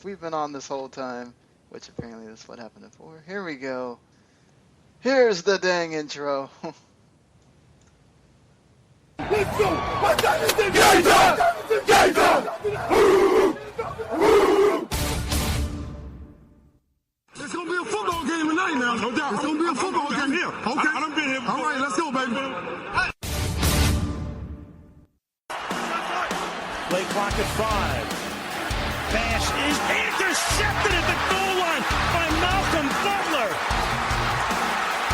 we've been on this whole time, which apparently that's what happened before. Here we go. Here's the dang intro. Let's go! My time is in game time! Game time! It's gonna be a football game tonight now. No doubt. It's gonna be a football game here. Okay. I done been here before. All right, let's go, baby. Play clock at 5. Pass is intercepted at the goal line by Malcolm Butler.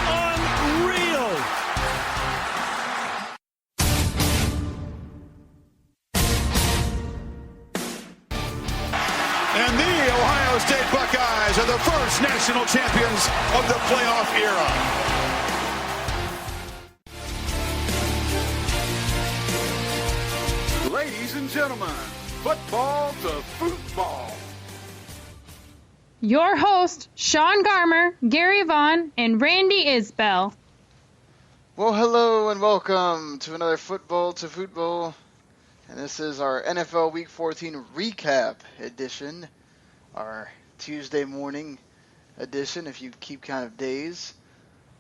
Unreal. And the Ohio State Buckeyes are the first national champions of the playoff era. Ladies and gentlemen, football to football. Your host, Sean Garmer, Gary Vaughn, and Randy Isbell. Well, hello and welcome to another Football to Futbol. And this is our NFL Week 14 recap edition, our Tuesday morning edition, if you keep count of days.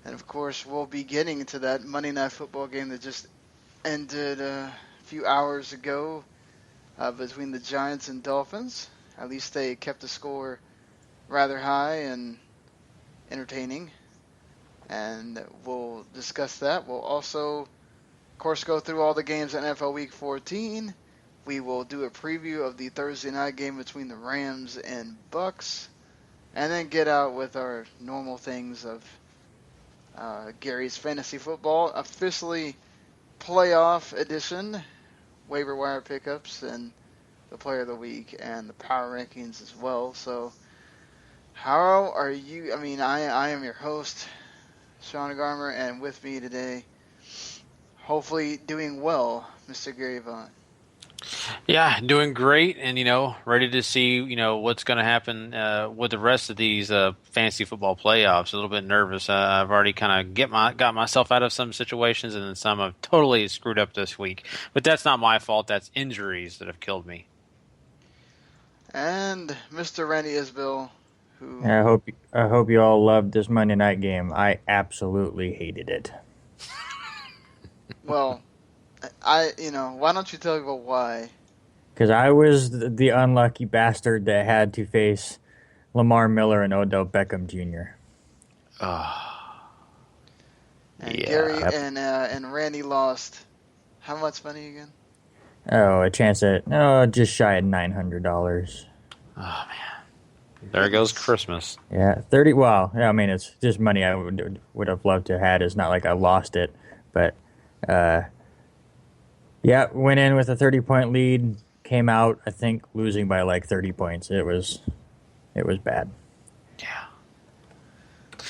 And of course, we'll be getting into that Monday Night Football game that just ended a few hours ago between the Giants and Dolphins. At least they kept the score rather high and entertaining. And we'll discuss that. We'll also, of course, go through all the games in NFL Week 14. We will do a preview of the Thursday night game between the Rams and Bucs. And then get out with our normal things of Gary's Fantasy Football, officially playoff edition, waiver wire pickups, and the Player of the Week, and the Power Rankings as well. So, how are you? I am your host, Sean Garmer, and with me today, hopefully doing well, Mr. Gary Vaughn. Yeah, doing great, and ready to see what's going to happen with the rest of these fantasy football playoffs. A little bit nervous. I've already kind of got myself out of some situations, and then some I've totally screwed up this week. But that's not my fault. That's injuries that have killed me. And Mr. Randy Isbell, who I hope you all loved this Monday night game. I absolutely hated it. Well, why don't you tell people why? Because I was the unlucky bastard that had to face Lamar Miller and Odell Beckham Jr. And Yeah. Gary and Randy lost how much money again? Oh, a chance at just shy of $900. Oh man, there goes Christmas. Yeah, 30. Well, yeah, I mean it's just money I would have loved to have had. It's not like I lost it, but yeah, went in with a 30-point lead. Came out, I think, losing by like 30 points. It was bad. Yeah.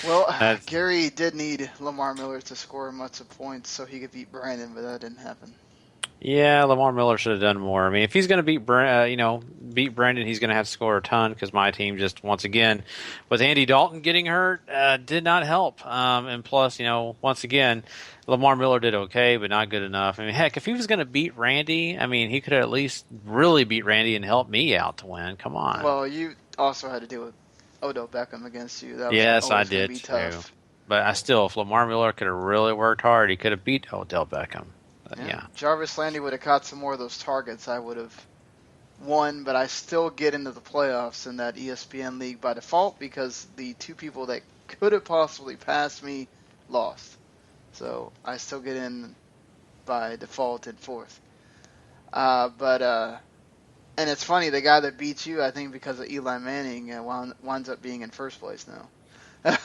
Well, Gary did need Lamar Miller to score much of points so he could beat Brandon, but that didn't happen. Yeah, Lamar Miller should have done more. I mean, if he's going to beat Brandon, he's going to have to score a ton because my team just, once again, with Andy Dalton getting hurt, did not help. And plus, once again, Lamar Miller did okay, but not good enough. I mean, heck, if he was going to beat Randy, he could have at least really beat Randy and helped me out to win. Come on. Well, you also had to deal with Odell Beckham against you. That was yes, I always gonna did be too. tough. But if Lamar Miller could have really worked hard, he could have beat Odell Beckham. Yeah. Jarvis Landry would have caught some more of those targets. I would have won, but I still get into the playoffs in that ESPN league by default because the two people that could have possibly passed me lost. So I still get in by default in fourth. And it's funny, the guy that beats you, I think because of Eli Manning, winds up being in first place now.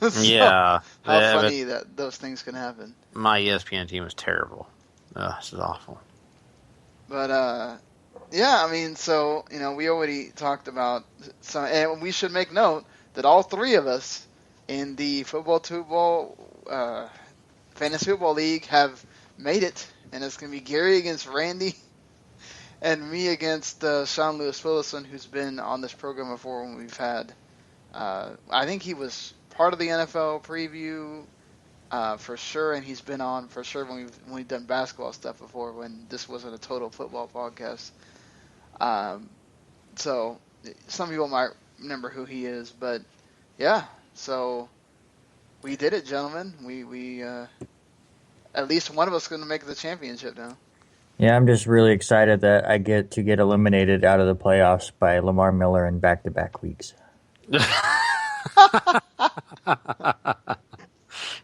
So, yeah. How funny that those things can happen. My ESPN team is terrible. This is awful. But, so, we already talked about some, and we should make note that all three of us in the Futbol Fantasy Football League have made it, and it's going to be Gary against Randy and me against Sean Lewis Willison, who's been on this program before when we've had, I think he was part of the NFL preview for sure, and he's been on for sure when we've done basketball stuff before when this wasn't a total football podcast. So some people might remember who he is, but yeah. So we did it, gentlemen. We at least one of us is going to make the championship now. Yeah, I'm just really excited that I get to get eliminated out of the playoffs by Lamar Miller in back-to-back weeks.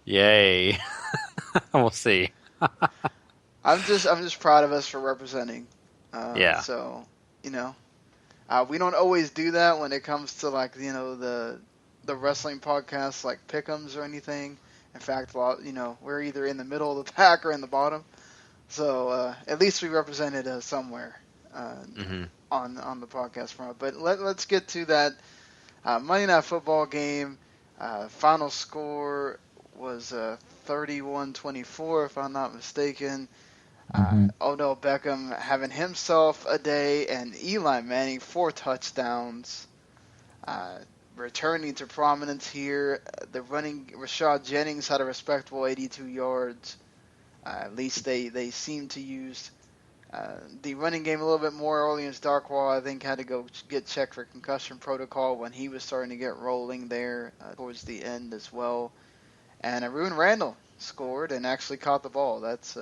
Yay. We'll see. I'm just proud of us for representing. Yeah. So, we don't always do that when it comes to the wrestling podcasts like Pick'ems or anything. In fact, we're either in the middle of the pack or in the bottom. So at least we represented somewhere on the podcast front. But let's get to that Monday Night Football game. Final score was 31-24, if I'm not mistaken. Odell Beckham having himself a day, and Eli Manning 4 touchdowns. Returning to prominence here, the running Rashad Jennings had a respectable 82 yards. At least they seem to use the running game a little bit more. Orleans Darkwa, I think, had to go get checked for concussion protocol when he was starting to get rolling there towards the end as well. And Ruben Randall scored and actually caught the ball. That's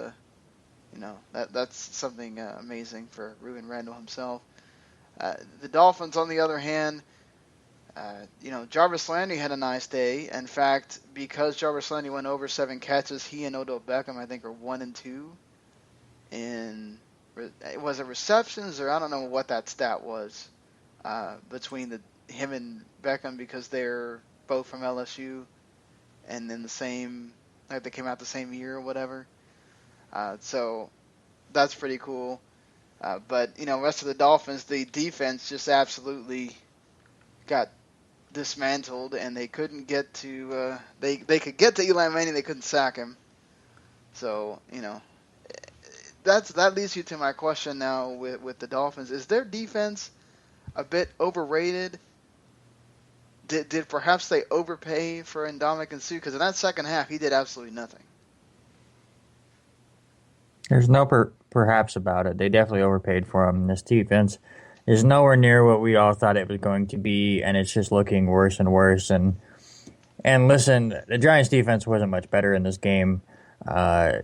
that's something amazing for Ruben Randall himself. The Dolphins, on the other hand, Jarvis Landry had a nice day. In fact, because Jarvis Landry went over 7 catches, he and Odell Beckham, I think, are 1 and 2 in was it receptions, or I don't know what that stat was between him and Beckham, because they're both from LSU and then they came out the same year or whatever. So that's pretty cool. But rest of the Dolphins, the defense just absolutely got dismantled, and they couldn't get to they could get to Eli Manning, they couldn't sack him. So that leads you to my question now with the Dolphins. Is their defense a bit overrated? Did perhaps they overpay for Ndamukong Suh? Because in that second half, he did absolutely nothing. There's no perhaps about it. They definitely overpaid for him. This defense is nowhere near what we all thought it was going to be, and it's just looking worse and worse. And listen, the Giants' defense wasn't much better in this game.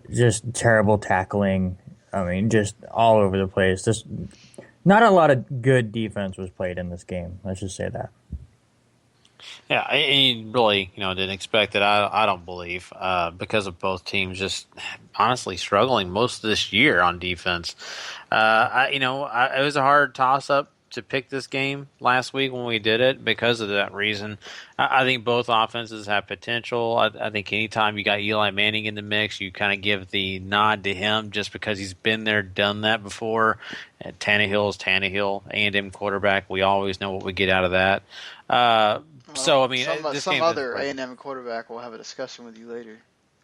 Just terrible tackling. I mean, just all over the place. Just not a lot of good defense was played in this game. Let's just say that. Yeah, I really, didn't expect it. I don't believe, because of both teams just honestly struggling most of this year on defense. It was a hard toss-up to pick this game last week when we did it because of that reason. I think both offenses have potential. I think anytime you got Eli Manning in the mix, you kind of give the nod to him just because he's been there, done that before. Tannehill is Tannehill, A&M quarterback. We always know what we get out of that. Some other A&M quarterback will have a discussion with you later.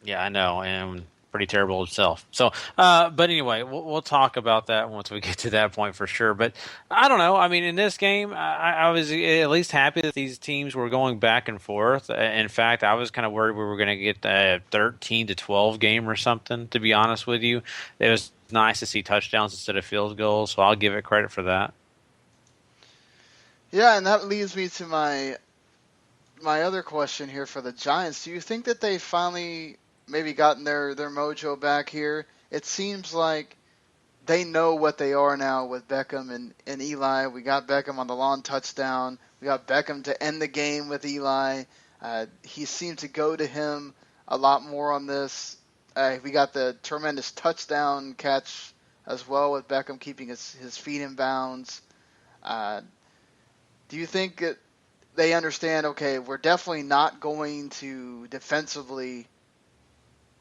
Yeah, I know, and pretty terrible himself. So, but anyway, we'll talk about that once we get to that point for sure. But I don't know. I mean, in this game, I was at least happy that these teams were going back and forth. In fact, I was kind of worried we were going to get a 13-12 game or something, to be honest with you. It was nice to see touchdowns instead of field goals, so I'll give it credit for that. Yeah, and that leads me to my other question here for the Giants. Do you think that they finally maybe gotten their mojo back here? It seems like they know what they are now with Beckham and Eli. We got Beckham on the long touchdown. We got Beckham to end the game with Eli. He seemed to go to him a lot more on this. We got the tremendous touchdown catch as well with Beckham keeping his feet in bounds. Do you think that they understand, okay, we're definitely not going to defensively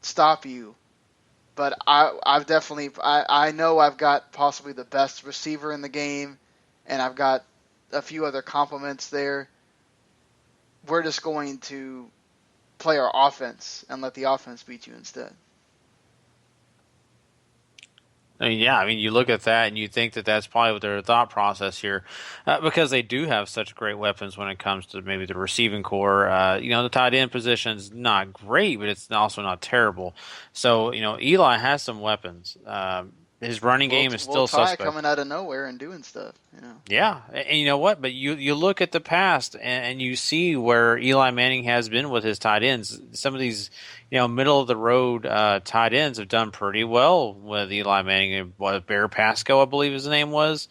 stop you, but I know I've got possibly the best receiver in the game, and I've got a few other compliments there. We're just going to play our offense and let the offense beat you instead. You look at that and you think that that's probably their thought process here, because they do have such great weapons when it comes to maybe the receiving core. The tight end position is not great, but it's also not terrible. So, Eli has some weapons. his running game is still Ty suspect. coming out of nowhere and doing stuff. Yeah, and you know what? But you look at the past and you see where Eli Manning has been with his tight ends. Some of these, middle of the road tight ends have done pretty well with Eli Manning. Bear Pasco, I believe his name was,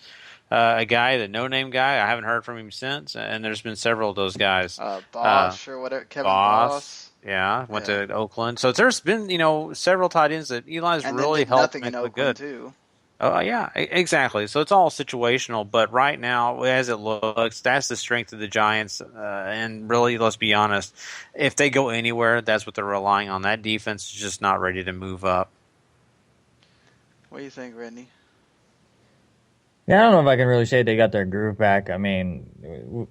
a guy, the no-name guy. I haven't heard from him since, and there's been several of those guys. Bosch or whatever, Kevin Boss. Yeah, went to Oakland. So there's been several tight ends that Eli's and really then did helped nothing make in look Oakland good. Too. Oh, yeah, exactly. So it's all situational. But right now, as it looks, that's the strength of the Giants. And really, let's be honest, if they go anywhere, that's what they're relying on. That defense is just not ready to move up. What do you think, Randy? Yeah, I don't know if I can really say they got their groove back. I mean,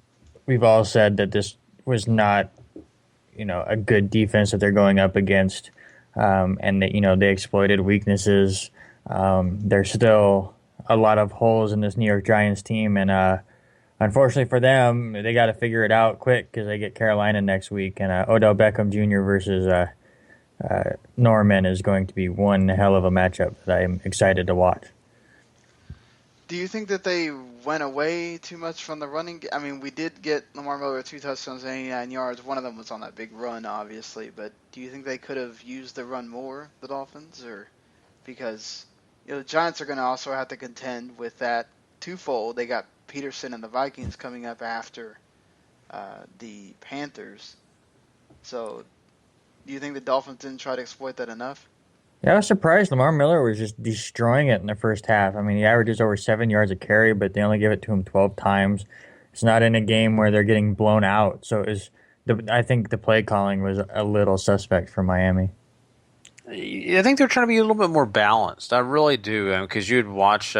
we've all said that this was not, a good defense that they're going up against, and that they exploited weaknesses. There's still a lot of holes in this New York Giants team, and unfortunately for them, they got to figure it out quick because they get Carolina next week, and Odell Beckham Jr. versus Norman is going to be one hell of a matchup that I'm excited to watch. Do you think that they went away too much from the running? I mean, we did get Lamar Miller 2 touchdowns, 89 yards. One of them was on that big run, obviously, but do you think they could have used the run more, the Dolphins, or because the Giants are going to also have to contend with that twofold. They got Peterson and the Vikings coming up after the Panthers. So, do you think the Dolphins didn't try to exploit that enough? Yeah, I was surprised Lamar Miller was just destroying it in the first half. I mean, he averages over 7 yards a carry, but they only give it to him 12 times. It's not in a game where they're getting blown out. So I think the play calling was a little suspect for Miami. I think they're trying to be a little bit more balanced. I really do, because you'd watch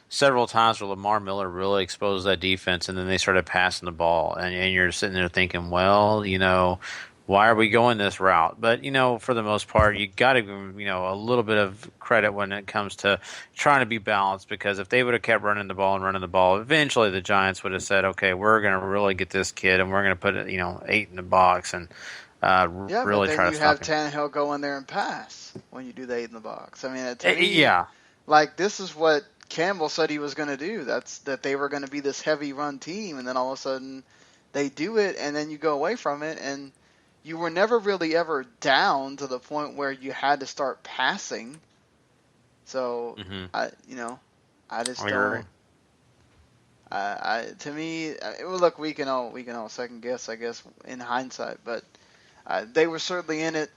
several times where Lamar Miller really exposed that defense, and then they started passing the ball, and you're sitting there thinking, well, why are we going this route? But, for the most part, you got to give them, a little bit of credit when it comes to trying to be balanced, because if they would have kept running the ball, eventually the Giants would have said, okay, we're going to really get this kid, and we're going to put, 8 in the box and really try to stop him. You have Tannehill go in there and pass when you do the 8 in the box. I mean, this is what Campbell said he was going to do. That they were going to be this heavy run team, and then all of a sudden they do it, and then you go away from it, and you were never really ever down to the point where you had to start passing. So, I just don't. To me, look, we can all second guess, I guess, in hindsight, but they were certainly in it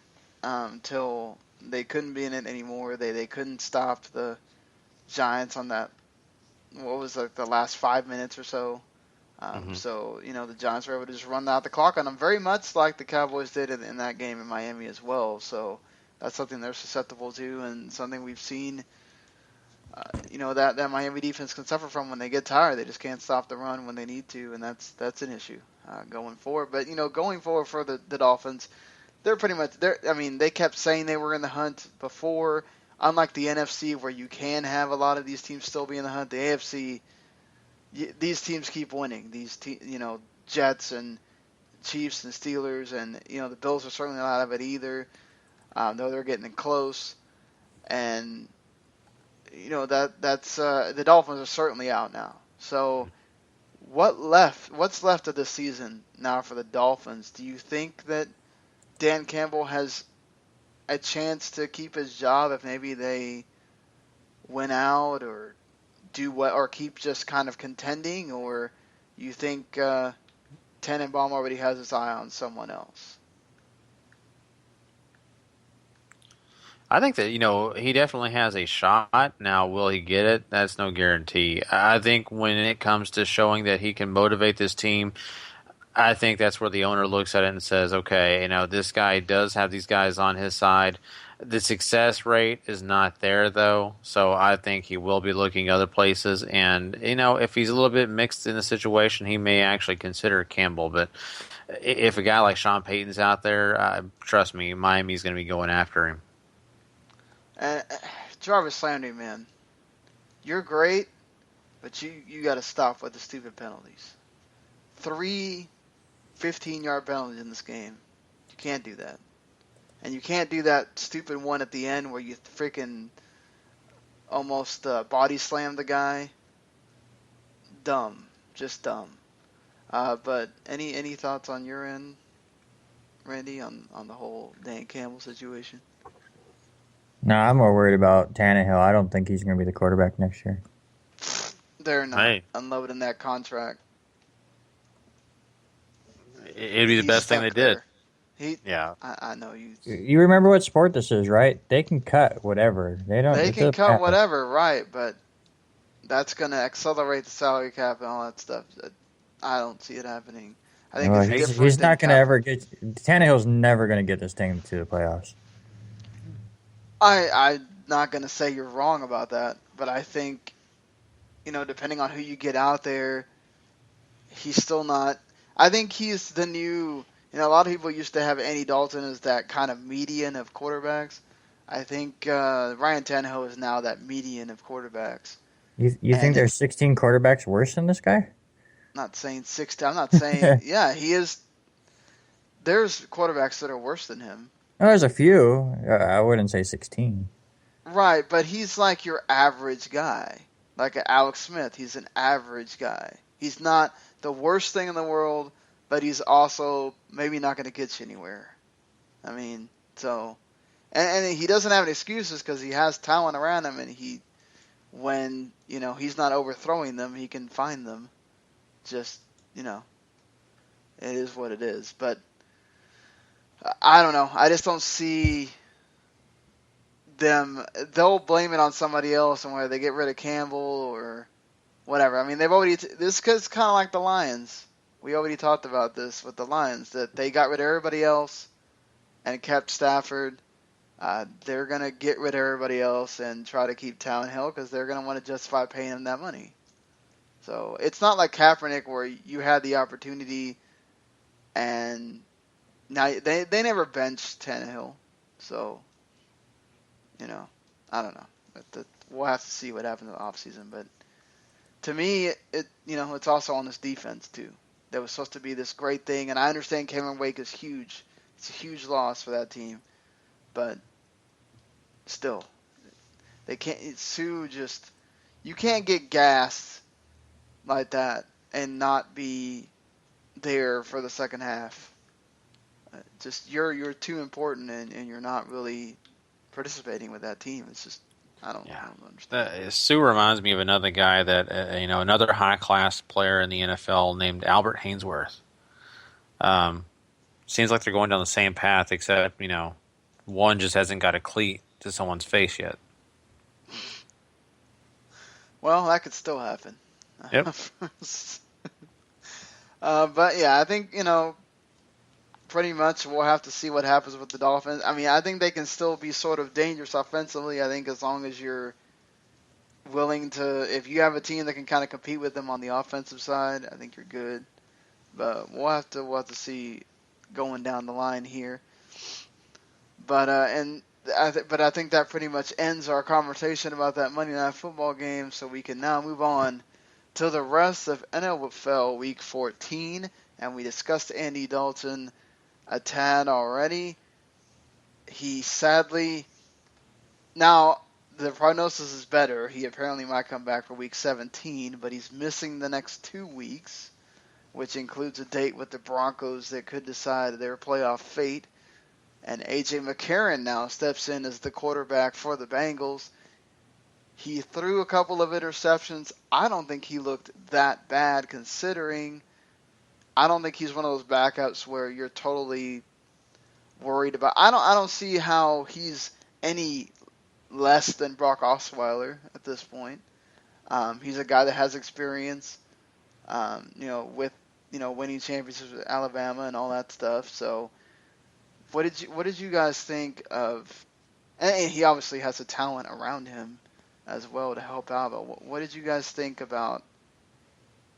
till they couldn't be in it anymore. They couldn't stop the Giants on that. What was the last 5 minutes or so? So, the Giants were able to just run out the clock on them, very much like the Cowboys did in that game in Miami as well. So that's something they're susceptible to, and something we've seen, that Miami defense can suffer from when they get tired. They just can't stop the run when they need to, and that's an issue going forward. But, going forward for the Dolphins, they're pretty much there. I mean, they kept saying they were in the hunt before, unlike the NFC where you can have a lot of these teams still be in the hunt. The AFC, these teams keep winning. These Jets and Chiefs and Steelers, and the Bills are certainly not out of it either. Though they're getting close, and that's the Dolphins are certainly out now. So what's left of this season now for the Dolphins? Do you think that Dan Campbell has a chance to keep his job if maybe they win out or do what, or keep just kind of contending, or you think Tannenbaum already has his eye on someone else? I think that, he definitely has a shot. Now, will he get it? That's no guarantee. I think when it comes to showing that he can motivate this team, I think that's where the owner looks at it and says, okay, this guy does have these guys on his side. The success rate is not there, though, so I think he will be looking other places. And, if he's a little bit mixed in the situation, he may actually consider Campbell. But if a guy like Sean Payton's out there, trust me, Miami's going to be going after him. Jarvis Landry, man, you're great, but you got to stop with the stupid penalties. 3 15-yard penalties in this game. You can't do that. And you can't do that stupid one at the end where you freaking almost body slammed the guy. Dumb, just dumb. But any thoughts on your end, Randy, on the whole Dan Campbell situation? No, I'm more worried about Tannehill. I don't think he's going to be the quarterback next year. They're not Hey. unloading that contract. It'd be the He's best thing they stuck did. there. Yeah. I know you. You remember what sport this is, right? They can cut whatever. They don't. They it can doesn't cut matter. whatever, right? But that's going to accelerate the salary cap and all that stuff. I don't see it happening. I think Well, it's different. he's not than going to cap. ever get. Tannehill's never going to get this team to the playoffs. I'm not going to say you're wrong about that, but I think, depending on who you get out there, he's still not. I think he's the new. A lot of people used to have Andy Dalton as that kind of median of quarterbacks. I think Ryan Tannehill is now that median of quarterbacks. You think And there's 16 quarterbacks worse than this guy? I'm not saying 60. I'm not saying. Yeah, he is. There's quarterbacks that are worse than him. Oh, there's a few. I wouldn't say 16. Right, but he's like your average guy. Like Alex Smith, he's an average guy. He's not the worst thing in the world, but he's also maybe not going to get you anywhere. I mean, so, and he doesn't have any excuses because he has talent around him, and when he's not overthrowing them, he can find them. Just, it is what it is. But I don't know. I just don't see them. They'll blame it on somebody else, and whether they get rid of Campbell or whatever. I mean, they've already. This is kind of like the Lions. We already talked about this with the Lions, that they got rid of everybody else and kept Stafford. They're going to get rid of everybody else and try to keep Tannehill because they're going to want to justify paying him that money. So it's not like Kaepernick where you had the opportunity and now they never benched Tannehill. So, I don't know. We'll have to see what happens in the offseason. But to me, it's also on this defense too. That was supposed to be this great thing, and I understand Cameron Wake is huge. It's a huge loss for that team, but still, they can't. You can't get gassed like that and not be there for the second half. Just you're too important, and you're not really participating with that team. It's just I don't understand. Sue reminds me of another guy that, another high-class player in the NFL named Albert Hainsworth. Seems like they're going down the same path, except, one just hasn't got a cleat to someone's face yet. Well, that could still happen. Yep. But, yeah, I think, pretty much we'll have to see what happens with the Dolphins. I mean, I think they can still be sort of dangerous offensively. I think as long as you're willing to, if you have a team that can kind of compete with them on the offensive side, I think you're good. But we'll have to see going down the line here. But I think that pretty much ends our conversation about that Monday Night Football game. So we can now move on to the rest of NFL Week 14, and we discussed Andy Dalton a tad already. He sadly, now the prognosis is better. He apparently might come back for Week 17, but he's missing the next 2 weeks, which includes a date with the Broncos that could decide their playoff fate. And A.J. McCarron now steps in as the quarterback for the Bengals. He threw a couple of interceptions. I don't think he looked that bad considering. I don't think he's one of those backups where you're totally worried about. I don't see how he's any less than Brock Osweiler at this point. He's a guy that has experience, with winning championships with Alabama and all that stuff. So, what did you guys think of? And he obviously has the talent around him as well to help out. But what did you guys think about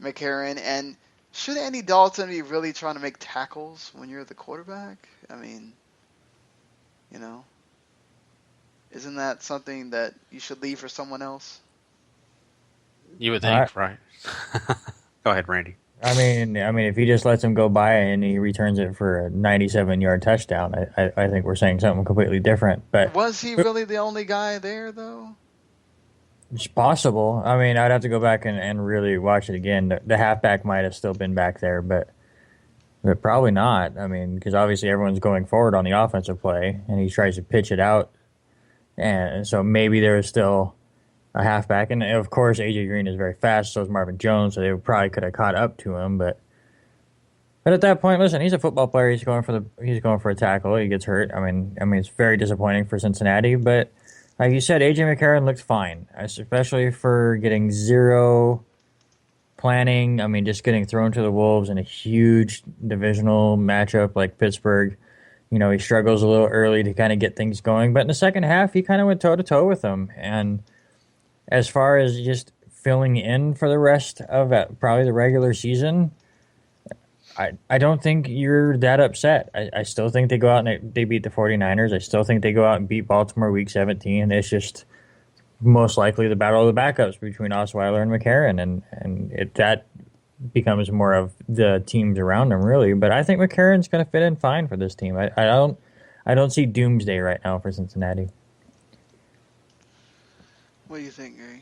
McCarron? And should Andy Dalton be really trying to make tackles when you're the quarterback? I mean, isn't that something that you should leave for someone else? You would think, right? Go ahead, Randy. I mean, if he just lets him go by and he returns it for a 97-yard touchdown, I think we're saying something completely different. But was he really the only guy there, though? It's possible. I mean, I'd have to go back and really watch it again. The halfback might have still been back there, but probably not. I mean, because obviously everyone's going forward on the offensive play, and he tries to pitch it out. And so maybe there was still a halfback. And, of course, A.J. Green is very fast, so is Marvin Jones, so they probably could have caught up to him. But at that point, listen, he's a football player. He's going for a tackle. He gets hurt. I mean, it's very disappointing for Cincinnati, but like you said, A.J. McCarron looked fine, especially for getting zero planning. I mean, just getting thrown to the Wolves in a huge divisional matchup like Pittsburgh. You know, he struggles a little early to kind of get things going. But in the second half, he kind of went toe-to-toe with them. And as far as just filling in for the rest of probably the regular season, I don't think you're that upset. I still think they go out and they beat the 49ers. I still think they go out and beat Baltimore Week 17. It's just most likely the battle of the backups between Osweiler and McCarron, and that becomes more of the teams around him, really. But I think McCarron's going to fit in fine for this team. I don't see doomsday right now for Cincinnati. What do you think, Gary?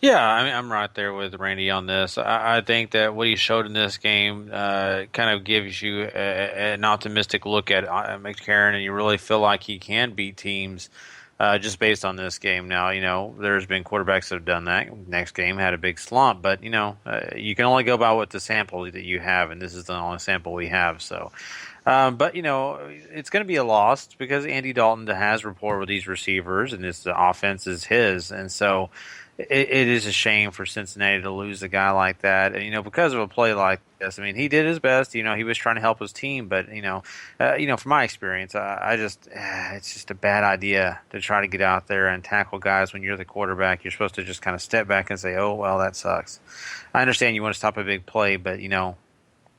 Yeah, I mean, I'm right there with Randy on this. I think that what he showed in this game kind of gives you an optimistic look at McCarron, and you really feel like he can beat teams just based on this game. Now, you know, there's been quarterbacks that have done that. Next game had a big slump, but, you know, you can only go by what the sample that you have, and this is the only sample we have. So, but, you know, it's going to be a loss because Andy Dalton has rapport with these receivers, and the offense is his, and so it is a shame for Cincinnati to lose a guy like that. And, you know, because of a play like this, I mean, he did his best. You know, he was trying to help his team, but you know, from my experience, it's just a bad idea to try to get out there and tackle guys when you're the quarterback. You're supposed to just kind of step back and say, "Oh, well, that sucks." I understand you want to stop a big play, but you know,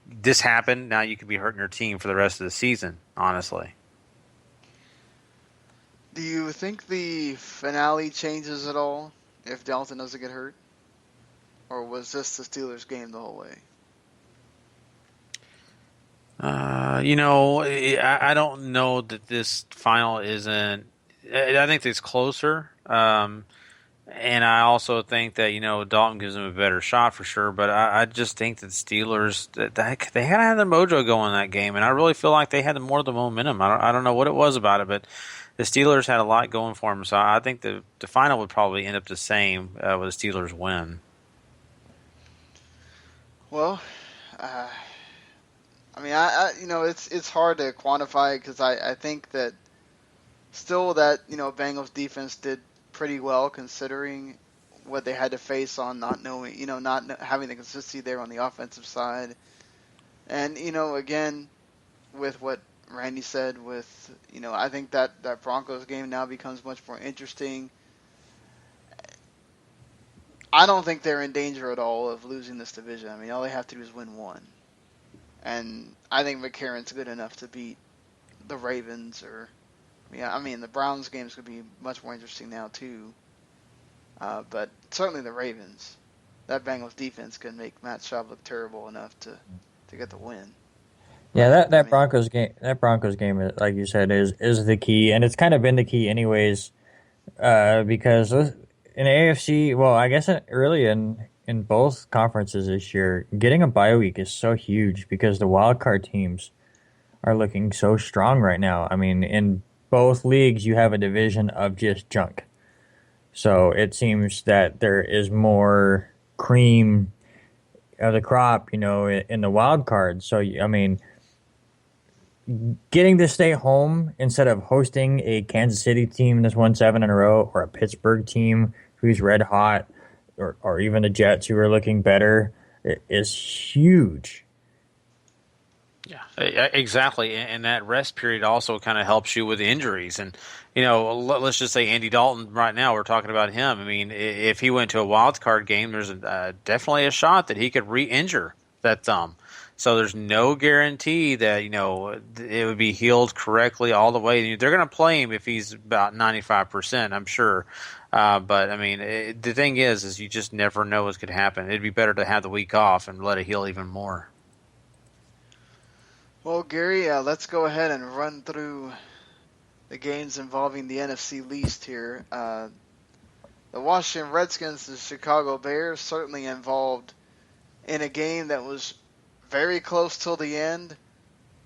this happened. Now you could be hurting your team for the rest of the season. Honestly. Do you think the finale changes at all if Dalton doesn't get hurt? Or was this the Steelers game the whole way? You know, I don't know that this final isn't. I think it's closer. And I also think that, you know, Dalton gives them a better shot for sure. But I just think that the Steelers, they had to have their mojo going in that game. And I really feel like they had more of the momentum. I don't know what it was about it, but the Steelers had a lot going for them, so I think the final would probably end up the same with the Steelers win. Well, I mean, it's hard to quantify because I think that still that, you know, Bengals defense did pretty well considering what they had to face on not knowing, you know, not having the consistency there on the offensive side. And, you know, again, with what Randy said with, you know, I think that Broncos game now becomes much more interesting. I don't think they're in danger at all of losing this division. I mean, all they have to do is win one. And I think McCarron's good enough to beat the Ravens I mean, the Browns game's going to be much more interesting now, too. But certainly the Ravens. That Bengals defense can make Matt Schaub look terrible enough to get the win. Yeah, that Broncos game, like you said, is the key, and it's kind of been the key anyways, because in AFC, well, I guess really in both conferences this year, getting a bye week is so huge because the wild card teams are looking so strong right now. I mean, in both leagues, you have a division of just junk, so it seems that there is more cream of the crop, you know, in the wild card. So I mean, getting to stay home instead of hosting a Kansas City team that's won 7 in a row, or a Pittsburgh team who's red hot, or even the Jets who are looking better, is huge. Yeah, exactly. And that rest period also kind of helps you with injuries. And, you know, let's just say Andy Dalton right now, we're talking about him. I mean, if he went to a wild card game, there's definitely a shot that he could re-injure that thumb. So there's no guarantee that, you know, it would be healed correctly all the way. They're going to play him if he's about 95%, I'm sure. But, I mean, the thing is you just never know what could happen. It'd be better to have the week off and let it heal even more. Well, Gary, let's go ahead and run through the games involving the NFC least here. the Washington Redskins and Chicago Bears certainly involved in a game that was very close till the end.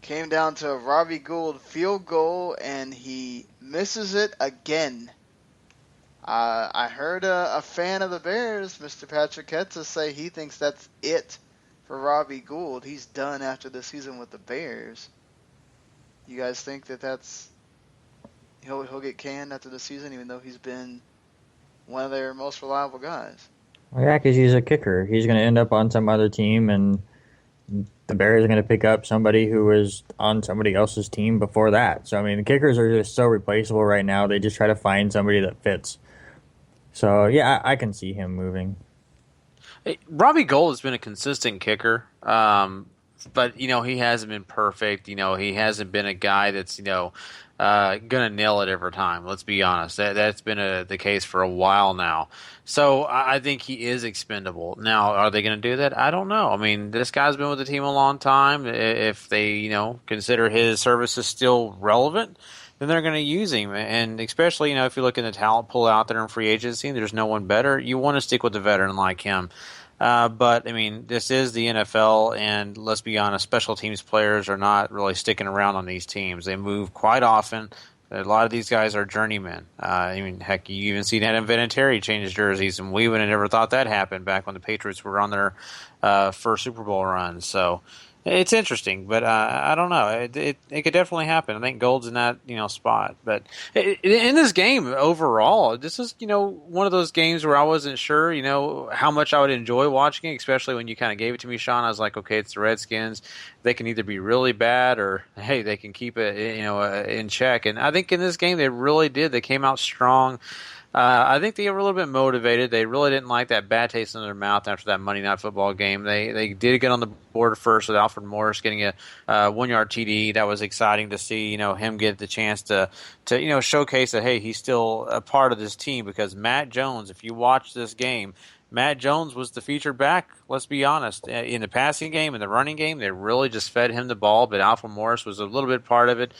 Came down to a Robbie Gould field goal, and he misses it again. I heard a fan of the Bears, Mr. Patrick Ketza, say he thinks that's it for Robbie Gould. He's done after the season with the Bears. You guys think that's he'll get canned after the season, even though he's been one of their most reliable guys? Well, yeah, because he's a kicker. He's going to end up on some other team, and the Bears are going to pick up somebody who was on somebody else's team before that. So, I mean, the kickers are just so replaceable right now. They just try to find somebody that fits. So, yeah, I can see him moving. Hey, Robbie Gould has been a consistent kicker, but, he hasn't been perfect. He hasn't been a guy that's, going to nail it every time. Let's be honest. That's been the case for a while now. So I think he is expendable. Now, are they going to do that? I don't know. I mean, this guy's been with the team a long time. If they, consider his services still relevant, then they're going to use him. And especially, if you look in the talent pool out there in free agency, there's no one better. You want to stick with a veteran like him. But, I mean, this is the NFL, and let's be honest, special teams players are not really sticking around on these teams. They move quite often. A lot of these guys are journeymen. Heck, you even see Adam Vinatieri change his jerseys, and we would have never thought that happened back when the Patriots were on their first Super Bowl run. So it's interesting, but I don't know. It could definitely happen. I think Gould's in that spot. But in this game overall, this is one of those games where I wasn't sure how much I would enjoy watching it, especially when you kind of gave it to me, Sean. I was like, okay, it's the Redskins. They can either be really bad or hey, they can keep it in check. And I think in this game they really did. They came out strong. I think they were a little bit motivated. They really didn't like that bad taste in their mouth after that Monday Night Football game. They did get on the board first with Alfred Morris getting a 1-yard TD. That was exciting to see. Him get the chance to showcase that hey, he's still a part of this team, because Matt Jones, if you watch this game, Matt Jones was the featured back, let's be honest. In the passing game and the running game, they really just fed him the ball, but Alfred Morris was a little bit part of it.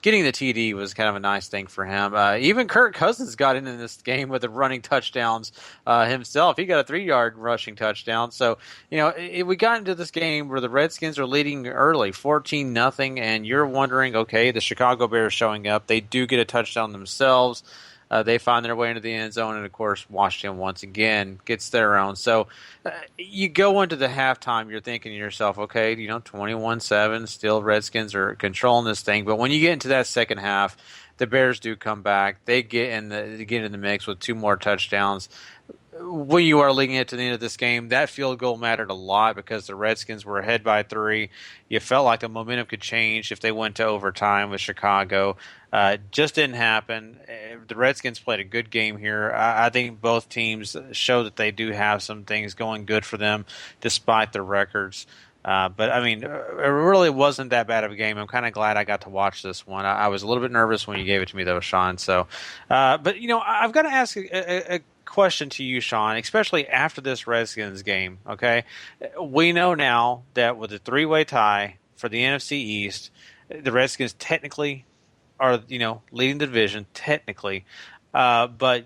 Getting the TD was kind of a nice thing for him. Even Kirk Cousins got in this game with the running touchdowns himself. He got a 3-yard rushing touchdown. So, we got into this game where the Redskins are leading early, 14-0, and you're wondering, okay, the Chicago Bears showing up. They do get a touchdown themselves. They find their way into the end zone, and, of course, Washington once again gets their own. So you go into the halftime, you're thinking to yourself, okay, 21-7, still Redskins are controlling this thing. But when you get into that second half, the Bears do come back. They get in the mix with 2 more touchdowns. When you are leading it to the end of this game, that field goal mattered a lot because the Redskins were ahead by 3. You felt like the momentum could change if they went to overtime with Chicago. Just didn't happen. The Redskins played a good game here. I think both teams show that they do have some things going good for them despite their records. But, I mean, it really wasn't that bad of a game. I'm kind of glad I got to watch this one. I was a little bit nervous when you gave it to me, though, Sean. So, but, I've got to ask a question to you, Sean, especially after this Redskins game, okay? We know now that with a 3-way tie for the NFC East, the Redskins technically are, leading the division, technically. But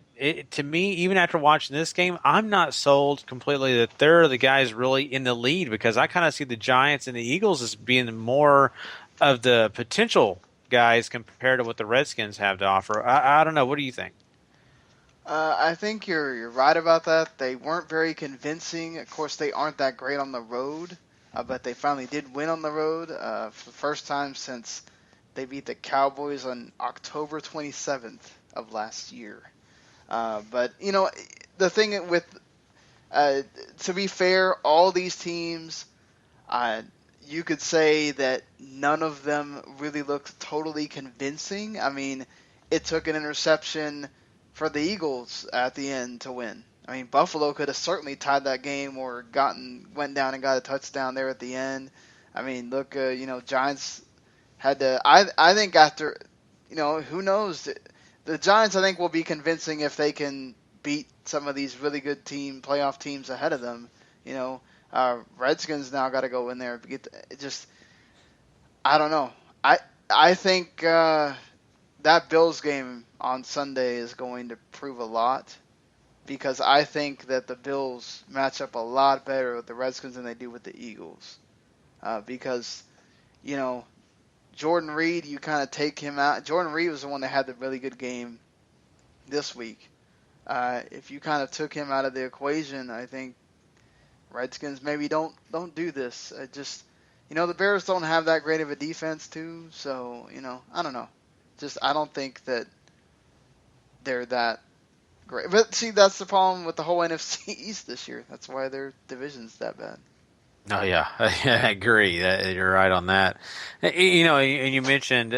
to me, even after watching this game, I'm not sold completely that they're the guys really in the lead, because I kind of see the Giants and the Eagles as being more of the potential guys compared to what the Redskins have to offer. I don't know. What do you think? I think you're right about that. They weren't very convincing. Of course, they aren't that great on the road, but they finally did win on the road for the first time since they beat the Cowboys on October 27th of last year. But, the thing with, to be fair, all these teams, you could say that none of them really looked totally convincing. I mean, it took an interception for the Eagles at the end to win. I mean, Buffalo could have certainly tied that game or went down and got a touchdown there at the end. I mean, look, Giants had to. I think after, who knows? The Giants, I think, will be convincing if they can beat some of these really good playoff teams ahead of them. Redskins now got to go in there. I don't know. I think that Bills game on Sunday is going to prove a lot. because I think that the Bills match up a lot better with the Redskins than they do with the Eagles. Because, Jordan Reed, you kind of take him out. Jordan Reed was the one that had the really good game this week. If you kind of took him out of the equation, I think Redskins maybe don't do this. The Bears don't have that great of a defense too, so I don't know. I don't think that they're that great. But see, that's the problem with the whole NFC East this year. That's why their division's that bad. Oh yeah, I agree. You're right on that. And you mentioned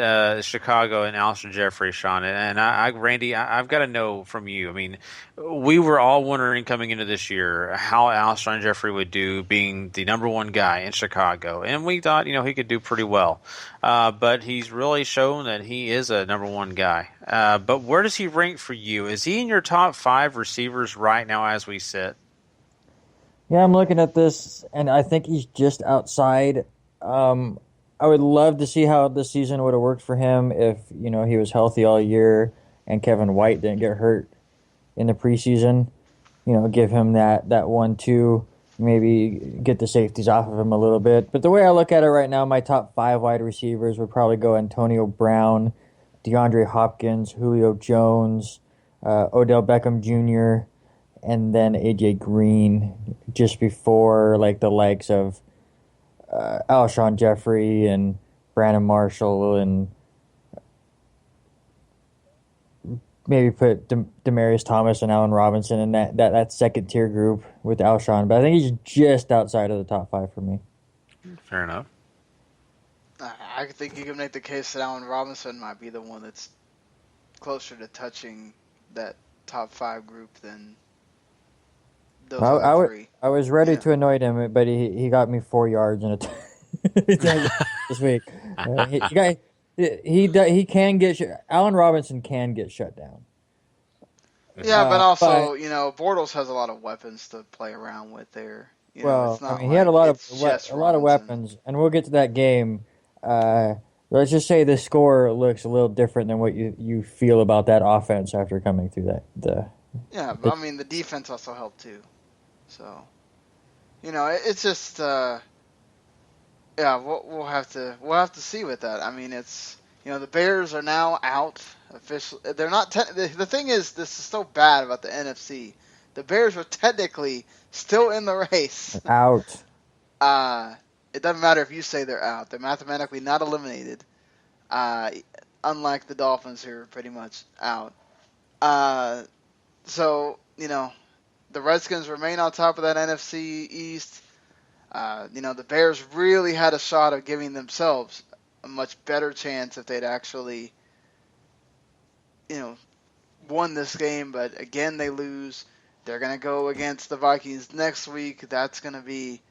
Chicago and Alshon Jeffrey, Sean, and Randy, I've got to know from you. I mean, we were all wondering coming into this year how Alshon Jeffrey would do, being the number one guy in Chicago, and we thought he could do pretty well. But he's really shown that he is a number one guy. But where does he rank for you? Is he in your top 5 receivers right now as we sit? Yeah, I'm looking at this, and I think he's just outside. I would love to see how this season would have worked for him if he was healthy all year and Kevin White didn't get hurt in the preseason. Give him that 1-2, maybe get the safeties off of him a little bit. But the way I look at it right now, my top 5 wide receivers would probably go Antonio Brown, DeAndre Hopkins, Julio Jones, Odell Beckham Jr., and then AJ Green, just before the likes of Alshon Jeffrey and Brandon Marshall, and maybe put Demaryius Thomas and Allen Robinson in that second tier group with Alshon. But I think he's just outside of the top 5 for me. Fair enough. I think you can make the case that Allen Robinson might be the one that's closer to touching that top 5 group than those other 3. I was ready to anoint him, but he got me 4 yards in a this week. He can get Allen Robinson can get shut down. Yeah, but also Bortles has a lot of weapons to play around with there. He had a lot of weapons, and we'll get to that game. Let's just say the score looks a little different than what you feel about that offense after coming through that. But the defense also helped too. So, it's just we'll have to see with that. I mean, it's the Bears are now out officially. They're not. The thing is, this is so bad about the NFC. The Bears are technically still in the race. Out. It doesn't matter if you say they're out. They're mathematically not eliminated. Unlike the Dolphins, who are pretty much out. So the Redskins remain on top of that NFC East. The Bears really had a shot of giving themselves a much better chance if they'd actually, won this game. But again, they lose. They're going to go against the Vikings next week. That's going to be,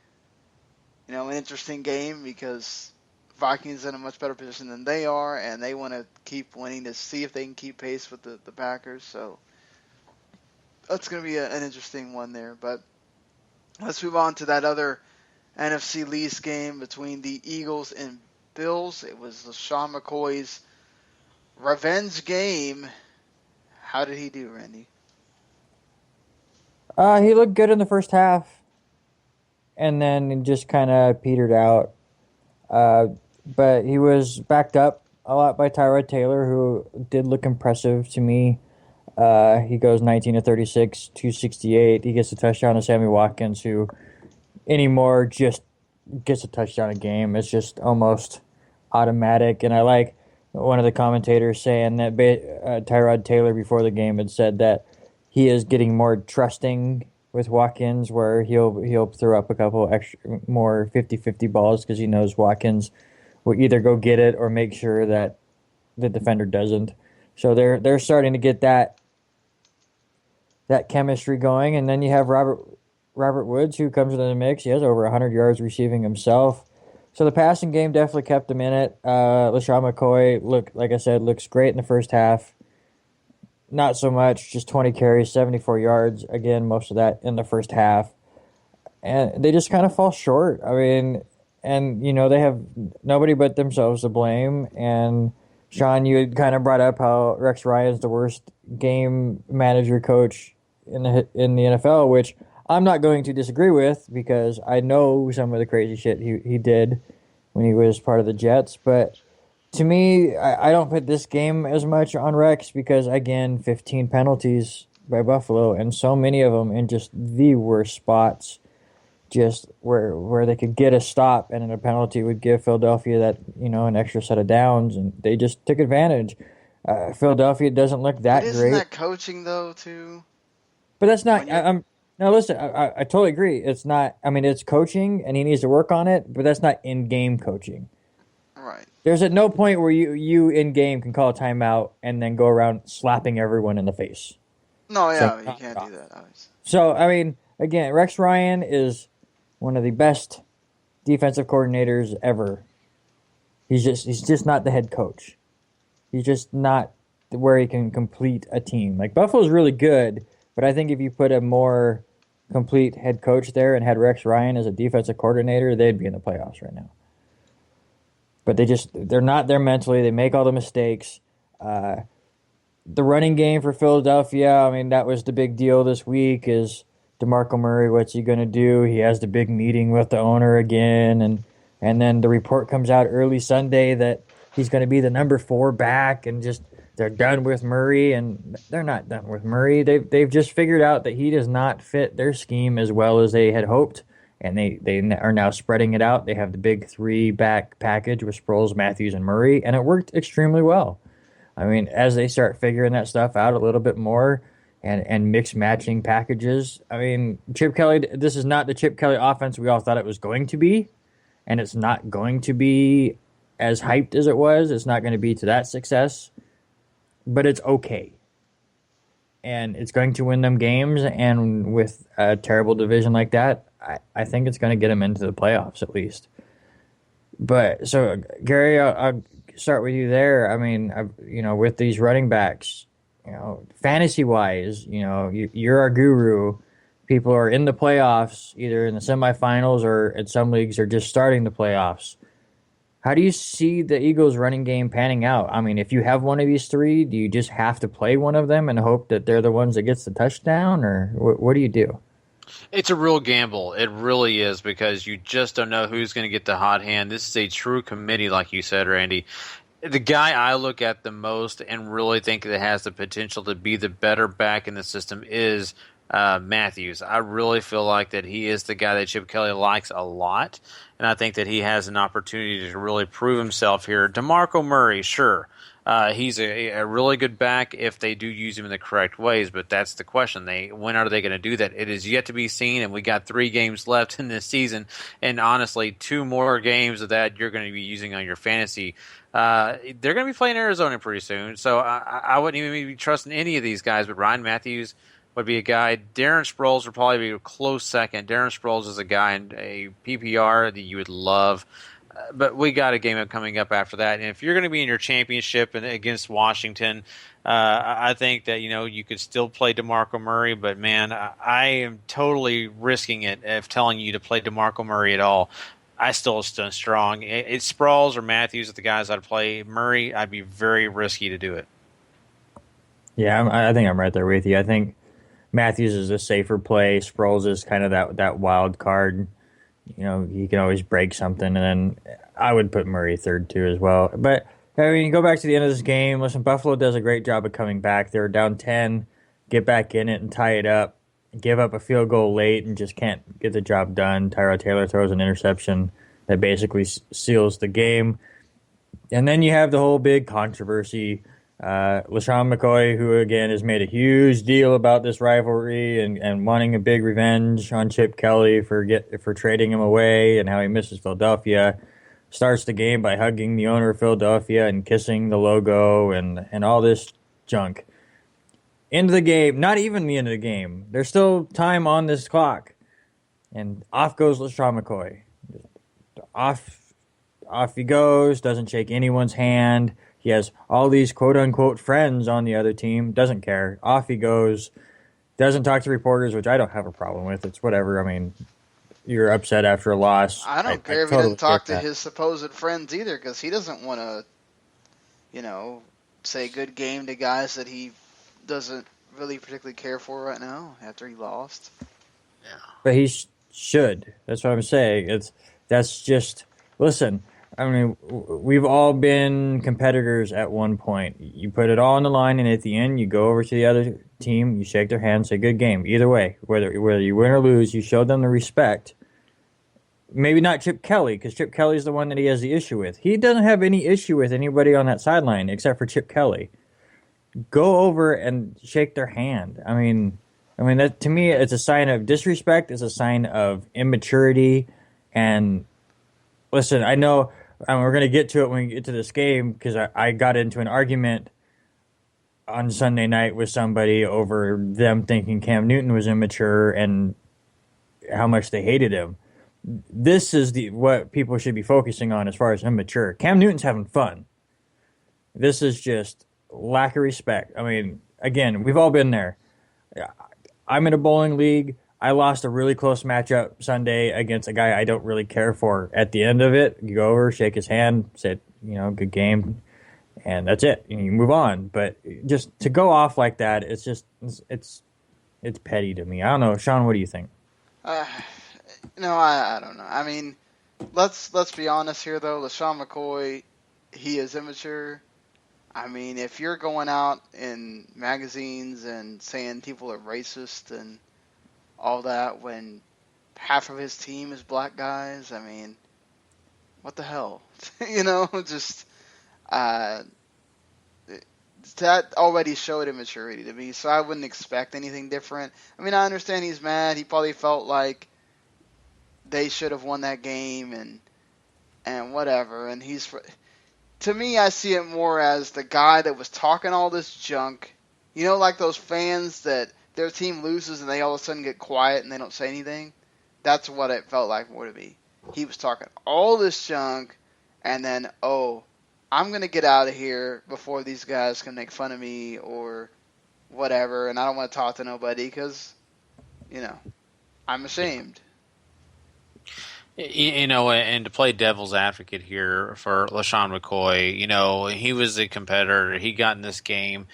an interesting game because Vikings in a much better position than they are, and they want to keep winning to see if they can keep pace with the Packers. So that's going to be an interesting one there. But let's move on to that other NFC least game between the Eagles and Bills. It was LaShawn McCoy's revenge game. How did he do, Randy? He looked good in the first half, and then just kind of petered out. But he was backed up a lot by Tyrod Taylor, who did look impressive to me. He goes 19 of 36, 268. He gets a touchdown to Sammy Watkins, who anymore just gets a touchdown a game. It's just almost automatic. And I like one of the commentators saying that Tyrod Taylor before the game had said that he is getting more trusting with Watkins, where he'll throw up a couple extra more 50-50 balls because he knows Watkins will either go get it or make sure that the defender doesn't. So they're starting to get that chemistry going, and then you have Robert Woods, who comes into the mix. He has over 100 yards receiving himself. So the passing game definitely kept him in it. LaShawn McCoy, looks great in the first half. Not so much, just 20 carries, 74 yards. Again, most of that in the first half. And they just kind of fall short. I mean, and, they have nobody but themselves to blame. And, Sean, you had kind of brought up how Rex Ryan's the worst game manager coach in the NFL, which I'm not going to disagree with because I know some of the crazy shit he did when he was part of the Jets. But to me, I don't put this game as much on Rex because, again, 15 penalties by Buffalo, and so many of them in just the worst spots, just where they could get a stop and then a penalty would give Philadelphia that, an extra set of downs, and they just took advantage. Philadelphia doesn't look that But isn't great. that coaching, though, too? But that's not. Now listen. I totally agree. It's not. I mean, it's coaching, and he needs to work on it. But that's not in-game coaching. Right. There's at no point where you in-game can call a timeout and then go around slapping everyone in the face. No, yeah, So, you can't do that, obviously. So I mean, again, Rex Ryan is one of the best defensive coordinators ever. He's just not the head coach. He's just not where he can complete a team. Like, Buffalo's really good, but I think if you put a more complete head coach there and had Rex Ryan as a defensive coordinator, they'd be in the playoffs right now. But they're not there mentally. They make all the mistakes. The running game for Philadelphia, I mean, that was the big deal this week is DeMarco Murray, what's he going to do? He has the big meeting with the owner again, and then the report comes out early Sunday that he's going to be the number 4 back, and just they're done with Murray, and they're not done with Murray. They've just figured out that he does not fit their scheme as well as they had hoped, and they are now spreading it out. They have the big 3-back package with Sproles, Matthews, and Murray, and it worked extremely well. I mean, as they start figuring that stuff out a little bit more and mix matching packages, I mean, Chip Kelly, this is not the Chip Kelly offense we all thought it was going to be, and it's not going to be as hyped as it was. It's not going to be to that success, but it's okay. And it's going to win them games, and with a terrible division like that, I think it's going to get them into the playoffs at least. But, so, Gary, I'll start with you there. I mean, with these running backs, fantasy-wise, you're our guru. People are in the playoffs, either in the semifinals or in some leagues are just starting the playoffs. How do you see the Eagles' running game panning out? I mean, if you have one of these 3, do you just have to play one of them and hope that they're the ones that gets the touchdown, or what do you do? It's a real gamble. It really is, because you just don't know who's going to get the hot hand. This is a true committee, like you said, Randy. The guy I look at the most and really think that has the potential to be the better back in the system is Matthews. I really feel like that he is the guy that Chip Kelly likes a lot, and I think that he has an opportunity to really prove himself here. DeMarco Murray, sure. He's a really good back if they do use him in the correct ways, but that's the question. When are they going to do that? It is yet to be seen, and we got 3 games left in this season, and honestly, 2 more games of that you're going to be using on your fantasy. They're going to be playing Arizona pretty soon, so I wouldn't even be trusting any of these guys, but Ryan Matthews would be a guy. Darren Sproles would probably be a close second. Darren Sproles is a guy in a PPR that you would love. But we got a game coming up after that. And if you're going to be in your championship and against Washington, I think that, you could still play DeMarco Murray. But, man, I am totally risking it of telling you to play DeMarco Murray at all. I still stand strong. It's Sproles or Matthews are the guys I'd play. Murray, I'd be very risky to do it. Yeah, I think I'm right there with you. I think Matthews is a safer play. Sproles is kind of that wild card. He can always break something, and then I would put Murray third too as well. But I mean, go back to the end of this game. Listen, Buffalo does a great job of coming back. They were down 10, get back in it and tie it up, give up a field goal late and just can't get the job done. Tyrod Taylor throws an interception that basically seals the game. And then you have the whole big controversy. LaShawn McCoy, who again has made a huge deal about this rivalry and wanting a big revenge on Chip Kelly for trading him away and how he misses Philadelphia, starts the game by hugging the owner of Philadelphia and kissing the logo and all this junk. End of the game, not even the end of the game. There's still time on this clock, and off goes LaShawn McCoy. Off he goes. Doesn't shake anyone's hand. He has all these quote-unquote friends on the other team. Doesn't care. Off he goes. Doesn't talk to reporters, which I don't have a problem with. It's whatever. I mean, you're upset after a loss. I don't care if he doesn't talk to his supposed friends either, because he doesn't want to, say good game to guys that he doesn't really particularly care for right now after he lost. But he should. That's what I'm saying. That's just listen. I mean, we've all been competitors at one point. You put it all on the line, and at the end, you go over to the other team, you shake their hand, say "good game." Either way, whether you win or lose, you show them the respect. Maybe not Chip Kelly, because Chip Kelly's the one that he has the issue with. He doesn't have any issue with anybody on that sideline except for Chip Kelly. Go over and shake their hand. I mean, that to me, it's a sign of disrespect. It's a sign of immaturity. And listen, I know we're going to get to it when we get to this game because I got into an argument on Sunday night with somebody over them thinking Cam Newton was immature and how much they hated him. This is what people should be focusing on as far as immature. Cam Newton's having fun. This is just lack of respect. I mean, again, we've all been there. I'm in a bowling league. I lost a really close matchup Sunday against a guy I don't really care for. At the end of it, you go over, shake his hand, say, good game, and that's it. You move on. But just to go off like that, it's petty to me. I don't know, Sean. What do you think? No, I don't know. I mean, let's be honest here, though. LaShawn McCoy, he is immature. I mean, if you're going out in magazines and saying people are racist and all that when half of his team is black guys, I mean, what the hell? That already showed immaturity to me, so I wouldn't expect anything different. I mean, I understand he's mad. He probably felt like they should have won that game and whatever, and to me, I see it more as the guy that was talking all this junk. Like those fans that their team loses and they all of a sudden get quiet and they don't say anything. That's what it felt like more to me. He was talking all this junk, and then, I'm going to get out of here before these guys can make fun of me or whatever, and I don't want to talk to nobody because, I'm ashamed. And to play devil's advocate here for LaShawn McCoy, he was a competitor. He got in this game,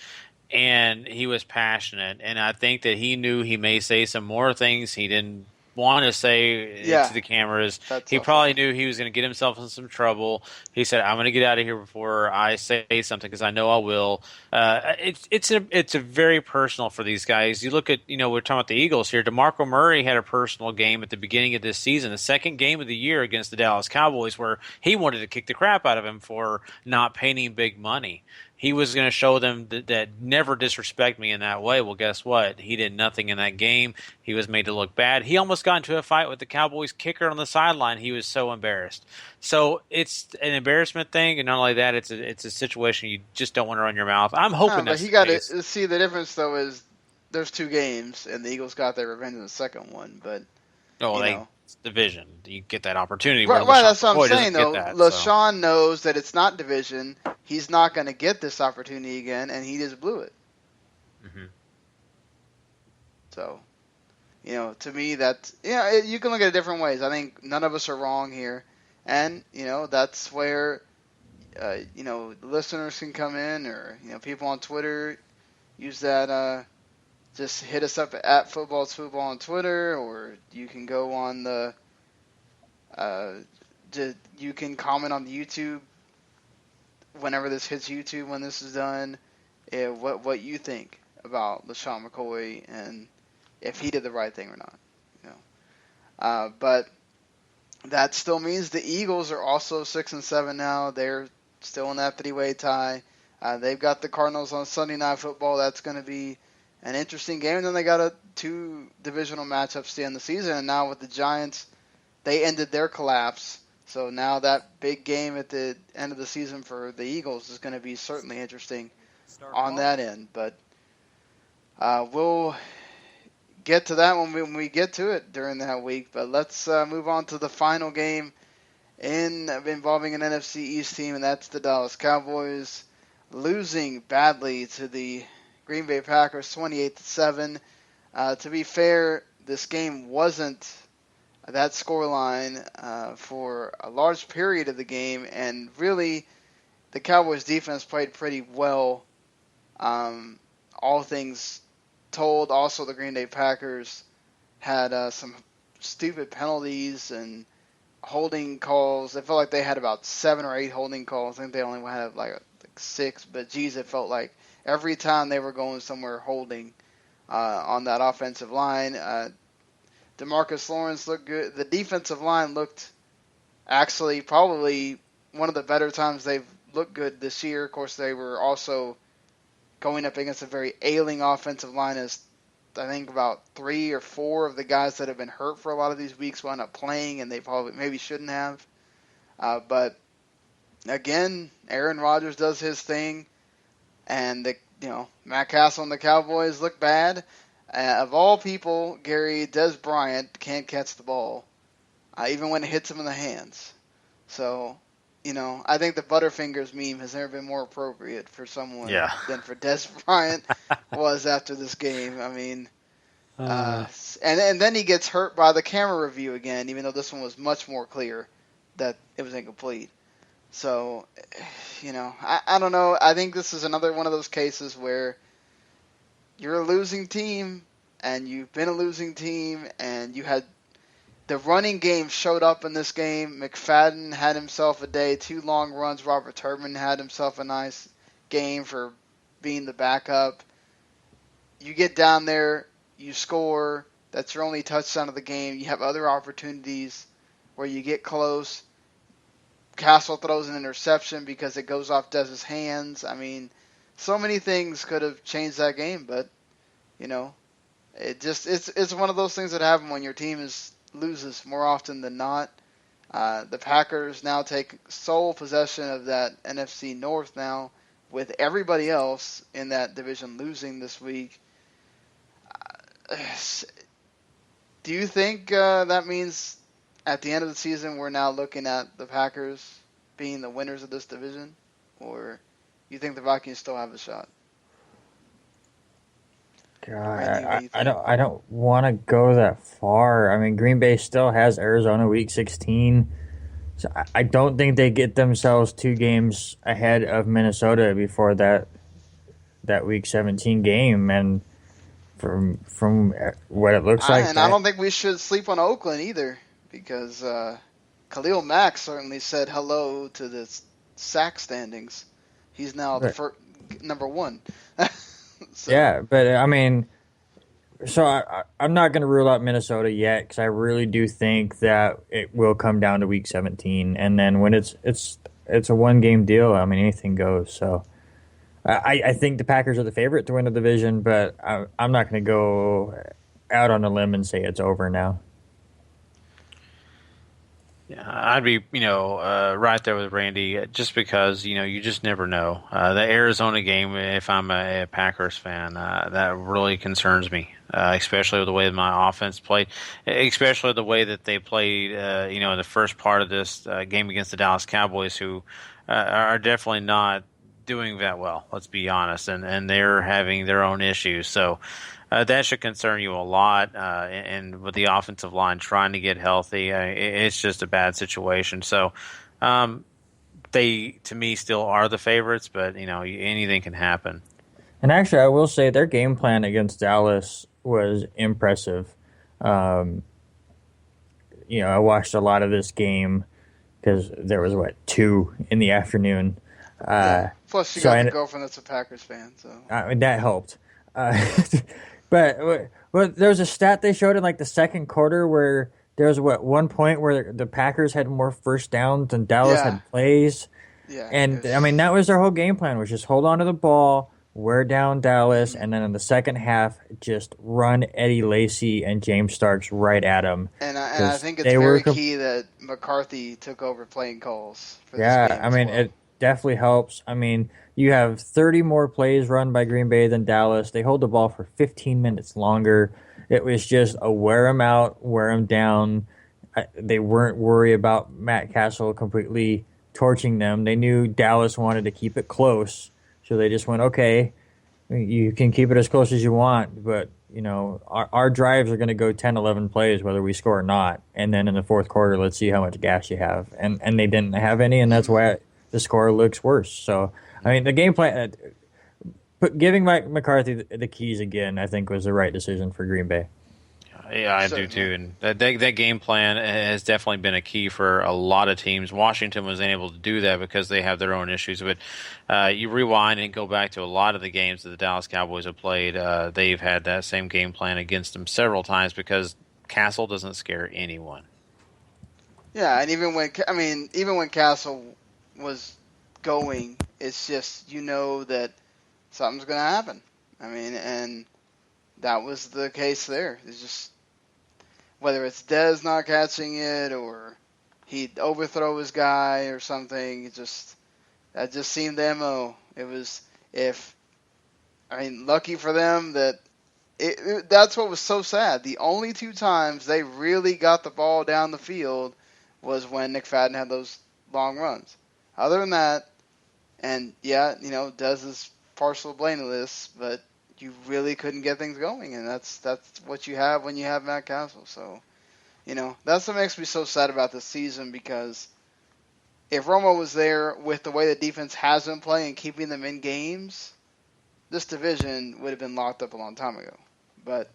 and he was passionate. And I think that he knew he may say some more things he didn't want to say to the cameras. He probably knew he was going to get himself in some trouble. He said, "I'm going to get out of here before I say something because I know I will." It's a very personal for these guys. You look at, we're talking about the Eagles here. DeMarco Murray had a personal game at the beginning of this season, the second game of the year against the Dallas Cowboys, where he wanted to kick the crap out of him for not paying him big money. He was going to show them that never disrespect me in that way. Well, guess what? He did nothing in that game. He was made to look bad. He almost got into a fight with the Cowboys kicker on the sideline. He was so embarrassed. So it's an embarrassment thing, and not only that, it's a situation you just don't want to run your mouth. I'm hoping that's but he got to see the difference, though, is there's 2 games, and the Eagles got their revenge in the second one. But it's division. You get that opportunity. Right, that's what I'm saying, though. LaShawn knows that it's not division. He's not going to get this opportunity again, and he just blew it. Mm-hmm. So, to me, that's you can look at it different ways. I think none of us are wrong here, and that's where listeners can come in, or people on Twitter use that. Just hit us up at Futbol's Football on Twitter, or you can go on the. You can comment on the YouTube whenever this hits YouTube when this is done. What you think about LaShawn McCoy and if he did the right thing or not. But that still means the Eagles are also 6-7 now. They're still in that 3-way tie. They've got the Cardinals on Sunday Night Football. That's going to be an interesting game. And then they got 2 divisional matchups to end the season. And now with the Giants, they ended their collapse. So now that big game at the end of the season for the Eagles is going to be certainly interesting on that end. But we'll get to that when we get to it during that week. But let's move on to the final game involving an NFC East team, and that's the Dallas Cowboys losing badly to the Green Bay Packers 28-7. To be fair, this game wasn't that scoreline for a large period of the game, and really the Cowboys defense played pretty well, all things told also the Green Bay Packers had some stupid penalties and holding calls. It felt like they had about 7 or 8 holding calls. I think they only had like 6, but geez, it felt like every time they were going somewhere holding on that offensive line. DeMarcus Lawrence looked good. The defensive line looked actually probably one of the better times they've looked good this year. Of course, they were also going up against a very ailing offensive line, as I think about 3 or 4 of the guys that have been hurt for a lot of these weeks wound up playing, and they probably maybe shouldn't have. But again, Aaron Rodgers does his thing, and Matt Castle and the Cowboys look bad. Of all people, Gary, Des Bryant can't catch the ball, even when it hits him in the hands. So, I think the Butterfingers meme has never been more appropriate for someone than for Des Bryant was after this game. I mean, and then he gets hurt by the camera review again, even though this one was much more clear that it was incomplete. So, I don't know. I think this is another one of those cases where you're a losing team, and you've been a losing team, and you had the running game showed up in this game. McFadden had himself a day, 2 long runs. Robert Turbin had himself a nice game for being the backup. You get down there, you score. That's your only touchdown of the game. You have other opportunities where you get close. Castle throws an interception because it goes off Dez's hands. I mean, so many things could have changed that game, but it's one of those things that happen when your team loses more often than not. The Packers now take sole possession of that NFC North now, with everybody else in that division losing this week. Do you think that means at the end of the season we're now looking at the Packers being the winners of this division, or you think the Vikings still have a shot? God, I don't want to go that far. I mean, Green Bay still has Arizona Week 16. So I don't think they get themselves 2 games ahead of Minnesota before that Week 17 game. And from what it looks like, I don't think we should sleep on Oakland either, because Khalil Mack certainly said hello to the sack standings. He's now the number 1. So. Yeah, but I mean, so I'm not going to rule out Minnesota yet, because I really do think that it will come down to Week 17, and then when it's a 1-game deal, I mean, anything goes. So I think the Packers are the favorite to win the division, but I'm not going to go out on a limb and say it's over now. Yeah, I'd be, right there with Randy, just because, you just never know. The Arizona game, if I'm a Packers fan, that really concerns me, especially with the way that my offense played, especially the way that they played, in the first part of this game against the Dallas Cowboys, who are definitely not doing that well, let's be honest, and they're having their own issues. So that should concern you a lot, and with the offensive line trying to get healthy, it's just a bad situation. So they, to me, still are the favorites, but anything can happen. And actually, I will say their game plan against Dallas was impressive. I watched a lot of this game because there was 2 in the afternoon. Plus, you got a girlfriend that's a Packers fan, so that helped. But there was a stat they showed in the second quarter where there was one point where the Packers had more first downs than Dallas had plays. Yeah, and I mean, that was their whole game plan, was just hold on to the ball, wear down Dallas, and then in the second half just run Eddie Lacy and James Starks right at them. And I think it's very key that McCarthy took over playing calls for this game. I mean, it definitely helps. I mean, you have 30 more plays run by Green Bay than Dallas. They hold the ball for 15 minutes longer. It was just a wear them out, wear them down. They weren't worried about Matt Castle completely torching them. They knew Dallas wanted to keep it close, so they just went, okay, you can keep it as close as you want, but our drives are going to go 10, 11 plays whether we score or not. And then in the fourth quarter, let's see how much gas you have. And they didn't have any, and that's why the score looks worse. So, I mean, the game plan, But giving Mike McCarthy the keys again, I think, was the right decision for Green Bay. Yeah, I do too. And that game plan has definitely been a key for a lot of teams. Washington was able to do that because they have their own issues. But you rewind and go back to a lot of the games that the Dallas Cowboys have played. They've had that same game plan against them several times because Castle doesn't scare anyone. Yeah, and even when Castle was going, it's just that something's going to happen. And that was the case there. It's just whether it's Dez not catching it or he'd overthrow his guy or something. That just seemed the MO. It was lucky for them that that's what was so sad. The only two times they really got the ball down the field was when Nick Fadden had those long runs. Other than that, and Dez is partial blame to this, but you really couldn't get things going, and that's what you have when you have Matt Castle. So, that's what makes me so sad about this season, because if Romo was there with the way the defense has been playing, keeping them in games, this division would have been locked up a long time ago. But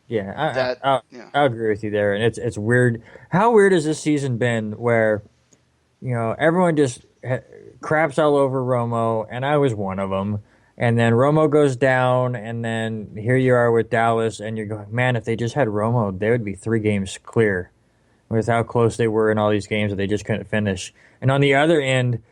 yeah, I agree with you there, and it's weird. How weird has this season been, where everyone just craps all over Romo, and I was one of them. And then Romo goes down, and then here you are with Dallas, and you're going, man, if they just had Romo, they would be 3 games clear with how close they were in all these games that they just couldn't finish. And on the other end,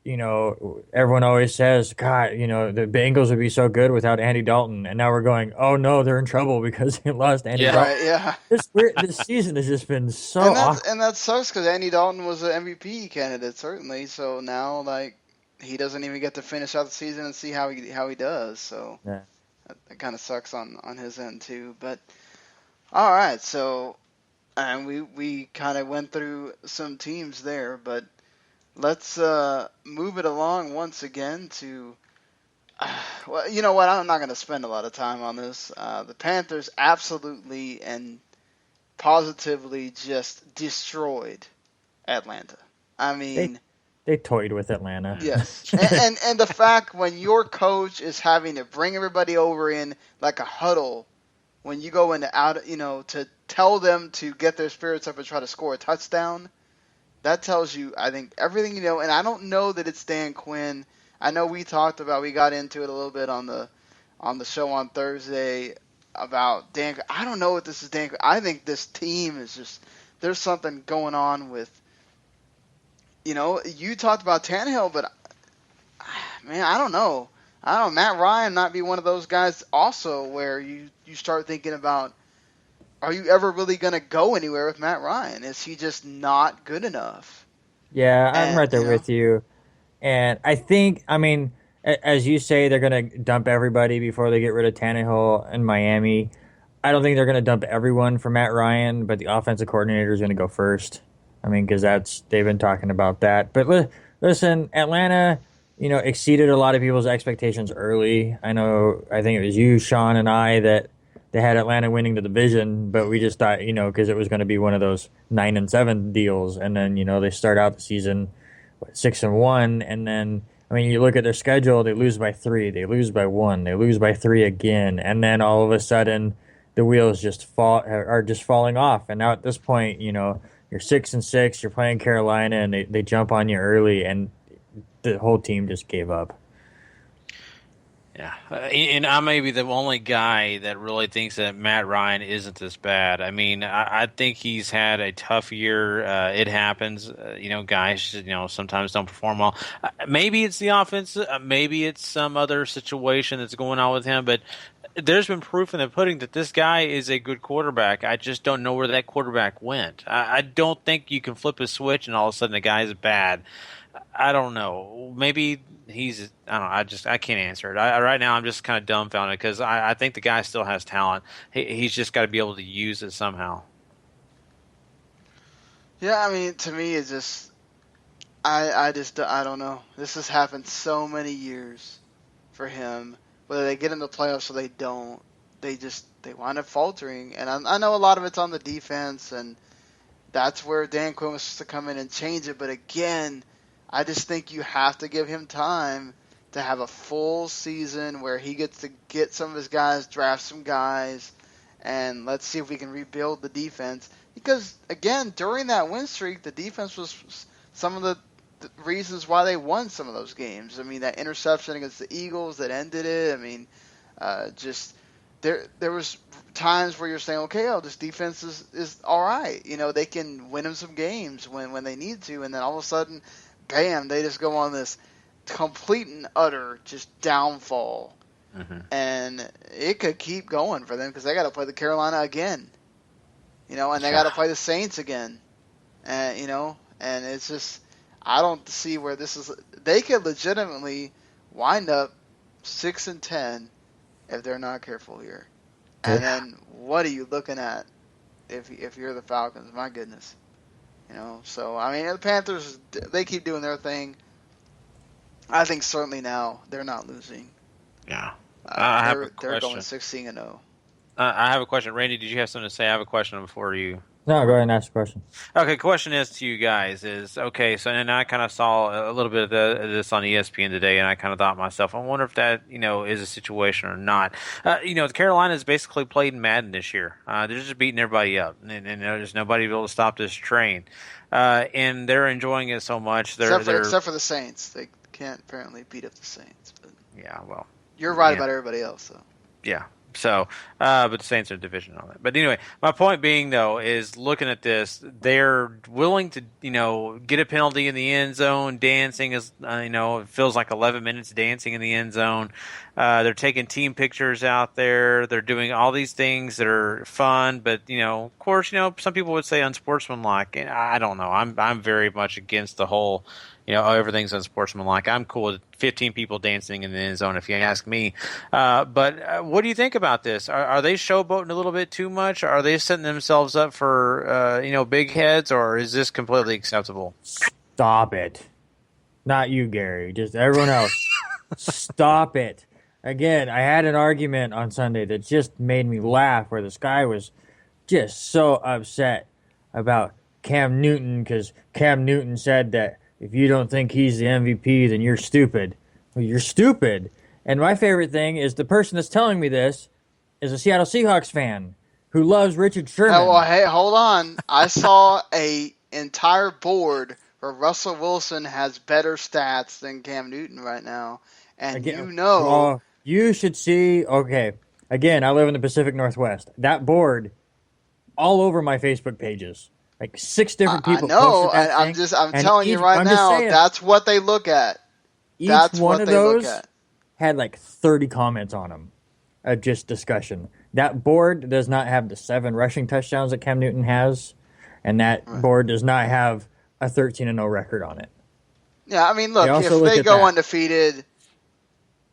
everyone always says, God, the Bengals would be so good without Andy Dalton. And now we're going, oh, no, they're in trouble because they lost Andy Dalton. Right, yeah. This season has just been so awkward. And that sucks because Andy Dalton was an MVP candidate, certainly. So now, he doesn't even get to finish out the season and see how he does. So yeah. That kind of sucks on his end too. But all right, so and we kind of went through some teams there, but let's move it along once again to. Well, you know what? I'm not going to spend a lot of time on this. The Panthers absolutely and positively just destroyed Atlanta. They toyed with Atlanta. Yes, and the fact when your coach is having to bring everybody over in like a huddle, when you go into to tell them to get their spirits up and try to score a touchdown, that tells you, I think, everything you know. And I don't know that it's Dan Quinn. I know we got into it a little bit on the show on Thursday about Dan. I don't know if this is Dan Quinn. I think this team is just, there's something going on with. You talked about Tannehill, but man, I don't know. Matt Ryan might be one of those guys also where you start thinking about, are you ever really going to go anywhere with Matt Ryan? Is he just not good enough? Yeah, I'm right there with you. And I think, as you say, they're going to dump everybody before they get rid of Tannehill in Miami. I don't think they're going to dump everyone for Matt Ryan, but the offensive coordinator is going to go first. Because they've been talking about that. But listen, Atlanta, exceeded a lot of people's expectations early. I think it was you, Sean, and I that they had Atlanta winning the division, but we just thought, because it was going to be one of those 9-7 deals. And then, they start out the season 6-1. And then, you look at their schedule, they lose by 3, they lose by 1, they lose by 3 again. And then all of a sudden, the wheels are just falling off. And now at this point, you're 6-6. You're playing Carolina, and they jump on you early, and the whole team just gave up. Yeah, and I may be the only guy that really thinks that Matt Ryan isn't this bad. I think he's had a tough year. It happens. Guys, sometimes don't perform well. Maybe it's the offense. Maybe it's some other situation that's going on with him. But there's been proof in the pudding that this guy is a good quarterback. I just don't know where that quarterback went. I don't think you can flip a switch and all of a sudden the guy's bad. I don't know. Maybe he's – I don't know. I can't answer it. Right now I'm just kind of dumbfounded because I think the guy still has talent. He's just got to be able to use it somehow. Yeah, to me it's just – I don't know. This has happened so many years for him. Whether they get in the playoffs or they don't, they wind up faltering. And I know a lot of it's on the defense, and that's where Dan Quinn was supposed to come in and change it. But again, I just think you have to give him time to have a full season where he gets to get some of his guys, draft some guys, and let's see if we can rebuild the defense. Because, again, during that win streak, the defense was some of the reasons why they won some of those games. I mean, that interception against the Eagles that ended it. I mean, just there was times where you're saying, okay, this defense is all right. You know, they can win them some games when they need to, and then all of a sudden, bam, they just go on this complete and utter just downfall. Mm-hmm. And it could keep going for them because they got to play the Carolina again. You know, and they got to play the Saints again. And, you know, and it's just, I don't see where this is. They could legitimately wind up 6-10 if they're not careful here. And then what are you looking at if you're the Falcons? My goodness. You know, so, I mean, the Panthers, they keep doing their thing. I think certainly now they're not losing. Yeah. They're going 16-0. I have a question. Randy, did you have something to say? I have a question before you. No, go ahead and ask the question. Okay, question is to you guys is, okay, so and I kind of saw a little bit of this on ESPN today, and I kind of thought to myself, I wonder if that, you know, is a situation or not. You know, the Carolinas basically played Madden this year. They're just beating everybody up, and there's nobody able to stop this train. And they're enjoying it so much. Except for the Saints. They can't apparently beat up the Saints. But yeah, well. You're right about everybody else, though. Yeah. So, but the Saints are division on it. But anyway, my point being, though, is looking at this, they're willing to, you know, get a penalty in the end zone. Dancing is, you know, it feels like 11 minutes dancing in the end zone. They're taking team pictures out there. They're doing all these things that are fun, but, you know, of course, you know, some people would say unsportsmanlike. And I don't know. I'm very much against the whole, you know, everything's unsportsmanlike. I'm cool with 15 people dancing in the end zone, if you ask me. But what do you think about this? Are they showboating a little bit too much? Are they setting themselves up for, you know, big heads, or is this completely acceptable? Stop it. Not you, Gary. Just everyone else. Stop it. Again, I had an argument on Sunday that just made me laugh, where this guy was just so upset about Cam Newton because Cam Newton said that if you don't think he's the MVP, then you're stupid. Well, you're stupid. And my favorite thing is the person that's telling me this is a Seattle Seahawks fan who loves Richard Sherman. Oh, well, hey, hold on. I saw a entire board where Russell Wilson has better stats than Cam Newton right now. And again, you know... Well, you should see... Okay, again, I live in the Pacific Northwest. That board, all over my Facebook pages. Like 6 different people. I know. Posted that I'm telling you right now, that's what they look at. That's what they look at. Had like 30 comments on them of just discussion. That board does not have the 7 rushing touchdowns that Cam Newton has, and that board does not have a 13-0 record on it. Yeah, I mean, look, if they go undefeated,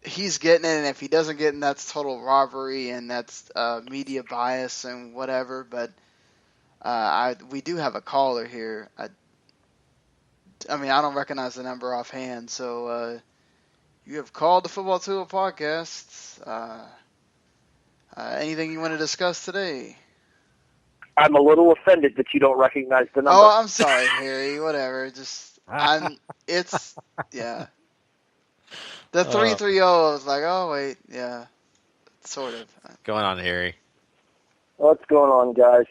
he's getting it, and if he doesn't get it, that's total robbery, and that's media bias and whatever, but we do have a caller here. I mean, I don't recognize the number offhand, so you have called the Football Tool podcast. Anything you want to discuss today? I'm a little offended that you don't recognize the number. Oh, I'm sorry, Harry. Whatever. Yeah. The 330 I was like, oh, wait, yeah. Sort of. Going on, Harry. What's going on, guys?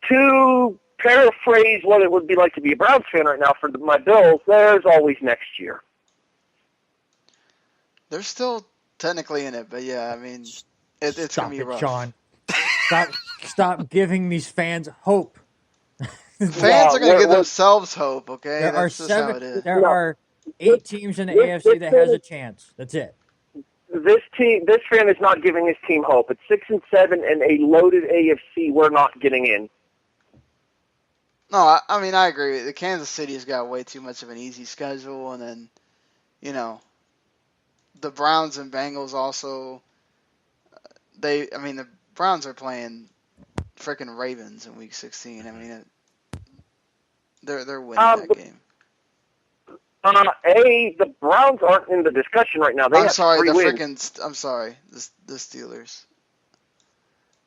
To paraphrase what it would be like to be a Browns fan right now for my Bills, there's always next year. They're still technically in it, but yeah, I mean, it's going to be rough. Sean. Stop giving these fans hope. Fans are going to give themselves hope, okay? That's just how it is. There are 8 teams in the AFC that has a chance. That's it. This fan is not giving his team hope. It's 6-7 and a loaded AFC. We're not getting in. No, I mean, I agree. The Kansas City's got way too much of an easy schedule, and then, you know, the Browns and Bengals also. The Browns are playing freaking Ravens in Week 16. I mean, they're winning that game. The Browns aren't in the discussion right now. I'm sorry, the Steelers.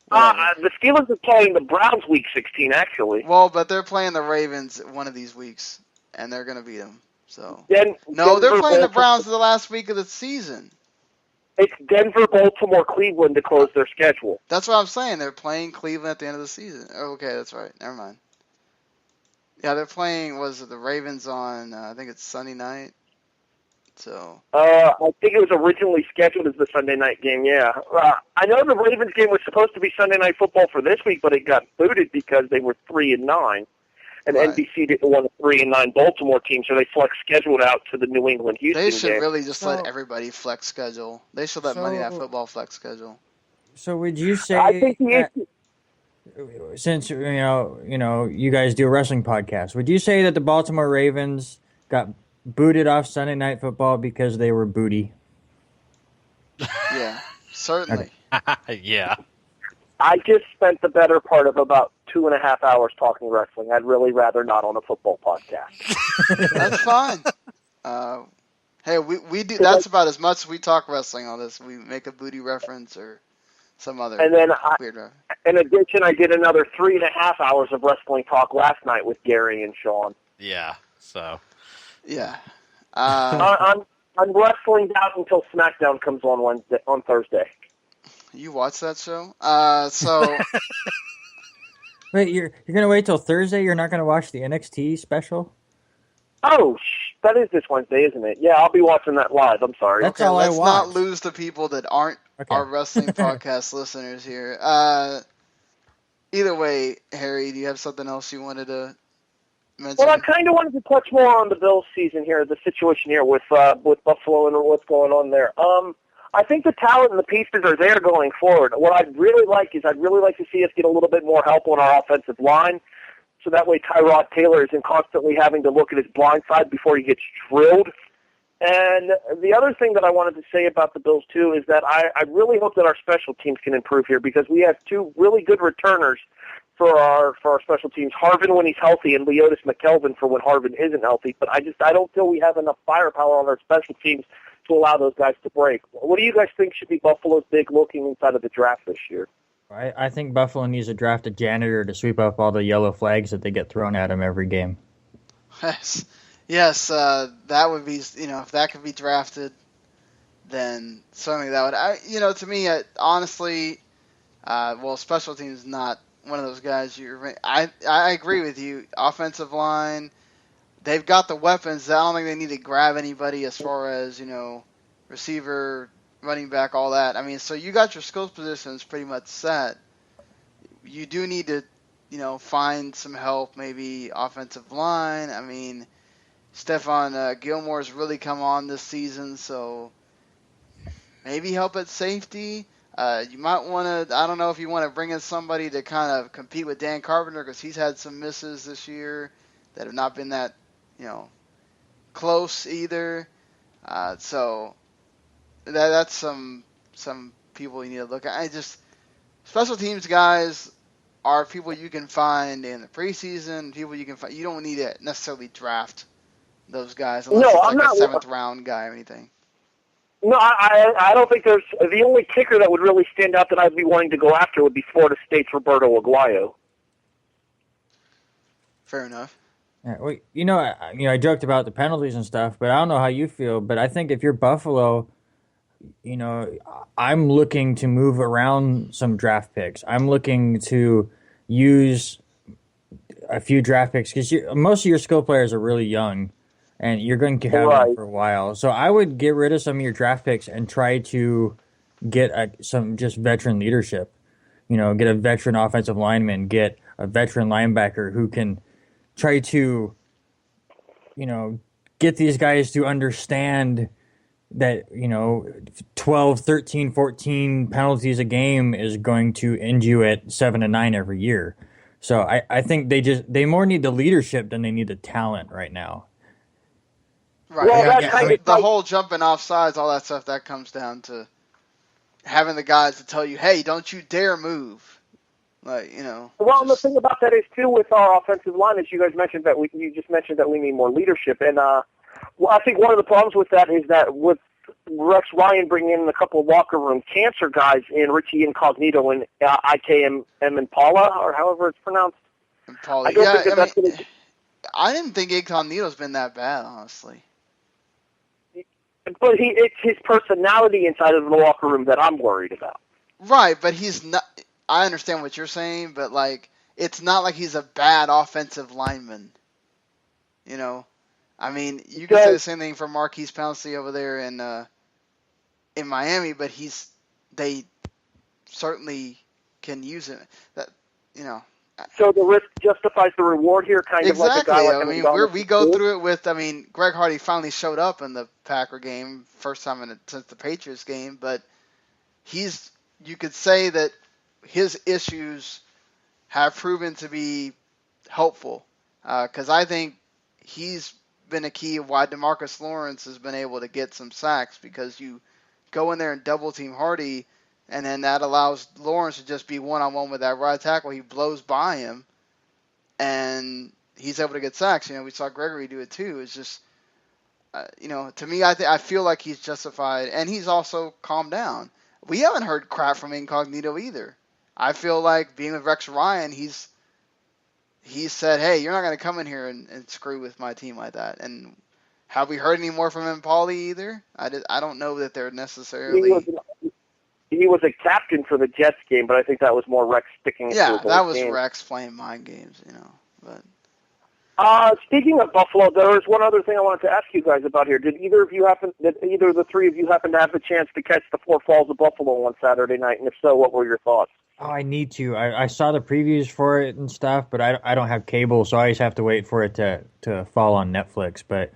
The Steelers are playing the Browns Week 16, actually. Well, but they're playing the Ravens one of these weeks, and they're going to beat them. So They're playing the Browns the last week of the season. It's Denver, Baltimore, Cleveland to close their schedule. That's what I'm saying. They're playing Cleveland at the end of the season. Okay, that's right. Never mind. Yeah, they're playing, the Ravens on, I think it's Sunday night. So. I think it was originally scheduled as the Sunday night game, yeah. I know the Ravens game was supposed to be Sunday Night Football for this week, but it got booted because they were 3-9. And right. NBC didn't want a 3-9 Baltimore team, so they flex scheduled out to the New England Houston game. They should really just let everybody flex schedule. They should let Monday Night Football flex schedule. So would you say? I think since you guys do a wrestling podcast, would you say that the Baltimore Ravens got booted off Sunday Night Football because they were booty? Yeah, certainly. Yeah. I just spent the better part of about 2.5 hours talking wrestling. I'd really rather not on a football podcast. That's fine. Hey, we do. That's about as much as we talk wrestling on this. We make a booty reference or some other weird reference. In addition, I did another 3.5 hours of wrestling talk last night with Gary and Sean. Yeah. So. Yeah. I'm wrestling out until SmackDown comes on Thursday. You watch that show? So. Wait, you're gonna wait till Thursday? You're not gonna watch the NXT special? Oh, that is this Wednesday, isn't it? Yeah, I'll be watching that live. I'm sorry. That's all I watch. Let's not lose the people that aren't our wrestling podcast listeners here. Either way, Harry, do you have something else you wanted to mention? Well, I kind of wanted to touch more on the Bills season here, the situation here with Buffalo and what's going on there. I think the talent and the pieces are there going forward. What I'd really like to see us get a little bit more help on our offensive line, so that way Tyrod Taylor isn't constantly having to look at his blind side before he gets drilled. And the other thing that I wanted to say about the Bills, too, is that I really hope that our special teams can improve here, because we have two really good returners for our special teams, Harvin when he's healthy and Leotis McKelvin for when Harvin isn't healthy. But I don't feel we have enough firepower on our special teams to allow those guys to break. What do you guys think should be Buffalo's big looking inside of the draft this year? I think Buffalo needs to draft a janitor to sweep up all the yellow flags that they get thrown at them every game. Yes, that would be, if that could be drafted, then certainly that would. To me, honestly, special teams is not one of those guys. I agree with you. Offensive line, they've got the weapons. I don't think they need to grab anybody as far as, receiver, running back, all that. I mean, so you got your skills positions pretty much set. You do need to, find some help, maybe offensive line. I mean, Stephon Gilmore's really come on this season, so maybe help at safety. You might want to, I don't know if you want to bring in somebody to kind of compete with Dan Carpenter, because he's had some misses this year that have not been that, close either. So that's some people you need to look at. Special teams guys are people you can find in the preseason, people you can find. You don't need to necessarily draft those guys unless it's like a 7th round guy or anything. No, I don't think there's – the only kicker that would really stand out that I'd be wanting to go after would be Florida State's Roberto Aguayo. Fair enough. Yeah, well, I joked about the penalties and stuff, but I don't know how you feel. But I think if you're Buffalo, I'm looking to move around some draft picks. I'm looking to use a few draft picks because most of your skill players are really young, and you're going to have them for a while. So I would get rid of some of your draft picks and try to get some just veteran leadership. Get a veteran offensive lineman, get a veteran linebacker who can try to, get these guys to understand that, 12, 13, 14 penalties a game is going to end you at 7 and 9 every year. So I think they more need the leadership than they need the talent right now. Right. Well, the whole jumping off sides, all that stuff, that comes down to having the guys to tell you, hey, don't you dare move. Well, and the thing about that is, too, with our offensive line, is you just mentioned that we need more leadership. And I think one of the problems with that is that with Rex Ryan bringing in a couple of locker room cancer guys in Richie Incognito and IKM Impala, or however it's pronounced. Impala. I didn't think Incognito's been that bad, honestly. But it's his personality inside of the locker room that I'm worried about. Right, but he's not. I understand what you're saying, but like, it's not like he's a bad offensive lineman. You know, I mean, you could say the same thing for Marquise Pouncey over there in Miami, but they certainly can use him. That, you know. So the risk justifies the reward here, kind of like a guy like I mean, we go through it with. I mean, Greg Hardy finally showed up in the Packer game, first time since the Patriots game, but you could say that his issues have proven to be helpful, because I think he's been a key of why DeMarcus Lawrence has been able to get some sacks, because you go in there and double team Hardy, and then that allows Lawrence to just be one-on-one with that right tackle. He blows by him, and he's able to get sacks. You know, we saw Gregory do it too. It's just, you know, to me, I feel like he's justified, and he's also calmed down. We haven't heard crap from Incognito either. I feel like being with Rex Ryan, he said, hey, you're not going to come in here and screw with my team like that. And have we heard any more from him, Paulie, either? I don't know that they're necessarily... He was a captain for the Jets game, but I think that was more Rex sticking to his own that was game. Rex playing mind games, you know. But speaking of Buffalo, there was one other thing I wanted to ask you guys about here. Did either of the three of you happen to have the chance to catch the Four Falls of Buffalo on Saturday night? And if so, what were your thoughts? Oh, I need to. I saw the previews for it and stuff, but I don't have cable, so I just have to wait for it to fall on Netflix. But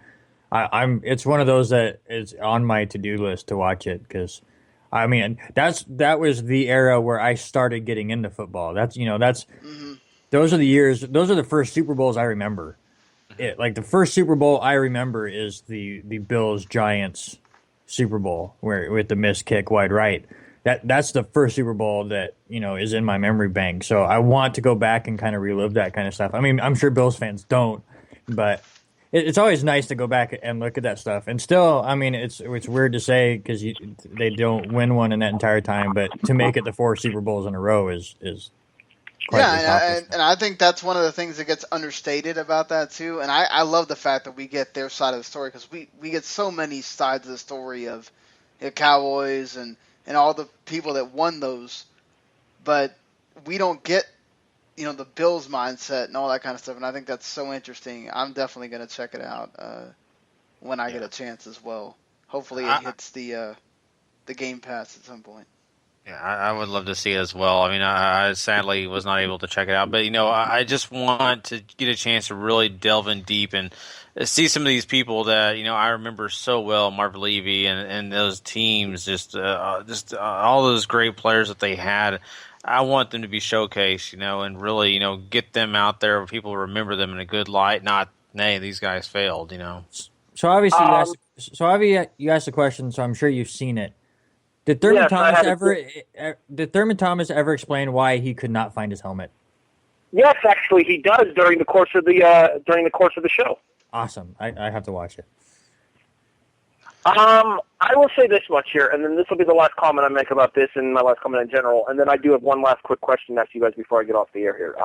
it's one of those that is on my to-do list to watch it, because I mean that was the era where I started getting into football. Those are the years. Those are the first Super Bowls I remember. Like the first Super Bowl I remember is the Bills Giants Super Bowl with the missed kick wide right. That's the first Super Bowl that, you know, is in my memory bank. So I want to go back and kind of relive that kind of stuff. I mean, I'm sure Bills fans don't, but it's always nice to go back and look at that stuff. And still, I mean, it's weird to say because they don't win one in that entire time, but to make it the 4 Super Bowls in a row is quite and I think that's one of the things that gets understated about that too. And I love the fact that we get their side of the story, because we get so many sides of the story of the Cowboys and all the people that won those, but we don't get, you know, the Bills mindset and all that kind of stuff. And I think that's so interesting. I'm definitely going to check it out when I get a chance as well. Hopefully it hits the Game Pass at some point. Yeah, I would love to see it as well. I mean, I sadly was not able to check it out, but you know, I just want to get a chance to really delve in deep and see some of these people that, you know, I remember so well, Marv Levy and those teams, just all those great players that they had. I want them to be showcased, you know, and really, you know, get them out there where people remember them in a good light, not, hey, these guys failed, you know. So obviously, you asked the question, so I'm sure you've seen it. Did Thurman Thomas ever explain why he could not find his helmet? Yes, actually, he does during the course of the show. Awesome. I have to watch it. I will say this much here, and then this will be the last comment I make about this and my last comment in general, and then I do have one last quick question to ask you guys before I get off the air here.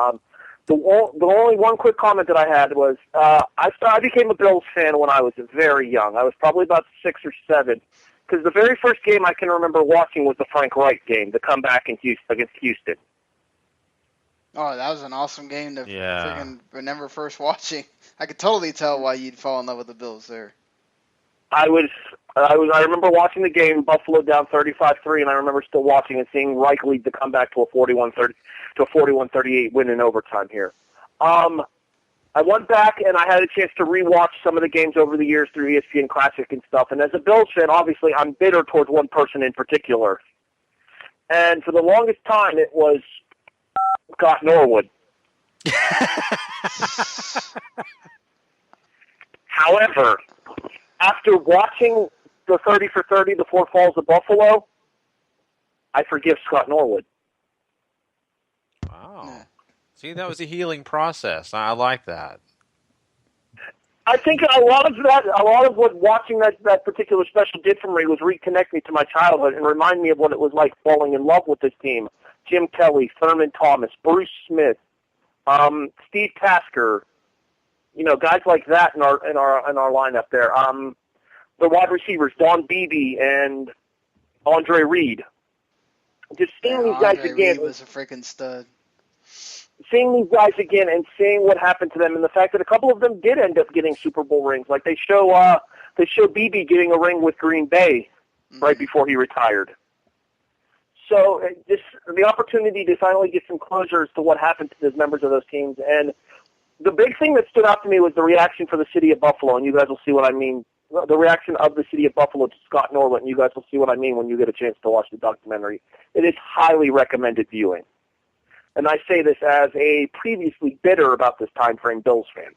The only one quick comment that I had was I became a Bills fan when I was very young. I was probably about 6 or 7, because the very first game I can remember watching was the Frank Wright game, the comeback against Houston. Oh, that was an awesome game to freaking remember first watching. I could totally tell why you'd fall in love with the Bills there. I remember watching the game, Buffalo down 35-3, and I remember still watching and seeing Reich lead the comeback to a 41-38 win in overtime here. I went back and I had a chance to rewatch some of the games over the years through ESPN Classic and stuff. And as a Bills fan, obviously, I'm bitter towards one person in particular. And for the longest time, it was Scott Norwood. However, after watching the 30 for 30, the Four Falls of Buffalo, I forgive Scott Norwood. Wow. See, that was a healing process. I like that. I think a lot of what watching that particular special did for me was reconnect me to my childhood and remind me of what it was like falling in love with this team. Jim Kelly, Thurman Thomas, Bruce Smith, Steve Tasker, guys like that in our lineup there. The wide receivers, Don Beebe and Andre Reed. Just seeing these guys Andre again. Reed was a freaking stud. Seeing these guys again and seeing what happened to them, and the fact that a couple of them did end up getting Super Bowl rings. Like they show Beebe getting a ring with Green Bay right before he retired. So just the opportunity to finally get some closure as to what happened to those members of those teams. And the big thing that stood out to me was the reaction for the city of Buffalo, and you guys will see what I mean. The reaction of the city of Buffalo to Scott Norwood, and you guys will see what I mean when you get a chance to watch the documentary. It is highly recommended viewing. And I say this as a previously bitter about this time frame Bills fan.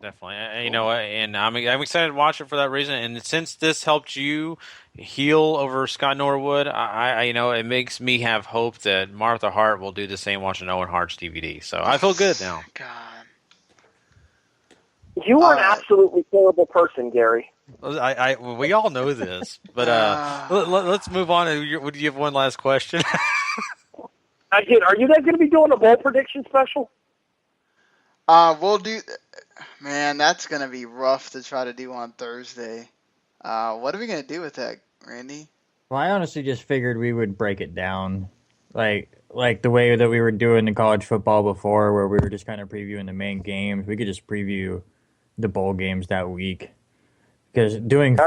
Definitely. And I'm excited to watch it for that reason. And since this helped you heal over Scott Norwood, it makes me have hope that Martha Hart will do the same watching Owen Hart's DVD. So I feel good now. God. You are an absolutely terrible person, Gary. We all know this, but let's move on. Would you have one last question? I did. Are you guys going to be doing a bowl prediction special? We'll do. Man, that's going to be rough to try to do on Thursday. What are we going to do with that, Randy? Well, I honestly just figured we would break it down, like the way that we were doing the college football before, where we were just kind of previewing the main games. We could just preview the bowl games that week, because doing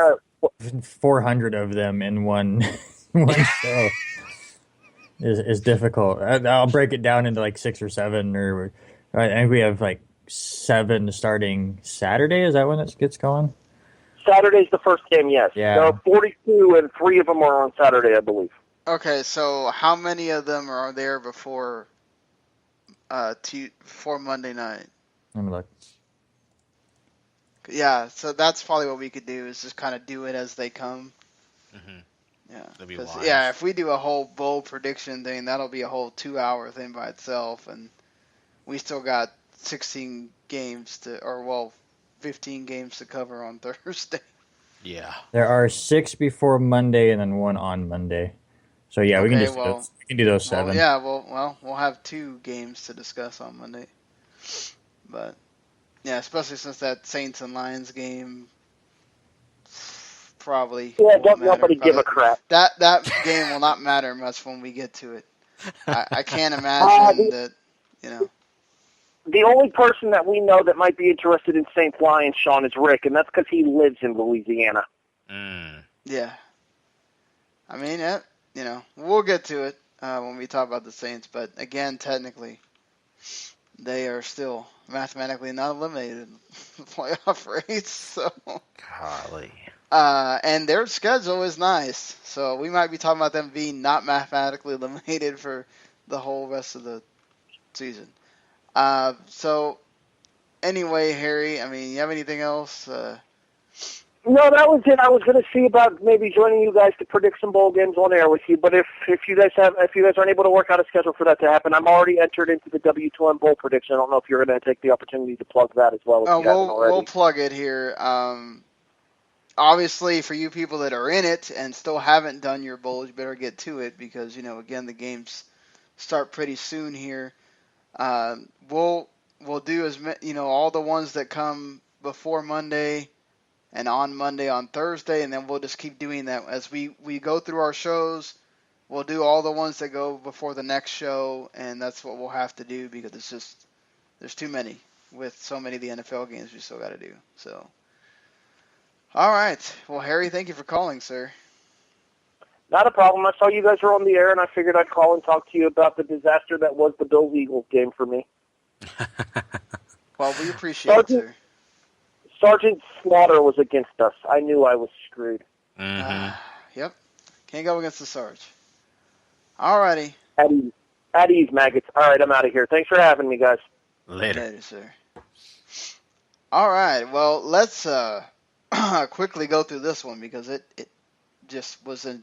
400 of them in one show is difficult. I'll break it down into like 6 or 7, or I think we have like 7 starting Saturday. Is that when it gets going? Saturday's the first game, yes. Yeah. There are 42, and 3 of them are on Saturday, I believe. Okay, so how many of them are there before Monday night? Let me look. Yeah, so that's probably what we could do, is just kind of do it as they come. Mm-hmm. Yeah. That'd be wise. Yeah, if we do a whole bowl prediction thing, that'll be a whole 2-hour thing by itself, and we still got 15 games to cover on Thursday. Yeah. There are 6 before Monday and then 1 on Monday. So yeah, we can do those 7. We'll have 2 games to discuss on Monday. But yeah, especially since that Saints and Lions game probably don't nobody give a crap. That game will not matter much when we get to it. I can't imagine that, The only person that we know that might be interested in Saints Lions, Sean, is Rick, and that's because he lives in Louisiana. Yeah. I mean, we'll get to it when we talk about the Saints, but again, technically, they are still mathematically not eliminated in the playoff race. So, golly. And their schedule is nice, so we might be talking about them being not mathematically eliminated for the whole rest of the season. So, anyway, Harry, I mean, you have anything else? No, that was it. I was going to see about maybe joining you guys to predict some bowl games on air with you. But if you guys aren't able to work out a schedule for that to happen, I'm already entered into the W2M bowl prediction. I don't know if you're going to take the opportunity to plug that as well. We'll plug it here. Obviously, for you people that are in it and still haven't done your bowls, you better get to it because again, the games start pretty soon here. We'll do all the ones that come before Monday and on Monday on Thursday, and then we'll just keep doing that as we go through our shows. We'll do all the ones that go before the next show, and that's what we'll have to do because there's too many with so many of the NFL games we still got to do. So, all right. Well, Harry, thank you for calling, sir. Not a problem. I saw you guys were on the air, and I figured I'd call and talk to you about the disaster that was the Bills-Eagles game for me. Well, we appreciate it, sir. Sergeant Slaughter was against us. I knew I was screwed. Yep. Can't go against the Sarge. All righty. At ease, maggots. All right, I'm out of here. Thanks for having me, guys. Later, sir. All right. Well, let's quickly go through this one because it just was a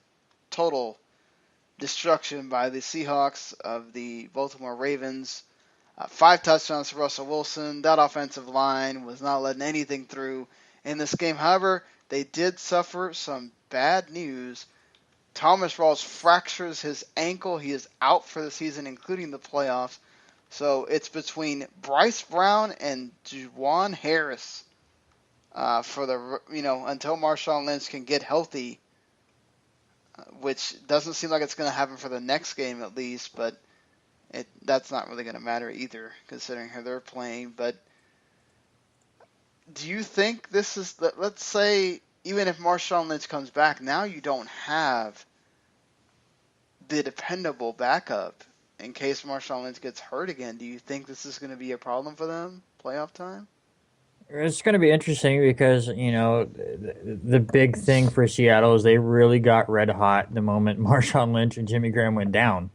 total destruction by the Seahawks of the Baltimore Ravens. 5 touchdowns for Russell Wilson. That offensive line was not letting anything through in this game. However, they did suffer some bad news. Thomas Rawls fractures his ankle. He is out for the season, including the playoffs. So it's between Bryce Brown and Juwan Harris for the until Marshawn Lynch can get healthy, which doesn't seem like it's going to happen for the next game at least, but that's not really going to matter either considering how they're playing. But do you think this is, let's say, even if Marshawn Lynch comes back, now you don't have the dependable backup in case Marshawn Lynch gets hurt again? Do you think this is going to be a problem for them playoff time? It's going to be interesting because, the big thing for Seattle is they really got red hot the moment Marshawn Lynch and Jimmy Graham went down.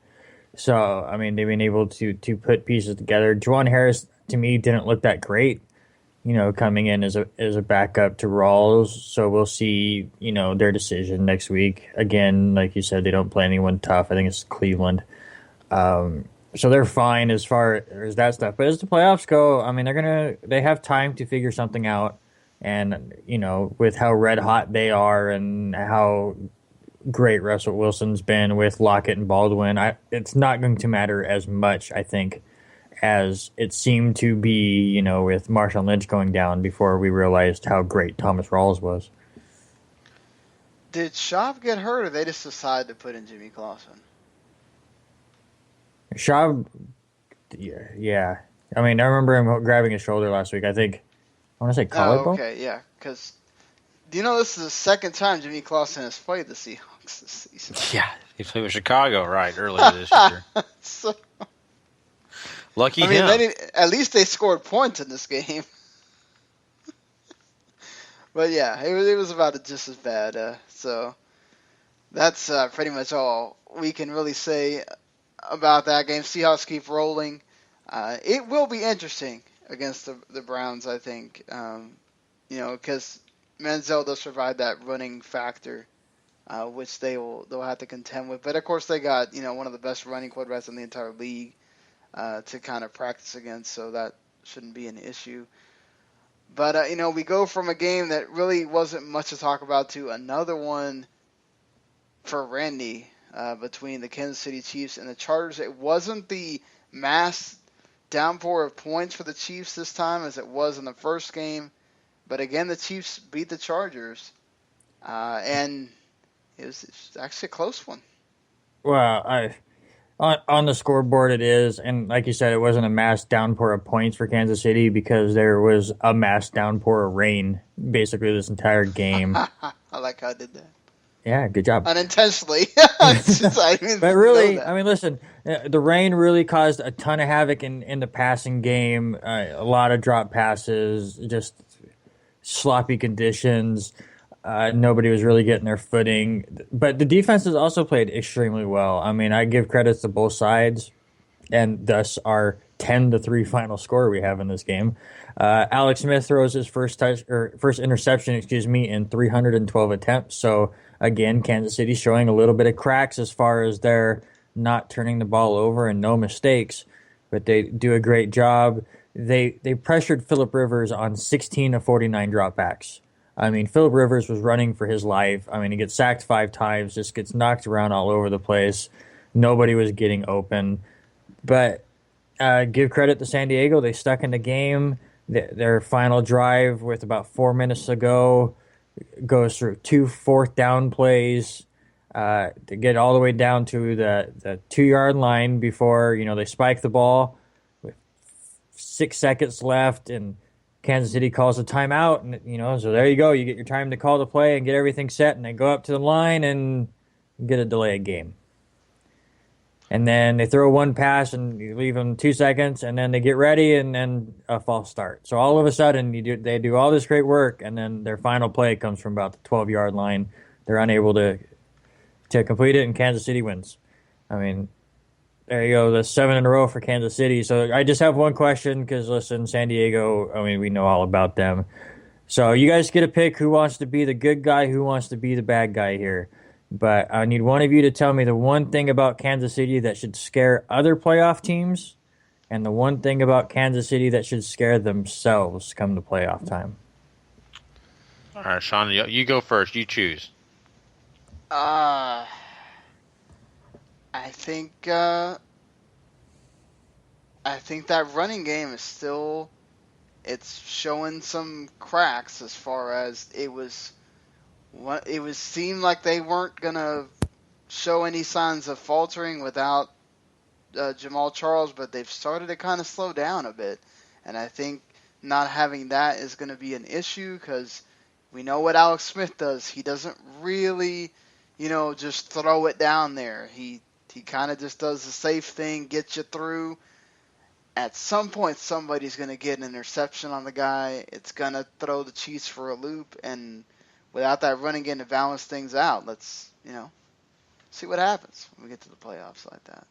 So, I mean, they've been able to put pieces together. Juwan Harris, to me, didn't look that great, coming in as a backup to Rawls. So we'll see, their decision next week. Again, like you said, they don't play anyone tough. I think it's Cleveland. So they're fine as far as that stuff. But as the playoffs go, I mean, they have time to figure something out. And, with how red hot they are and how great Russell Wilson's been with Lockett and Baldwin, it's not going to matter as much, I think, as it seemed to be, with Marshawn Lynch going down before we realized how great Thomas Rawls was. Did Schaub get hurt, or they just decided to put in Jimmy Clausen? Schaub, yeah. I mean, I remember him grabbing his shoulder last week. I want to say collarbone. Oh, okay, yeah. Because, this is the second time Jimmy Clausen has played the Seahawks this season. Yeah, he played with Chicago, right, earlier this year. So, Lucky him. At least they scored points in this game. But yeah, it was about just as bad. So that's pretty much all we can really say about that game. Seahawks keep rolling. It will be interesting against the Browns, I think. Because Manziel does provide that running factor, which they'll have to contend with. But of course, they got one of the best running quarterbacks in the entire league to kind of practice against, so that shouldn't be an issue. But we go from a game that really wasn't much to talk about to another one for Randy. Between the Kansas City Chiefs and the Chargers. It wasn't the mass downpour of points for the Chiefs this time as it was in the first game. But again, the Chiefs beat the Chargers. And it's actually a close one. Well, on the scoreboard it is. And like you said, it wasn't a mass downpour of points for Kansas City because there was a mass downpour of rain basically this entire game. I like how I did that. Yeah, good job. Unintentionally. But really, I mean, listen, the rain really caused a ton of havoc in the passing game. A lot of drop passes, just sloppy conditions. Nobody was really getting their footing. But the defenses also played extremely well. I mean, I give credits to both sides, and thus our 10-3 final score we have in this game. Alex Smith throws his first interception, in 312 attempts. So again, Kansas City showing a little bit of cracks as far as their not turning the ball over and no mistakes, but they do a great job. They pressured Phillip Rivers on 16 of 49 dropbacks. I mean, Phillip Rivers was running for his life. I mean, he gets sacked 5 times, just gets knocked around all over the place. Nobody was getting open. But give credit to San Diego. They stuck in the game. Their final drive with about 4 minutes to go goes through 2 fourth down plays to get all the way down to the 2-yard line before, they spike the ball with 6 seconds left and Kansas City calls a timeout. And, so there you go. You get your time to call the play and get everything set, and they go up to the line and get a delayed game. And then they throw one pass and you leave them 2 seconds, and then they get ready and then a false start. So all of a sudden they do all this great work, and then their final play comes from about the 12-yard line. They're unable to complete it, and Kansas City wins. I mean, there you go. That's 7 in a row for Kansas City. So I just have one question because, listen, San Diego, I mean, we know all about them. So you guys get to pick who wants to be the good guy, who wants to be the bad guy here. But I need one of you to tell me the one thing about Kansas City that should scare other playoff teams and the one thing about Kansas City that should scare themselves come to playoff time. All right, Sean, you go first. You choose. I think I think that running game is still, it's showing some cracks as far as it was seemed like they weren't gonna show any signs of faltering without Jamal Charles, but they've started to kind of slow down a bit, and I think not having that is going to be an issue because we know what Alex Smith does. He doesn't really, just throw it down there. He kind of just does the safe thing, gets you through. At some point, somebody's going to get an interception on the guy. It's going to throw the Chiefs for a loop, and without that running game to balance things out, let's, see what happens when we get to the playoffs like that.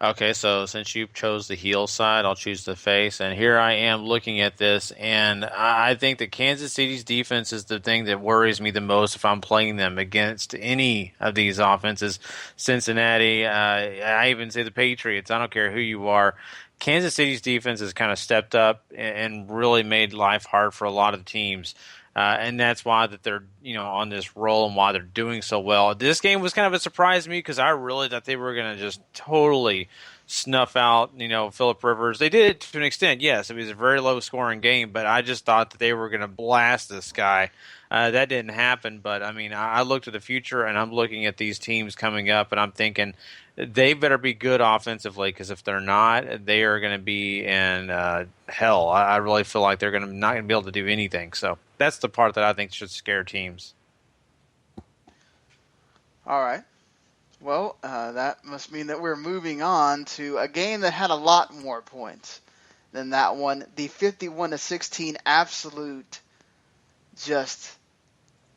Okay, so since you chose the heel side, I'll choose the face. And here I am looking at this, and I think that Kansas City's defense is the thing that worries me the most if I'm playing them against any of these offenses. Cincinnati, I even say the Patriots. I don't care who you are. Kansas City's defense has kind of stepped up and really made life hard for a lot of teams. And that's why that they're on this roll and why they're doing so well. This game was kind of a surprise to me because I really thought they were going to just totally snuff out Phillip Rivers. They did it to an extent, yes. It was a very low scoring game, but I just thought that they were going to blast this guy. That didn't happen, but I look to the future and I'm looking at these teams coming up and I'm thinking they better be good offensively because if they're not, they are going to be in hell. I really feel like they're not going to be able to do anything. So that's the part that I think should scare teams. All right. Well, that must mean that we're moving on to a game that had a lot more points than that one. The 51-16 absolute, just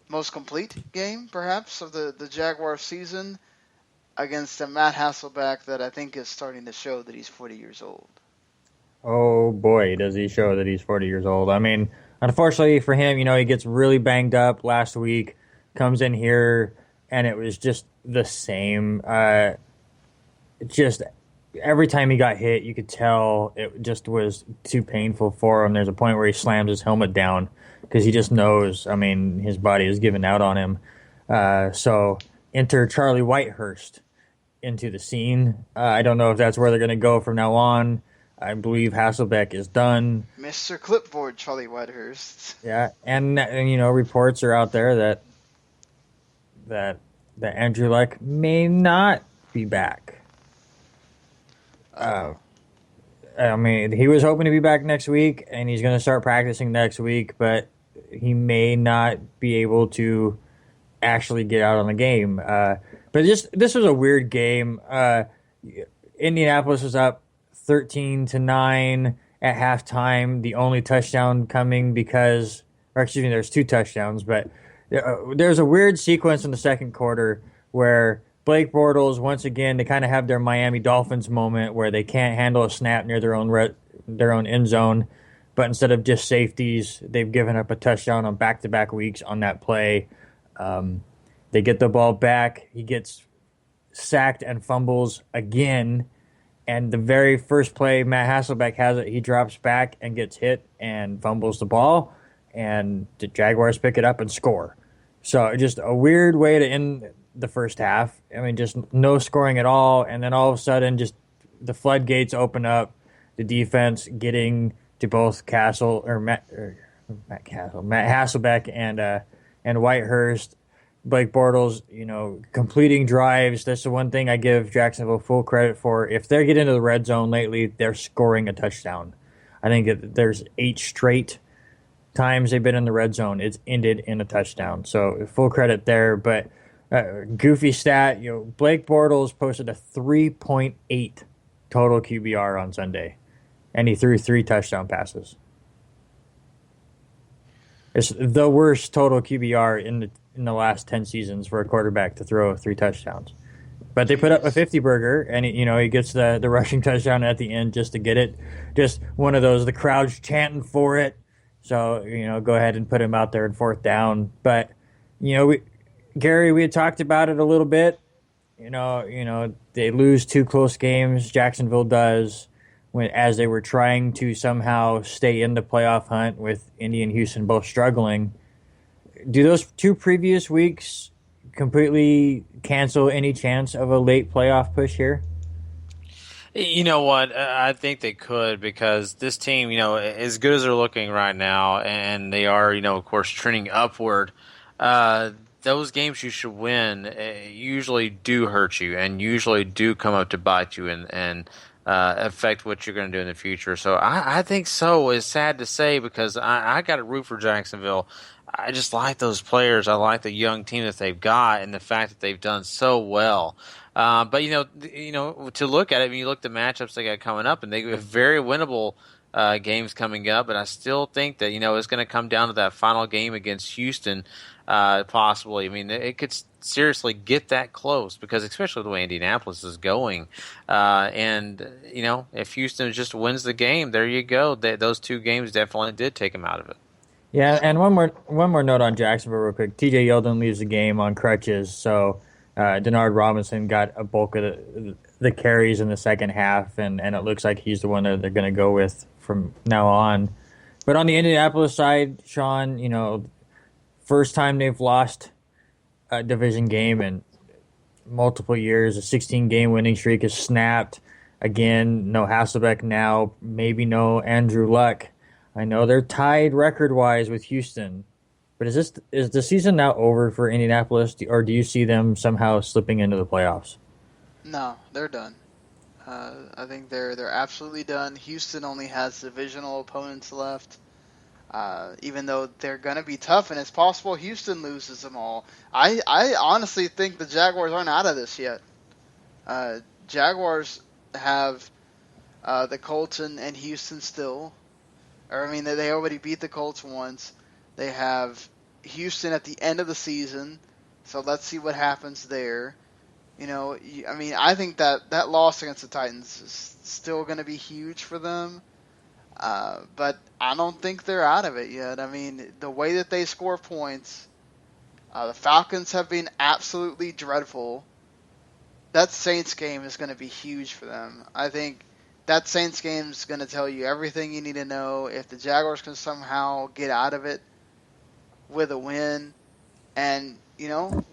most complete game, perhaps, of the Jaguar season against a Matt Hasselbeck that I think is starting to show that he's 40 years old. Oh, boy, does he show that he's 40 years old. Unfortunately for him, he gets really banged up last week, comes in here, and it was just the same. Just every time he got hit, you could tell it just was too painful for him. There's a point where he slams his helmet down because he just knows, his body is giving out on him. So enter Charlie Whitehurst into the scene. I don't know if that's where they're going to go from now on. I believe Hasselbeck is done. Mr. Clipboard, Charlie Whitehurst. Yeah, and reports are out there that Andrew Luck may not be back. He was hoping to be back next week, and he's going to start practicing next week, but he may not be able to actually get out on the game. But this was a weird game. Indianapolis was up 13-9 at halftime. The only touchdown coming there's two touchdowns, but there's a weird sequence in the second quarter where Blake Bortles, once again, they kind of have their Miami Dolphins moment where they can't handle a snap near their own end zone, but instead of just safeties, they've given up a touchdown on back-to-back weeks on that play. They get the ball back. He gets sacked and fumbles again. And the very first play, Matt Hasselbeck has it. He drops back and gets hit and fumbles the ball. And the Jaguars pick it up and score. So just a weird way to end the first half. Just no scoring at all. And then all of a sudden, just the floodgates open up. The defense getting to both Matt Hasselbeck and Whitehurst. Blake Bortles, completing drives. That's the one thing I give Jacksonville full credit for. If they get into the red zone lately, they're scoring a touchdown. I think there's 8 straight times they've been in the red zone. It's ended in a touchdown. So full credit there. But goofy stat, Blake Bortles posted a 3.8 total QBR on Sunday, and he threw 3 touchdown passes. It's the worst total QBR in the last 10 seasons for a quarterback to throw 3 touchdowns. But they put up a 50-burger, and he gets the rushing touchdown at the end just to get it. Just one of those, the crowd's chanting for it. So, go ahead and put him out there in 4th down. But, Gary, we had talked about it a little bit. They lose 2 close games. Jacksonville does. As they were trying to somehow stay in the playoff hunt with Indy and Houston both struggling. Do those 2 previous weeks completely cancel any chance of a late playoff push here? You know what? I think they could because this team, as good as they're looking right now, and they are, of course, trending upward. Those games you should win usually do hurt you and usually do come up to bite you and affect what you're going to do in the future. So I think so. It's sad to say because I got to root for Jacksonville. I just like those players. I like the young team that they've got and the fact that they've done so well. But to look at it, when you look at the matchups they got coming up, and they have very winnable games coming up. But I still think that it's going to come down to that final game against Houston, possibly. I mean, it could seriously get that close because, especially the way Indianapolis is going, and if Houston just wins the game, there you go. Those two games definitely did take them out of it. Yeah, and one more note on Jacksonville real quick. TJ Yeldon leaves the game on crutches, so Denard Robinson got a bulk of the carries in the second half, and it looks like he's the one that they're going to go with from now on. But on the Indianapolis side, Sean, first time they've lost a division game in multiple years. A 16-game winning streak is snapped. Again, no Hasselbeck now, maybe no Andrew Luck. I know they're tied record-wise with Houston, but is the season now over for Indianapolis, or do you see them somehow slipping into the playoffs? No, they're done. I think they're absolutely done. Houston only has divisional opponents left. Even though they're going to be tough, and it's possible Houston loses them all. I honestly think the Jaguars aren't out of this yet. Jaguars have the Colts and Houston still. They already beat the Colts once. They have Houston at the end of the season, so let's see what happens there. I think that loss against the Titans is still going to be huge for them. But I don't think they're out of it yet. The way that they score points, the Falcons have been absolutely dreadful. That Saints game is going to be huge for them. I think that Saints game is going to tell you everything you need to know. If the Jaguars can somehow get out of it with a win, and I know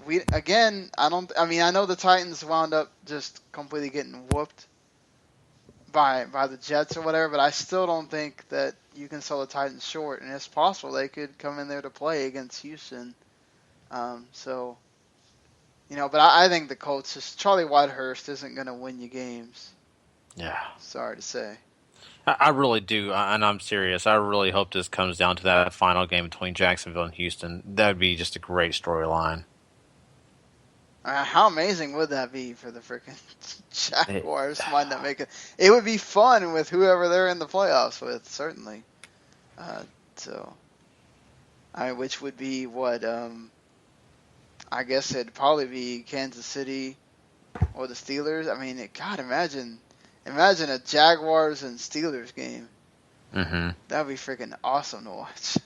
the Titans wound up just completely getting whooped by the Jets or whatever, but I still don't think that you can sell the Titans short, and it's possible they could come in there to play against Houston. But I think the Colts, Charlie Whitehurst isn't going to win you games. Yeah. Sorry to say. I really do, and I'm serious. I really hope this comes down to that final game between Jacksonville and Houston. That would be just a great storyline. How amazing would that be for the freaking Jaguars? Might not make it. It would be fun with whoever they're in the playoffs with, certainly. Which would be what? I guess it'd probably be Kansas City or the Steelers. God, imagine a Jaguars and Steelers game. Mm-hmm. That'd be freaking awesome to watch.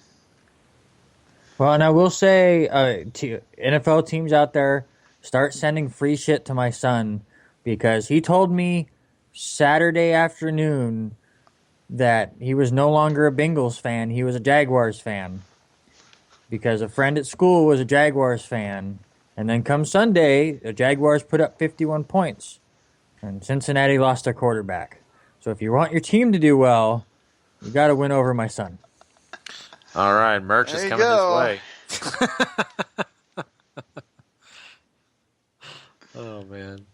Well, and I will say, NFL teams out there, start sending free shit to my son, because he told me Saturday afternoon that he was no longer a Bengals fan, he was a Jaguars fan, because a friend at school was a Jaguars fan, and then come Sunday, the Jaguars put up 51 points, and Cincinnati lost their quarterback. So if you want your team to do well, you got to win over my son. All right, merch is coming this way. Oh, man.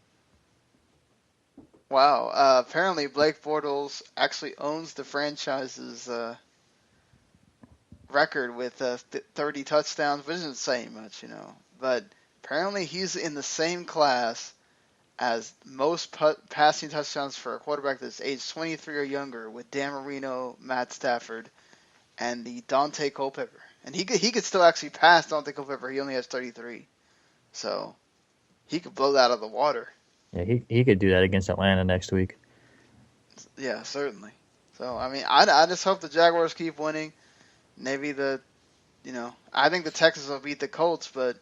Wow. Apparently Blake Bortles actually owns the franchise's record with 30 touchdowns, which isn't saying much, But apparently he's in the same class as most passing touchdowns for a quarterback that's age 23 or younger, with Dan Marino, Matt Stafford, and the Dante Culpepper. And he could still actually pass Dante Culpepper. He only has 33. So he could blow that out of the water. Yeah, he could do that against Atlanta next week. Yeah, certainly. So, I just hope the Jaguars keep winning. Maybe I think the Texans will beat the Colts, but,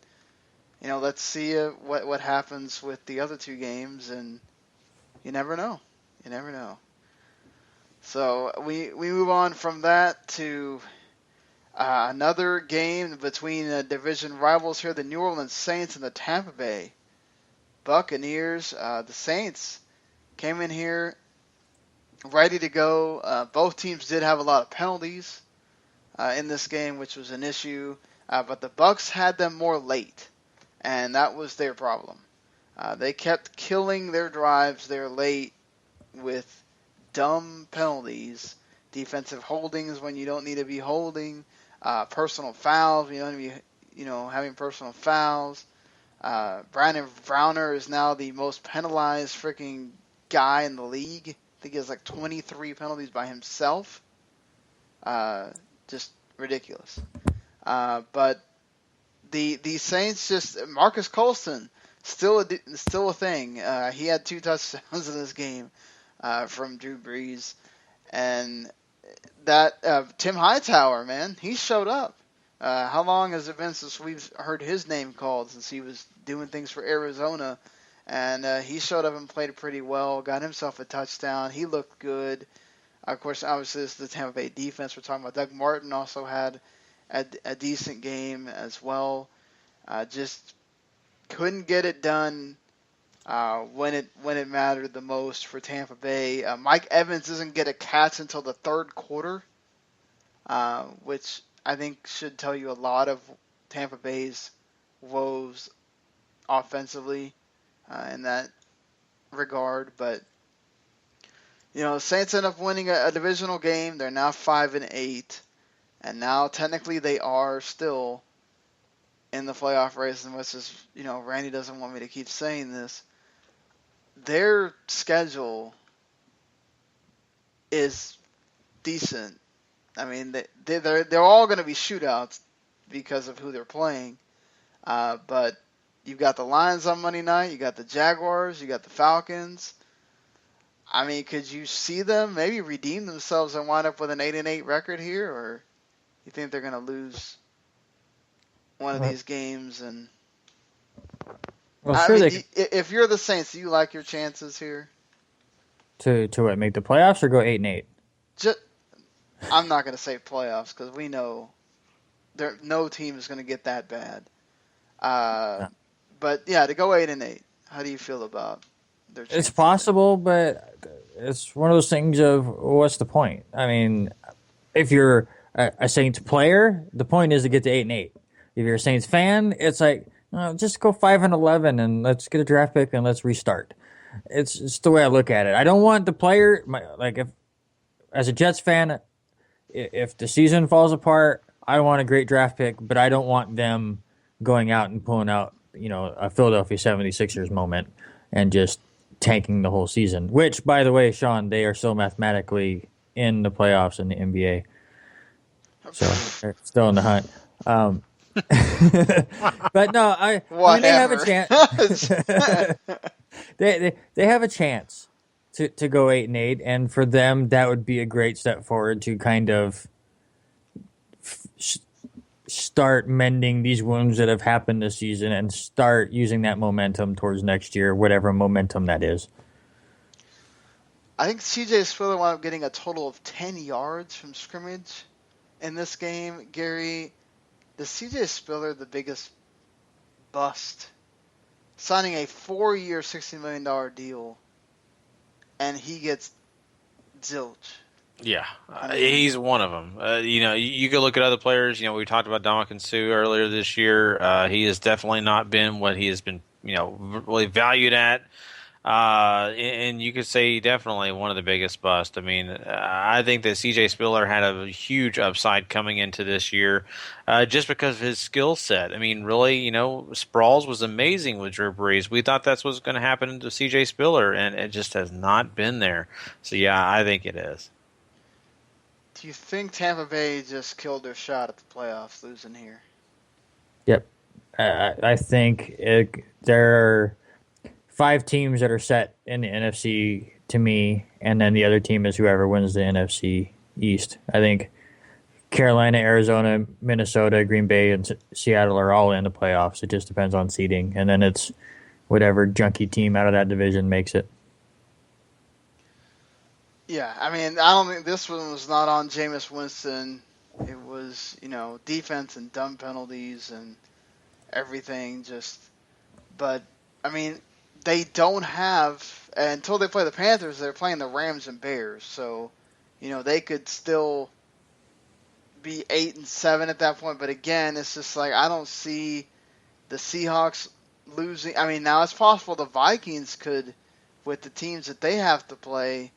let's see what happens with the other two games, and you never know. You never know. So, we move on from that to another game between division rivals here, the New Orleans Saints and the Tampa Bay Buccaneers. The Saints came in here ready to go. Both teams did have a lot of penalties in this game, which was an issue. But the Bucs had them more late, and that was their problem. They kept killing their drives there late with dumb penalties, defensive holdings when you don't need to be holding, personal fouls when you don't need to be, having personal fouls. Brandon Browner is now the most penalized freaking guy in the league. I think he has like 23 penalties by himself. Just ridiculous. But the Saints Marcus Colston still a thing. He had 2 touchdowns in this game from Drew Brees, and that Tim Hightower, man, he showed up. How long has it been since we've heard his name called? Since he was doing things for Arizona, and he showed up and played pretty well. Got himself a touchdown. He looked good. Of course, obviously, this is the Tampa Bay defense we're talking about. Doug Martin also had a decent game as well. Just couldn't get it done when it mattered the most for Tampa Bay. Mike Evans doesn't get a catch until the third quarter, which I think should tell you a lot of Tampa Bay's woes offensively in that regard. But the Saints end up winning a divisional game. They're now 5-8, and now technically they are still in the playoff race. And which is, Randy doesn't want me to keep saying this. Their schedule is decent. I mean, they're all going to be shootouts because of who they're playing. But you've got the Lions on Monday night. You got the Jaguars. You got the Falcons. I mean, could you see them maybe redeem themselves and wind up with an 8-8 record here, or you think they're going to lose one of these games? And if you're the Saints, do you like your chances here? To what, make the playoffs or go 8-8? I'm not going to say playoffs because we know no team is going to get that bad. But yeah, to go 8-8, how do you feel about their chances? It's possible, but it's one of those things of what's the point? I mean, if you're a Saints player, the point is to get to 8-8. If you're a Saints fan, it's like just go 5-11 and let's get a draft pick and let's restart. It's the way I look at it. I don't want the player as a Jets fan. If the season falls apart, I want a great draft pick, but I don't want them going out and pulling out, a Philadelphia 76ers moment and just tanking the whole season. Which, by the way, Sean, they are still mathematically in the playoffs in the NBA. So they're still in the hunt. But no, I mean, they have a chance. they have a chance to go 8-8, and for them, that would be a great step forward to kind of start mending these wounds that have happened this season and start using that momentum towards next year, whatever momentum that is. I think C.J. Spiller wound up getting a total of 10 yards from scrimmage in this game. Gary, is C.J. Spiller the biggest bust? Signing a 4-year, $60 million deal, and he gets zilch. Yeah, he's one of them. You could look at other players. We talked about Dominican Sue earlier this year. He has definitely not been what he has been, really valued at. And you could say definitely one of the biggest busts. I mean, I think that C.J. Spiller had a huge upside coming into this year just because of his skill set. I mean, really, Sproles was amazing with Drew Brees. We thought that's what's going to happen to C.J. Spiller, and it just has not been there. So, yeah, I think it is. Do you think Tampa Bay just killed their shot at the playoffs losing here? Yep. I think there are 5 teams that are set in the NFC to me, and then the other team is whoever wins the NFC East. I think Carolina, Arizona, Minnesota, Green Bay, and Seattle are all in the playoffs. It just depends on seeding, and then it's whatever junky team out of that division makes it. Yeah, I mean, I don't think this one was not on Jameis Winston. It was, defense and dumb penalties and everything. But I mean, they don't have until they play the Panthers, they're playing the Rams and Bears. So, they could still be 8-7 at that point. But again, it's just like I don't see the Seahawks losing. I mean, now it's possible the Vikings could, with the teams that they have to play,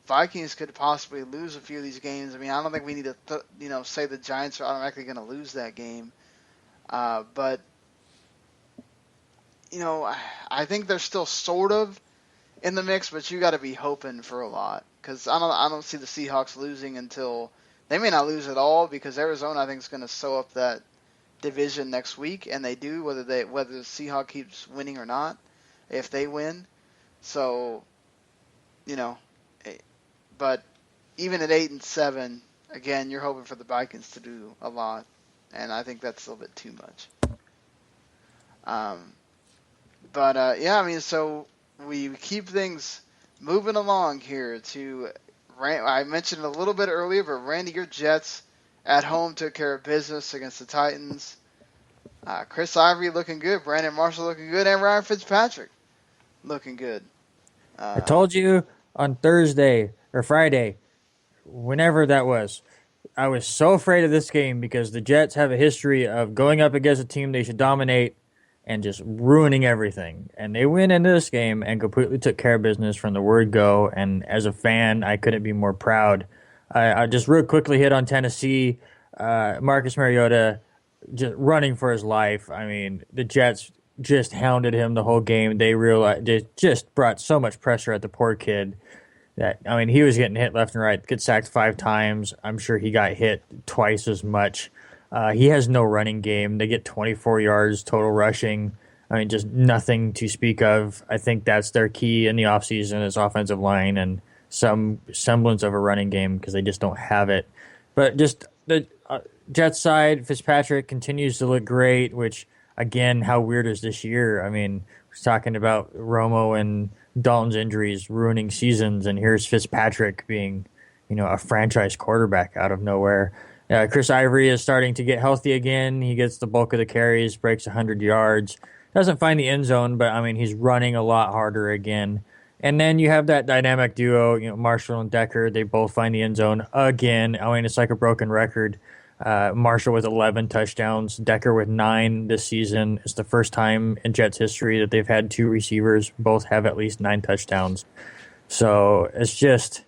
Vikings could possibly lose a few of these games. I mean, I don't think we need to, say the Giants are automatically going to lose that game. But, I think they're still sort of in the mix, but you got to be hoping for a lot because I don't see the Seahawks losing until they may not lose at all because Arizona I think is going to sew up that division next week, and they do whether the Seahawks keeps winning or not. If they win, so but even at 8-7, again, you're hoping for the Vikings to do a lot, and I think that's a little bit too much. So we keep things moving along here to. I mentioned it a little bit earlier, but Randy, your Jets at home took care of business against the Titans. Chris Ivory looking good, Brandon Marshall looking good, and Ryan Fitzpatrick looking good. I told you on Thursday or Friday, whenever that was, I was so afraid of this game because the Jets have a history of going up against a team they should dominate and just ruining everything. And they went into this game and completely took care of business from the word go. And as a fan, I couldn't be more proud. I just real quickly hit on Tennessee. Marcus Mariota just running for his life. I mean, the Jets just hounded him the whole game. They just brought so much pressure at the poor kid that, I mean, he was getting hit left and right, get sacked 5 times. I'm sure he got hit twice as much. He has no running game. They get 24 yards total rushing. I mean, just nothing to speak of. I think that's their key in the offseason is offensive line and some semblance of a running game because they just don't have it. But just the Jets side, Fitzpatrick continues to look great, which, again, how weird is this year? I mean, we're talking about Romo and Dalton's injuries ruining seasons, and here's Fitzpatrick being, a franchise quarterback out of nowhere. Chris Ivory is starting to get healthy again. He gets the bulk of the carries, breaks 100 yards. Doesn't find the end zone, but, I mean, he's running a lot harder again. And then you have that dynamic duo, Marshall and Decker. They both find the end zone again. I mean, it's like a broken record. Marshall with 11 touchdowns, Decker with 9 this season. It's the first time in Jets history that they've had 2 receivers both have at least 9 touchdowns. So it's just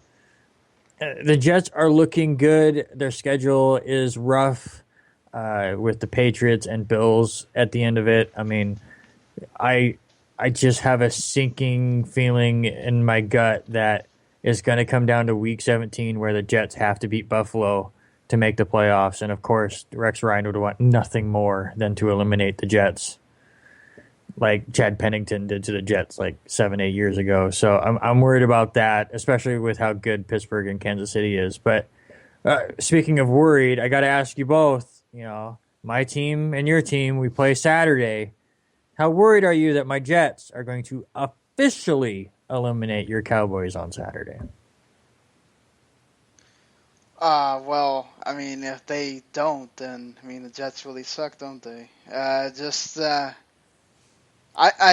the Jets are looking good. Their schedule is rough with the Patriots and Bills at the end of it. I mean, I just have a sinking feeling in my gut that it's going to come down to Week 17 where the Jets have to beat Buffalo to make the playoffs. And, of course, Rex Ryan would want nothing more than to eliminate the Jets like Chad Pennington did to the Jets like 7-8 years ago. So I'm worried about that, especially with how good Pittsburgh and Kansas City is. But speaking of worried, I got to ask you both, my team and your team, we play Saturday. How worried are you that my Jets are going to officially eliminate your Cowboys on Saturday? Well, I mean, if they don't, then, the Jets really suck, don't they? I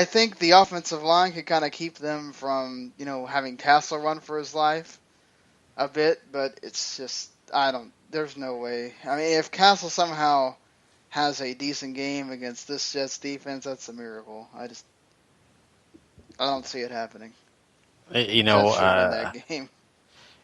think the offensive line could kind of keep them from, having Castle run for his life a bit, but it's just, there's no way. I mean, if Castle somehow has a decent game against this Jets defense, that's a miracle. I don't see it happening. That game.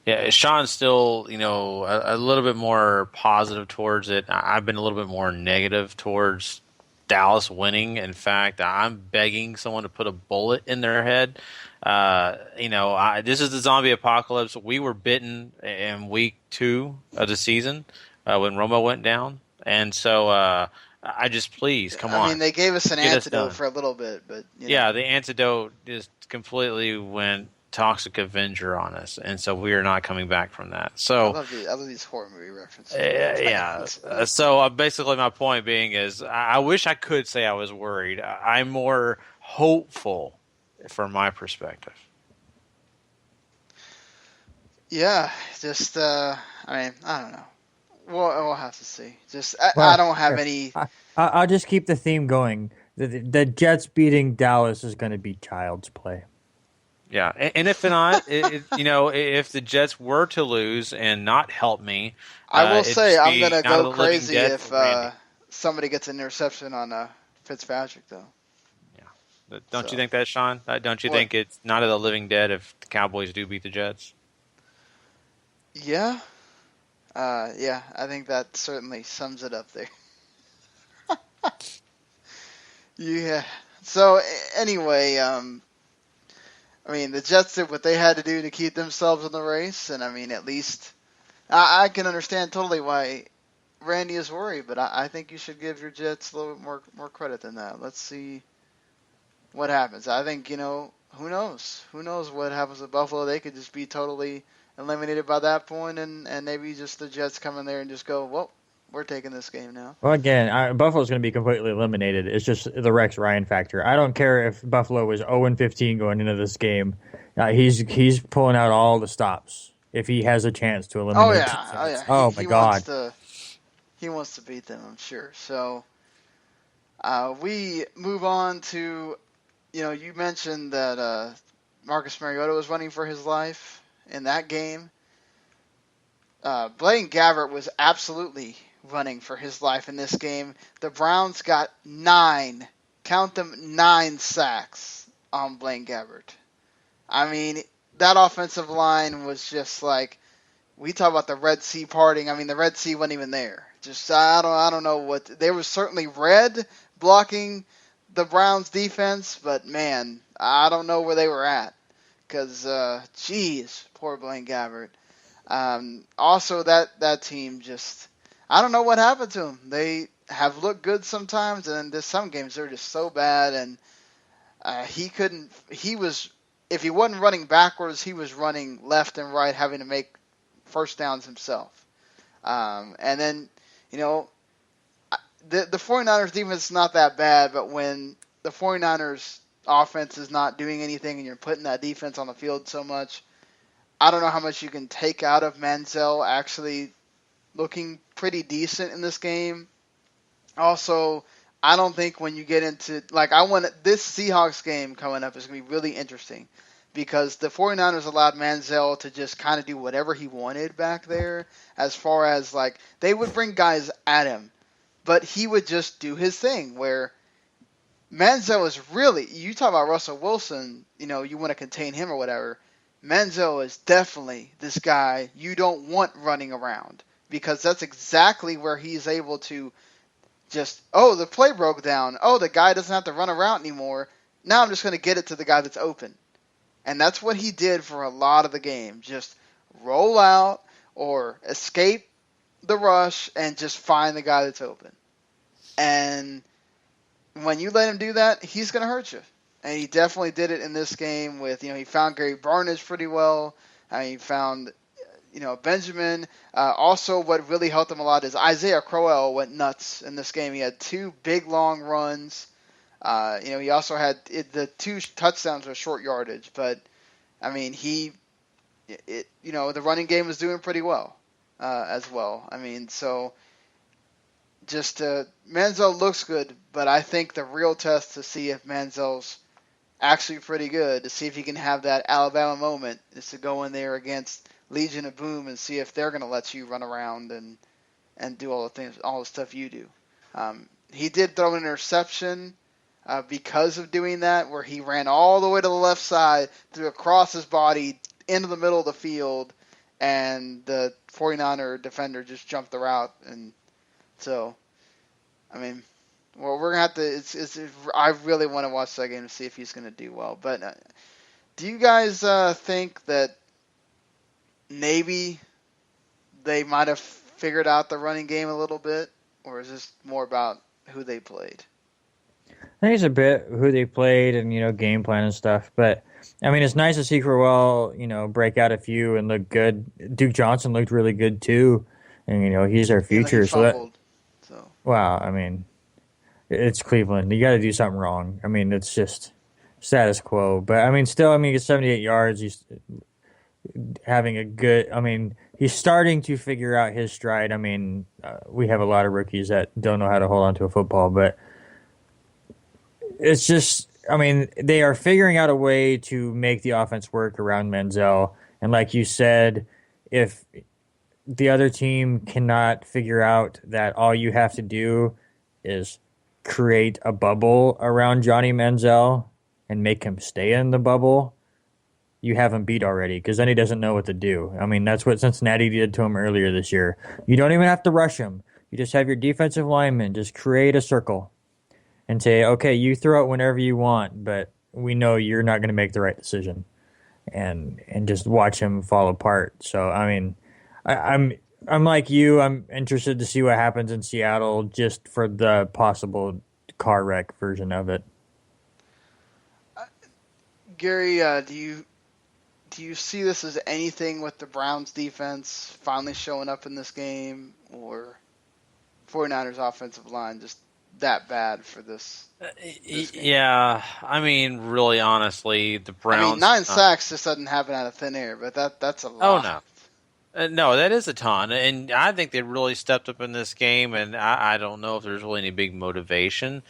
Yeah, Sean's still, a little bit more positive towards it. I've been a little bit more negative towards Dallas winning. In fact, I'm begging someone to put a bullet in their head. This is the zombie apocalypse. We were bitten in week 2 of the season when Romo went down. And so I just, please, come on. I mean, they gave us an antidote for a little bit. But yeah, the antidote just completely went Toxic Avenger on us, and so we are not coming back from that. So I love these horror movie references. So basically, my point being is, I wish I could say I was worried. I'm more hopeful from my perspective. Yeah, just I don't know. We'll have to see. I don't have any. I'll just keep the theme going. The Jets beating Dallas is going to be child's play. Yeah, and if not, if the Jets were to lose and not help me, I will it'd say just I'm be gonna Night of go the Living crazy Dead if for Randy. somebody gets an interception on Fitzpatrick, though. Don't So. you think that, Sean? Don't you What? think it's Night of the Living Dead if the Cowboys do beat the Jets? Yeah. Yeah, I think that certainly sums it up there. Yeah. So anyway, I mean, the Jets did what they had to do to keep themselves in the race, and I mean, at least I can understand totally why Randy is worried, but I think you should give your Jets a little bit more credit than that. Let's see what happens. I think, who knows? Who knows what happens with Buffalo? They could just be totally eliminated by that point, and maybe just the Jets come in there and just go, well, we're taking this game now. Well, again, Buffalo's going to be completely eliminated. It's just the Rex Ryan factor. I don't care if Buffalo was 0-15 going into this game. He's pulling out all the stops if he has a chance to eliminate. Oh yeah. Oh my God. He wants to beat them, I'm sure. So we move on to, you mentioned that Marcus Mariota was running for his life in that game. Blaine Gabbert was absolutely running for his life in this game. The Browns got 9 sacks on Blaine Gabbert. I mean, that offensive line was just like, we talk about the Red Sea parting. I mean, the Red Sea wasn't even there. Just I don't know what there was. Certainly red blocking the Browns defense, but man, I don't know where they were at because geez, poor Blaine Gabbert. Also, that team just, I don't know what happened to them. They have looked good sometimes, and then some games they're just so bad. And if he wasn't running backwards, he was running left and right, having to make first downs himself. And then, the 49ers defense is not that bad, but when the 49ers offense is not doing anything and you're putting that defense on the field so much, I don't know how much you can take out of Manziel actually looking pretty decent in this game. Also, I don't think when you get into, this Seahawks game coming up is going to be really interesting because the 49ers allowed Manziel to just kind of do whatever he wanted back there as far as, they would bring guys at him, but he would just do his thing where Manziel is really, you talk about Russell Wilson, you want to contain him or whatever. Manziel is definitely this guy you don't want running around because that's exactly where he's able to just, the play broke down. The guy doesn't have to run around anymore. Now I'm just going to get it to the guy that's open. And that's what he did for a lot of the game. Just roll out or escape the rush and just find the guy that's open. And when you let him do that, he's going to hurt you. And he definitely did it in this game with, he found Gary Barnidge pretty well. He found, Benjamin. Also, what really helped him a lot is Isaiah Crowell went nuts in this game. He had 2 big, long runs. He also had the 2 touchdowns with short yardage. But, I mean, the running game was doing pretty well as well. I mean, so just Manziel looks good, but I think the real test to see if Manziel's actually pretty good, to see if he can have that Alabama moment, is to go in there against Legion of Boom and see if they're going to let you run around and do all the stuff you do. He did throw an interception because of doing that, where he ran all the way to the left side, threw across his body into the middle of the field, and the 49er defender just jumped the route. And so, I mean, well, we're going to have to I really want to watch that game to see if he's going to do well. But do you guys think that maybe they might have figured out the running game a little bit, or is this more about who they played? I think it's a bit who they played and, game plan and stuff. But, I mean, it's nice to see Crowell, break out a few and look good. Duke Johnson looked really good, too. And, he's our future. He fumbled, so. Wow, I mean, it's Cleveland. You got to do something wrong. I mean, it's just status quo. But, I mean, still, he gets 78 yards. He's having a good, he's starting to figure out his stride. I mean, we have a lot of rookies that don't know how to hold on to a football, but it's just, I mean, they are figuring out a way to make the offense work around Manziel. And like you said, if the other team cannot figure out that all you have to do is create a bubble around Johnny Manziel and make him stay in the bubble, you have him beat already, because then he doesn't know what to do. I mean, that's what Cincinnati did to him earlier this year. You don't even have to rush him. You just have your defensive linemen just create a circle and say, okay, you throw it whenever you want, but we know you're not going to make the right decision, and just watch him fall apart. So, I mean, I'm like you. I'm interested to see what happens in Seattle just for the possible car wreck version of it. Gary, do you see this as anything with the Browns defense finally showing up in this game, or 49ers offensive line just that bad for this game? Yeah, I mean, really, honestly, the Browns. I mean, 9 sacks just doesn't happen out of thin air, but that's a lot. Oh, no. No, that is a ton, and I think they really stepped up in this game, and I don't know if there's really any big motivation.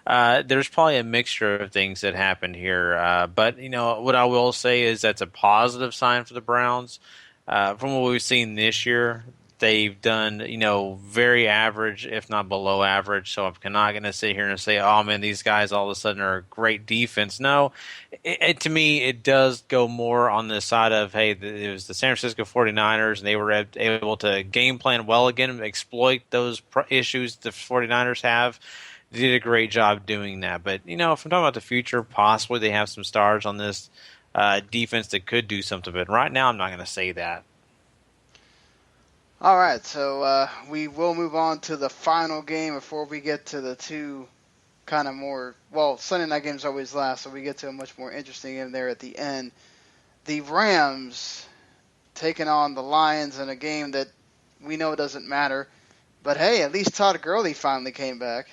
There's probably a mixture of things that happened here, but what I will say is that's a positive sign for the Browns. From what we've seen this year, they've done very average, if not below average. So I'm not going to sit here and say, oh man, these guys all of a sudden are a great defense. No, to me it does go more on the side of, hey, it was the San Francisco 49ers, and they were able to game plan well again and exploit those issues the 49ers have. They did a great job doing that. But, if I'm talking about the future, possibly they have some stars on this defense that could do something. But right now, I'm not going to say that. All right, so we will move on to the final game before we get to the two kind of more, Sunday night games always last, so we get to a much more interesting game there at the end. The Rams taking on the Lions in a game that we know doesn't matter. But, hey, at least Todd Gurley finally came back.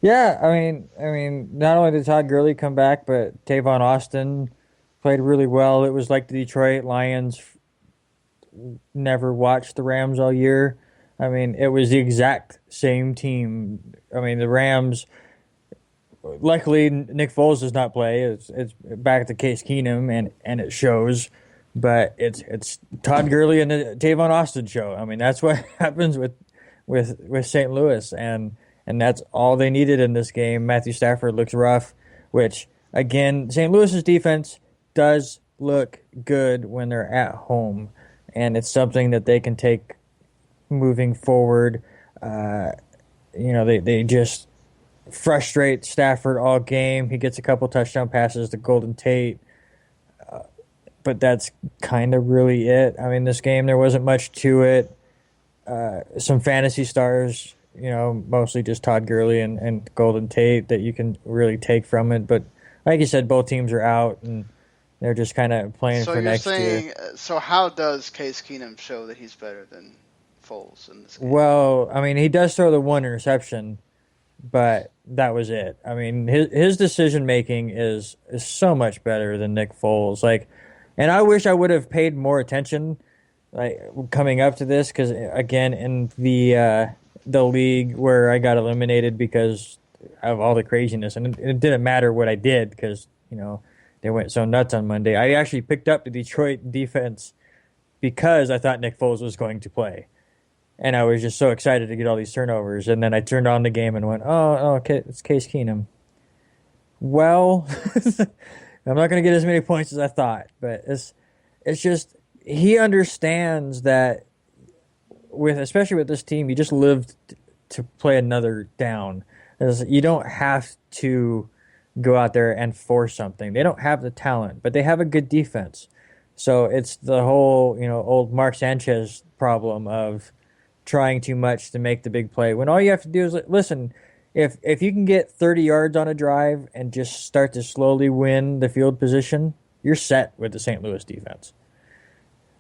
Yeah, I mean, not only did Todd Gurley come back, but Tavon Austin played really well. It was like the Detroit Lions never watched the Rams all year. I mean, it was the exact same team. I mean, the Rams, luckily Nick Foles does not play. It's back to Case Keenum, and it shows. But it's Todd Gurley and the Tavon Austin show. I mean, that's what happens with St. Louis, and that's all they needed in this game. Matthew Stafford looks rough, which, again, St. Louis's defense does look good when they're at home, and it's something that they can take moving forward. They just frustrate Stafford all game. He gets a couple touchdown passes to Golden Tate, but that's kind of really it. I mean, this game, there wasn't much to it. Some fantasy stars, mostly just Todd Gurley and Golden Tate that you can really take from it. But like you said, both teams are out, and they're just kind of playing for next year. So how does Case Keenum show that he's better than Foles in this game? Well, I mean, he does throw the one interception, but that was it. I mean, his decision-making is so much better than Nick Foles. And I wish I would have paid more attention coming up to this, because, again, in the league where I got eliminated because of all the craziness, and it didn't matter what I did because, they went so nuts on Monday. I actually picked up the Detroit defense because I thought Nick Foles was going to play. And I was just so excited to get all these turnovers. And then I turned on the game and went, oh, okay, it's Case Keenum. Well, I'm not going to get as many points as I thought. But it's just, he understands that, especially with this team, you just lived to play another down. You don't have to go out there and force something. They don't have the talent, but they have a good defense. So it's the whole, old Mark Sanchez problem of trying too much to make the big play, when all you have to do is listen. If you can get 30 yards on a drive and just start to slowly win the field position, you're set with the St. Louis defense.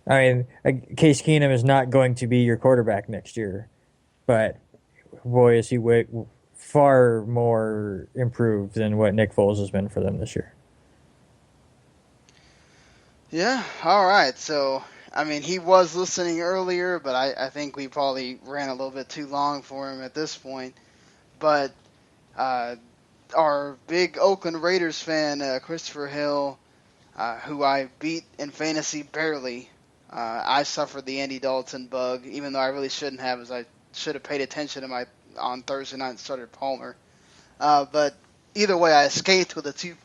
I mean, Case Keenum is not going to be your quarterback next year, but boy, is he far more improved than what Nick Foles has been for them this year. Yeah, all right. So, I mean, he was listening earlier, but I think we probably ran a little bit too long for him at this point. But our big Oakland Raiders fan, Christopher Hill, who I beat in fantasy barely. I suffered the Andy Dalton bug, even though I really shouldn't have, as I should have paid attention to on Thursday night and started Palmer. But either way, I escaped with a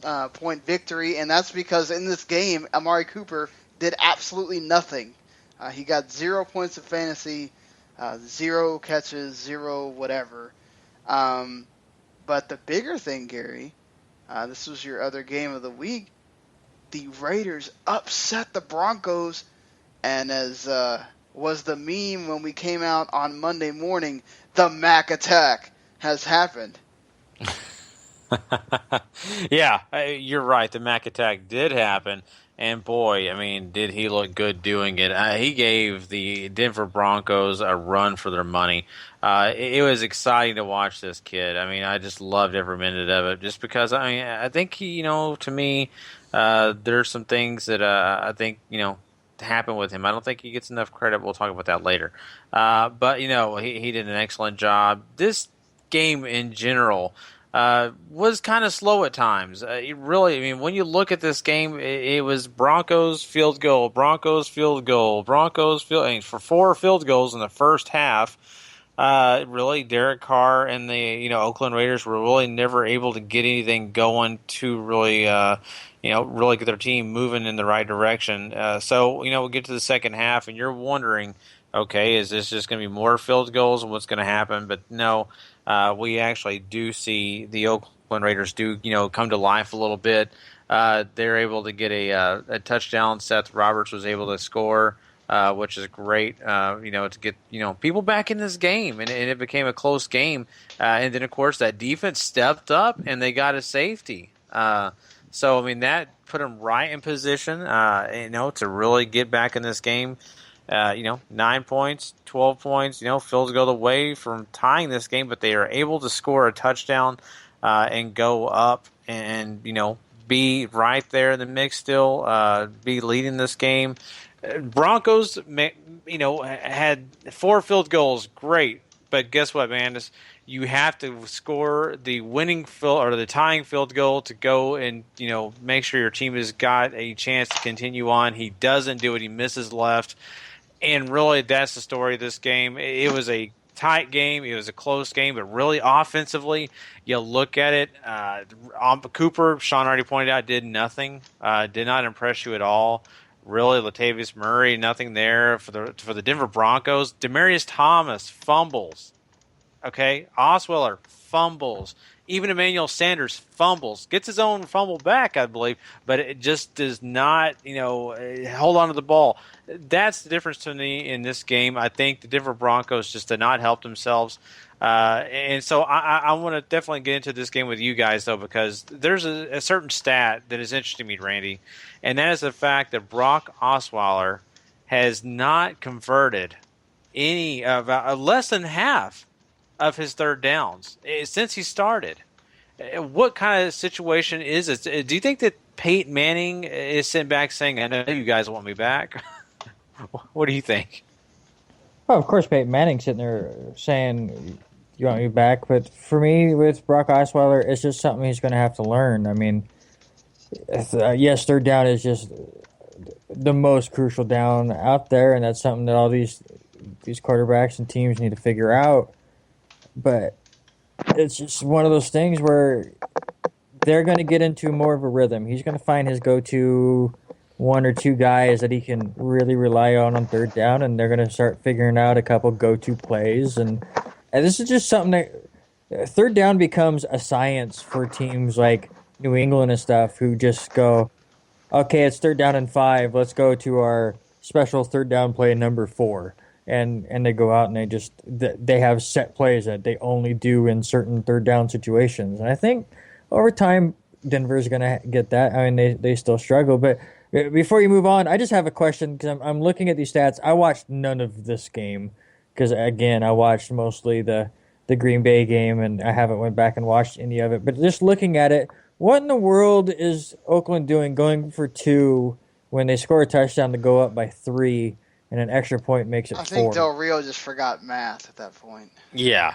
2-point victory, and that's because in this game, Amari Cooper did absolutely nothing. He got 0 points of fantasy, 0 catches, 0 whatever. But the bigger thing, Gary, this was your other game of the week. The Raiders upset the Broncos, and as was the meme when we came out on Monday morning, the Mac attack has happened. Yeah, you're right. The Mac attack did happen. And boy, I mean, did he look good doing it. He gave the Denver Broncos a run for their money. It was exciting to watch this kid. I mean, I just loved every minute of it just because, I mean, I think he, to me, there's some things that I think, happen with him. I don't think he gets enough credit. We'll talk about that later. But, he did an excellent job. This game in general was kind of slow at times. When you look at this game, it was Broncos field goal, Broncos field goal, for 4 field goals in the first half. Really, Derek Carr and the Oakland Raiders were really never able to get anything going to really really get their team moving in the right direction. So we get to the second half, and you're wondering, okay, is this just going to be more field goals and what's going to happen? But no. We actually do see the Oakland Raiders come to life a little bit. They're able to get a touchdown. Seth Roberts was able to score, which is great. To get people back in this game, and it became a close game. And then of course that defense stepped up and they got a safety. So I mean that put them right in position, to really get back in this game. 9 points, 12 points, field goal away from tying this game, but they are able to score a touchdown and go up and, be right there in the mix still, be leading this game. Broncos, had 4 field goals, great, but guess what, man? You have to score the winning field or the tying field goal to go and, make sure your team has got a chance to continue on. He doesn't do it. He misses left. And really, that's the story of this game. It was a tight game. It was a close game. But really, offensively, you look at it. Cooper, Sean already pointed out, did nothing. Did not impress you at all. Really, Latavius Murray, nothing there for the Denver Broncos. Demaryius Thomas fumbles. Okay, Osweiler fumbles. Even Emmanuel Sanders fumbles, gets his own fumble back, I believe, but it just does not, hold on to the ball. That's the difference to me in this game. I think the Denver Broncos just did not help themselves. And so I want to definitely get into this game with you guys, though, because there's a certain stat that is interesting to me, Randy, and that is the fact that Brock Osweiler has not converted any of less than half of his third downs since he started. What kind of situation is this? Do you think that Peyton Manning is sitting back saying, I know you guys want me back? What do you think? Well, of course, Peyton Manning's sitting there saying, you want me back? But for me, with Brock Osweiler, it's just something he's going to have to learn. I mean, yes, third down is just the most crucial down out there, and that's something that all these quarterbacks and teams need to figure out. But it's just one of those things where they're going to get into more of a rhythm. He's going to find his go-to 1 or 2 guys that he can really rely on third down, and they're going to start figuring out a couple go-to plays. And this is just something that third down becomes a science for teams like New England and stuff who just go, okay, it's third down and 5. Let's go to our special third down play number 4. And they go out and they have set plays that they only do in certain third down situations. And I think over time, Denver's going to get that. I mean, they still struggle. But before you move on, I just have a question because I'm looking at these stats. I watched none of this game because, again, I watched mostly the Green Bay game, and I haven't went back and watched any of it. But just looking at it, what in the world is Oakland doing going for 2 when they score a touchdown to go up by 3? And an extra point makes it 4. I think Del Rio just forgot math at that point. Yeah.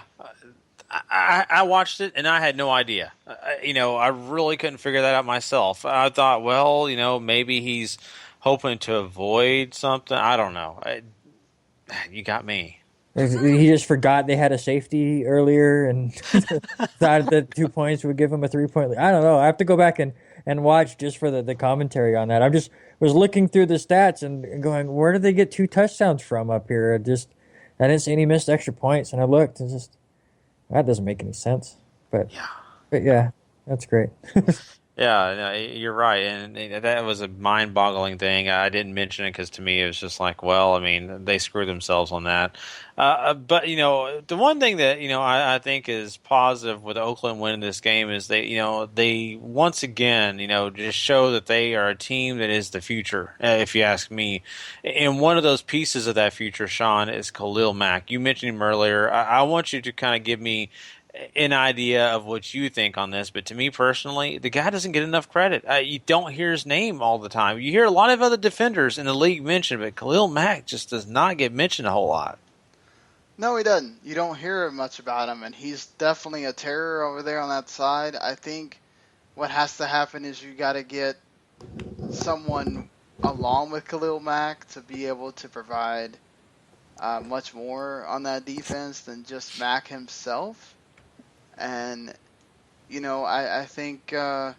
I watched it and I had no idea. I really couldn't figure that out myself. I thought, well, maybe he's hoping to avoid something. I don't know. You got me. He just forgot they had a safety earlier and thought that 2 points would give him a 3 point lead. I don't know. I have to go back and watch just for the commentary on that. I just was looking through the stats and going, where did they get 2 touchdowns from up here? I didn't see any missed extra points, and I looked and just that doesn't make any sense. But yeah, that's great. Yeah, no, you're right, and that was a mind-boggling thing. I didn't mention it because to me it was just like, well, I mean, they screwed themselves on that. But the one thing that I think is positive with Oakland winning this game is they once again just show that they are a team that is the future. If you ask me, and one of those pieces of that future, Sean, is Khalil Mack. You mentioned him earlier. I want you to kind of give me an idea of what you think on this, but to me personally, the guy doesn't get enough credit. You don't hear his name all the time. You hear a lot of other defenders in the league mentioned, but Khalil Mack just does not get mentioned a whole lot. No, he doesn't. You don't hear much about him, and he's definitely a terror over there on that side. I think what has to happen is you got to get someone along with Khalil Mack to be able to provide much more on that defense than just Mack himself. And I think that's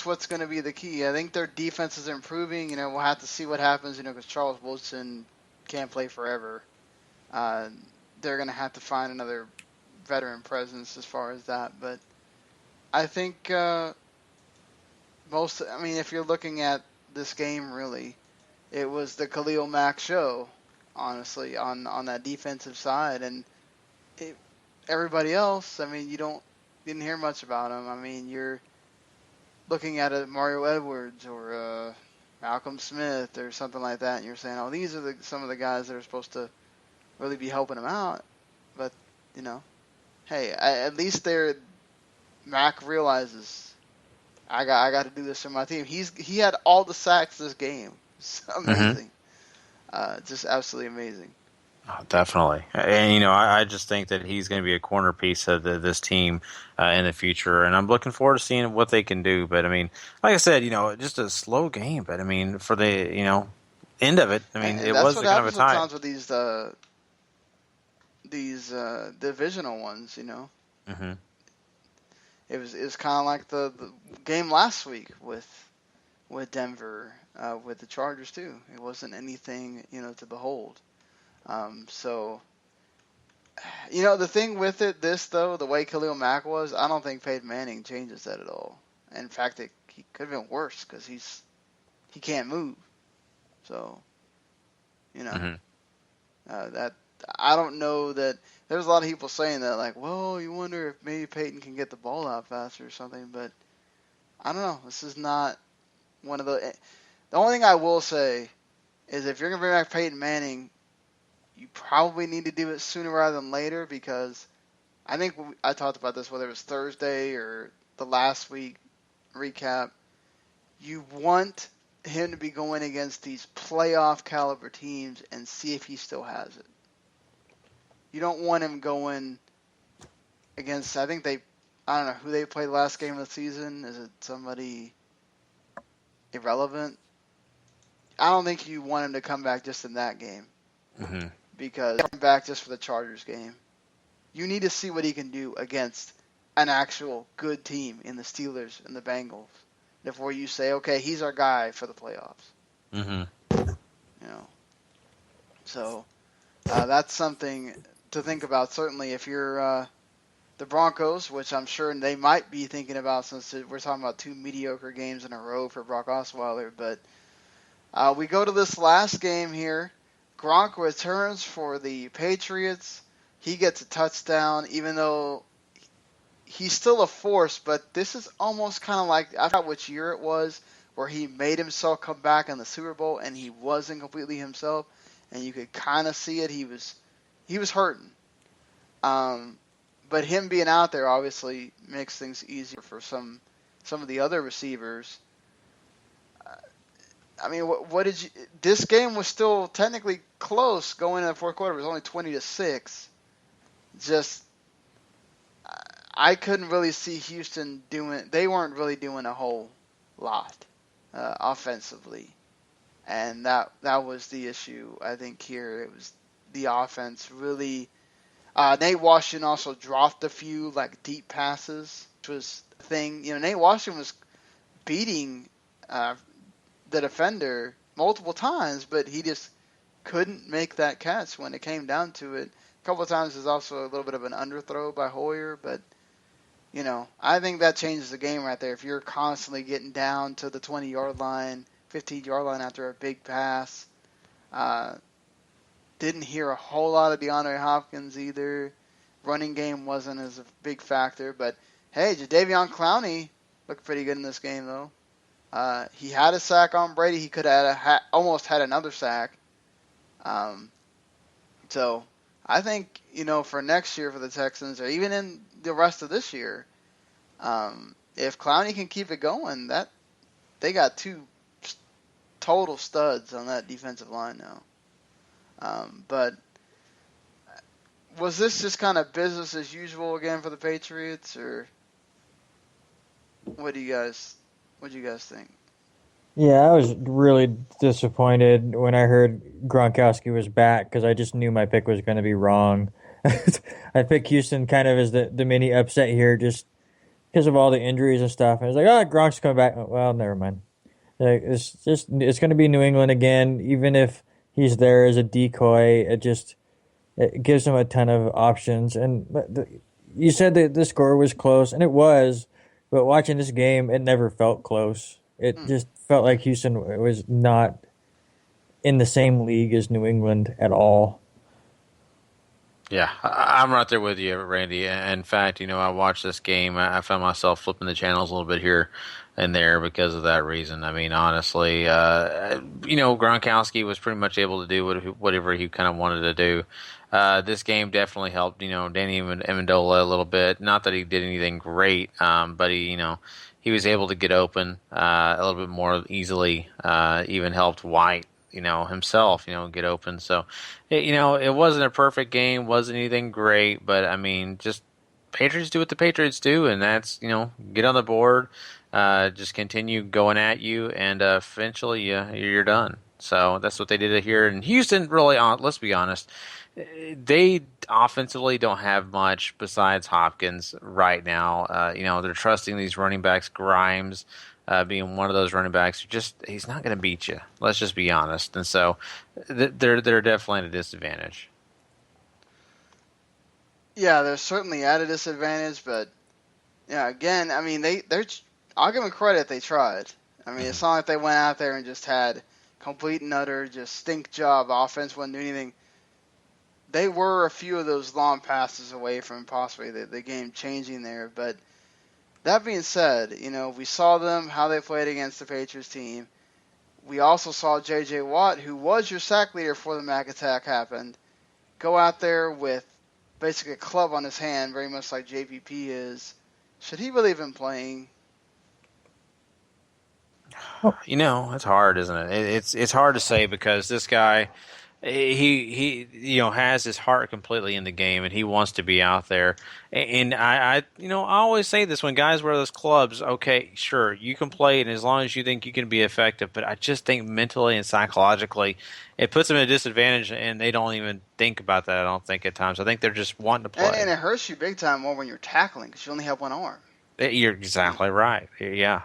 what's going to be the key. I think their defense is improving. We'll have to see what happens. Because Charles Woodson can't play forever. They're going to have to find another veteran presence as far as that. But I think if you're looking at this game, really, it was the Khalil Mack show, honestly, on that defensive side. And everybody else, you didn't hear much about him. You're looking at a Mario Edwards or Malcolm Smith or something like that, and you're saying, oh, these are some of the guys that are supposed to really be helping him out. But, hey, at least Mac realizes I got to do this for my team. He had all the sacks this game. It's amazing. Just absolutely amazing. Oh, definitely. And, I just think that he's going to be a corner piece of this team in the future. And I'm looking forward to seeing what they can do. But, like I said, just a slow game. But, for the, end of it, it was kind of a tie. Sometimes with these divisional ones, Mm-hmm. It was kind of like the game last week with Denver, with the Chargers, too. It wasn't anything, to behold. So, the thing with the way Khalil Mack was, I don't think Peyton Manning changes that at all. In fact, he could have been worse because he can't move. So, that I don't know that there's a lot of people saying that, like, well, you wonder if maybe Peyton can get the ball out faster or something, but I don't know. This is not one of the only thing I will say is if you're going to bring back Peyton Manning, you probably need to do it sooner rather than later, because I think I talked about this, whether it was Thursday or the last week recap. You want him to be going against these playoff caliber teams and see if he still has it. You don't want him going against, I don't know who they played last game of the season. Is it somebody irrelevant? I don't think you want him to come back just in that game. Mm-hmm. Because coming back just for the Chargers game, you need to see what he can do against an actual good team in the Steelers and the Bengals before you say, okay, he's our guy for the playoffs. Mm-hmm. So that's something to think about. Certainly, if you're the Broncos, which I'm sure they might be thinking about, since we're talking about 2 mediocre games in a row for Brock Osweiler. But we go to this last game here. Gronk returns for the Patriots. He gets a touchdown, even though he's still a force, but this is almost kind of like, I forgot which year it was, where he made himself come back in the Super Bowl and he wasn't completely himself, and you could kind of see it. He was hurting. But him being out there obviously makes things easier for some of the other receivers. What did you? This game was still technically close going into the fourth quarter. It was only 20-6. just I couldn't really see Houston doing. They weren't really doing a whole lot offensively, and that was the issue. I think here it was the offense really. Nate Washington also dropped a few like deep passes, which was a thing. Nate Washington was beating the defender multiple times, but he just couldn't make that catch when it came down to it. A couple of times there's also a little bit of an underthrow by Hoyer, but I think that changes the game right there. If you're constantly getting down to the 20-yard line, 15-yard line after a big pass. Didn't hear a whole lot of DeAndre Hopkins either. Running game wasn't as a big factor, but hey, Jadeveon Clowney looked pretty good in this game though. He had a sack on Brady. He could have almost had another sack. So I think, for next year for the Texans, or even in the rest of this year, if Clowney can keep it going, that they got two total studs on that defensive line now. But was this just kind of business as usual again for the Patriots, or what do you guys think? Yeah, I was really disappointed when I heard Gronkowski was back because I just knew my pick was going to be wrong. I picked Houston kind of as the mini upset here just because of all the injuries and stuff. And I was like, Gronk's coming back. Well, never mind. It's going to be New England again, even if he's there as a decoy. It gives him a ton of options. And you said that the score was close, and it was, but watching this game, it never felt close. It just felt like Houston was not in the same league as New England at all. Yeah, I'm right there with you, Randy. In fact, I watched this game. I found myself flipping the channels a little bit here and there because of that reason. I mean, honestly, Gronkowski was pretty much able to do whatever he kind of wanted to do. This game definitely helped, Danny Amendola a little bit. Not that he did anything great, but he was able to get open a little bit more easily. Even helped White, himself, get open. So, it wasn't a perfect game, wasn't anything great, but I mean, just Patriots do what the Patriots do, and that's, get on the board, just continue going at you, and eventually you're done. So that's what they did here in Houston. Really, let's be honest, they offensively don't have much besides Hopkins right now. They're trusting these running backs, Grimes being one of those running backs. He's not going to beat you. Let's just be honest. And so they're definitely at a disadvantage. Yeah, they're certainly at a disadvantage, but again, I mean, I'll give them credit, they tried. I mean, it's not like they went out there and just had complete and utter just stink job offense, wouldn't do anything. They were a few of those long passes away from possibly the game changing there, but that being said, we saw them, how they played against the Patriots team. We also saw J.J. Watt, who was your sack leader before the Mac attack happened, go out there with basically a club on his hand, very much like JPP is. Should he really have been playing? It's hard, isn't it? It's hard to say because this guy, he has his heart completely in the game and he wants to be out there. And I always say this when guys wear those clubs. Okay, sure, you can play, and as long as you think you can be effective, but I just think mentally and psychologically, it puts them at a disadvantage, and they don't even think about that. I don't think at times. I think they're just wanting to play, and it hurts you big time more when you're tackling because you only have one arm. You're exactly right. Yeah.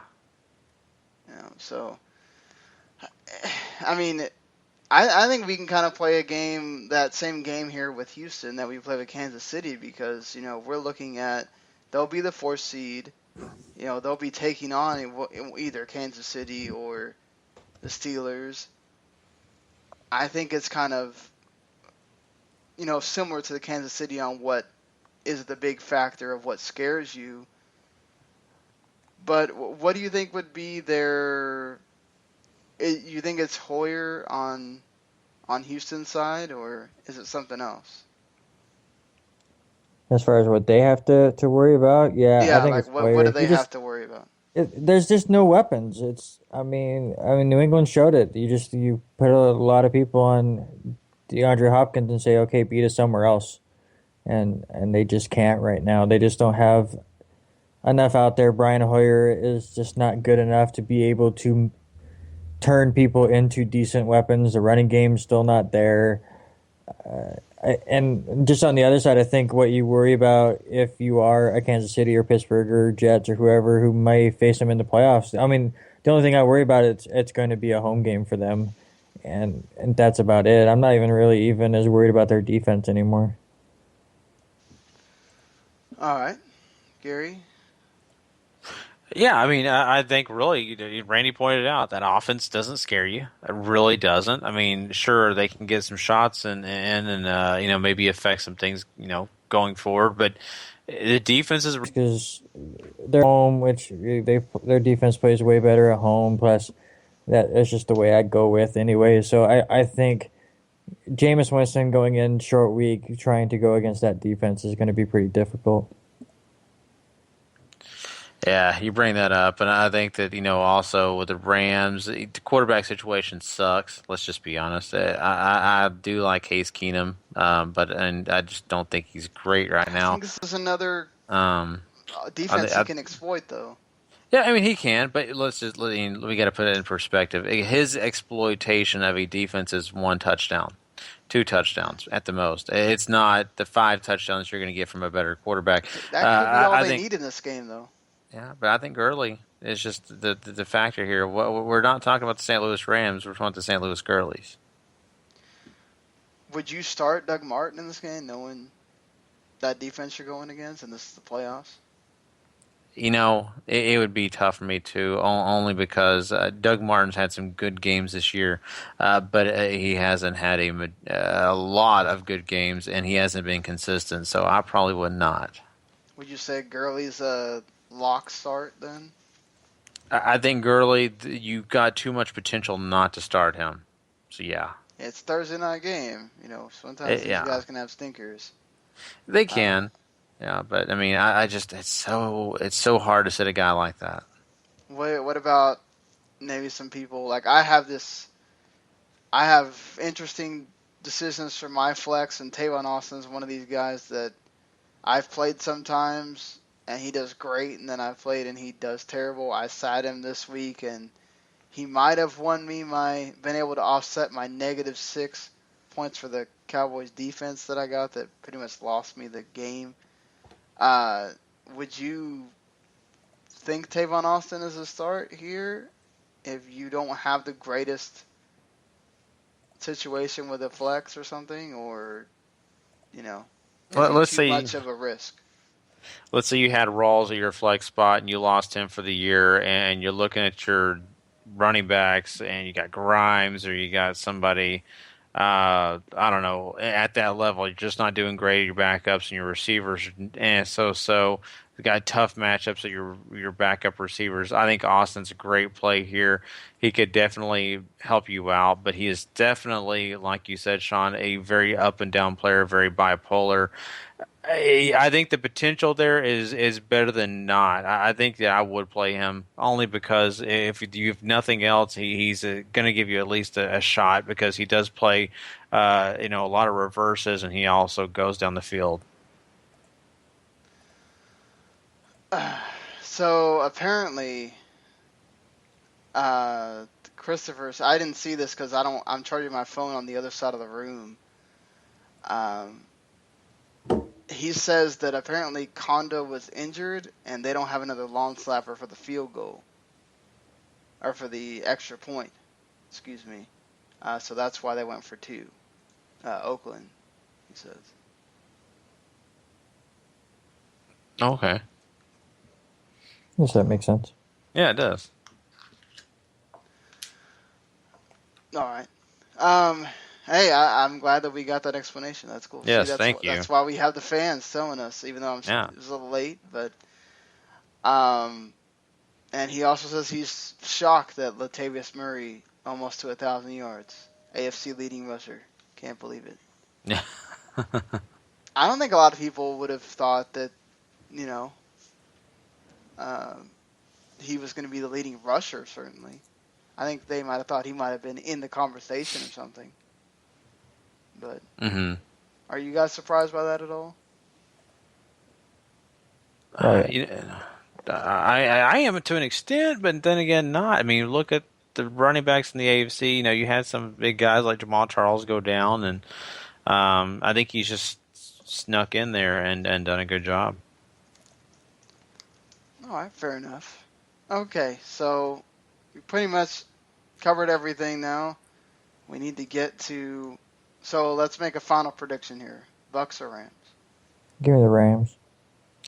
So, I mean, I think we can kind of play that same game here with Houston that we play with Kansas City because, we're looking at they'll be the 4th seed. They'll be taking on either Kansas City or the Steelers. I think it's kind of, similar to the Kansas City on what is the big factor of what scares you. But what do you think would be their? You think it's Hoyer on Houston's side, or is it something else? As far as what they have to worry about, yeah, I think like it's what do they have to worry about? There's just no weapons. I mean, New England showed it. You put a lot of people on DeAndre Hopkins and say, okay, beat us somewhere else. and they just can't right now. They just don't have enough out there. Brian Hoyer is just not good enough to be able to turn people into decent weapons. The running game's still not there. And just on the other side, I think what you worry about if you are a Kansas City or Pittsburgh or Jets or whoever who may face them in the playoffs. I mean, the only thing I worry about it's going to be a home game for them, and that's about it. I'm not even really as worried about their defense anymore. All right, Gary. Yeah, I mean, I think really, Randy pointed out that offense doesn't scare you. It really doesn't. I mean, sure, they can get some shots and maybe affect some things, going forward. But the defense is because they're home, which their defense plays way better at home. Plus, that's just the way I go with anyway. So I think Jameis Winston going in short week, trying to go against that defense is going to be pretty difficult. Yeah, you bring that up, and I think that also with the Rams, the quarterback situation sucks. Let's just be honest. I do like Case Keenum, but I just don't think he's great right now. I think this is another defense he can exploit, though. Yeah, I mean he can, but we got to put it in perspective. His exploitation of a defense is 1 touchdown. 2 touchdowns at the most. It's not the 5 touchdowns you're going to get from a better quarterback. That could be all they need in this game, though. Yeah, but I think Gurley is just the factor here. We're not talking about the St. Louis Rams. We're talking about the St. Louis Gurleys. Would you start Doug Martin in this game, knowing that defense you're going against, and this is the playoffs? It would be tough for me too, only because Doug Martin's had some good games this year, but he hasn't had a lot of good games, and he hasn't been consistent. So I probably would not. Would you say Gurley's a lock start then? I think Gurley, you got too much potential not to start him. So yeah. It's Thursday night game. Sometimes these guys can have stinkers. They can. Yeah, but I mean, I just it's so hard to sit a guy like that. What about maybe some people like I have interesting decisions for my flex, and Tavon Austin's one of these guys that I've played sometimes and he does great, and then I've played and he does terrible. I sat him this week, and he might have been able to offset my -6 points for the Cowboys defense that I got that pretty much lost me the game. Would you think Tavon Austin is a start here if you don't have the greatest situation with a flex or something, or let's say much of a risk? Let's say you had Rawls at your flex spot and you lost him for the year, and you're looking at your running backs and you got Grimes or you got somebody, I don't know, at that level. You're just not doing great. Your backups and your receivers, and so you got tough matchups at your backup receivers. I think Austin's a great play here. He could definitely help you out, but he is definitely, like you said, Sean, a very up and down player, very bipolar. I think the potential there is better than not. I think that I would play him only because if you have nothing else, he's going to give you at least a shot, because he does play a lot of reverses, and he also goes down the field. So apparently, Christopher's. I didn't see this because I'm charging my phone on the other side of the room. He says that apparently Kondo was injured and they don't have another long snapper for the field goal. Or for the extra point. Excuse me. So that's why they went for 2. Oakland, he says. Okay. Yes, that makes sense. Yeah, it does. All right. Hey, I'm glad that we got that explanation. That's cool. Yes, thank you. That's why we have the fans telling us, even though it was a little late. But, and he also says he's shocked that Latavius Murray almost to 1,000 yards. AFC leading rusher. Can't believe it. Yeah. I don't think a lot of people would have thought that, he was going to be the leading rusher, certainly. I think they might have thought he might have been in the conversation or something. But are you guys surprised by that at all? Right. I am to an extent, but then again, not. I mean, look at the running backs in the AFC. You had some big guys like Jamal Charles go down, and I think he's just snuck in there and done a good job. All right, fair enough. Okay, so we pretty much covered everything now. We need to get to. So let's make a final prediction here: Bucs or Rams? Give me the Rams.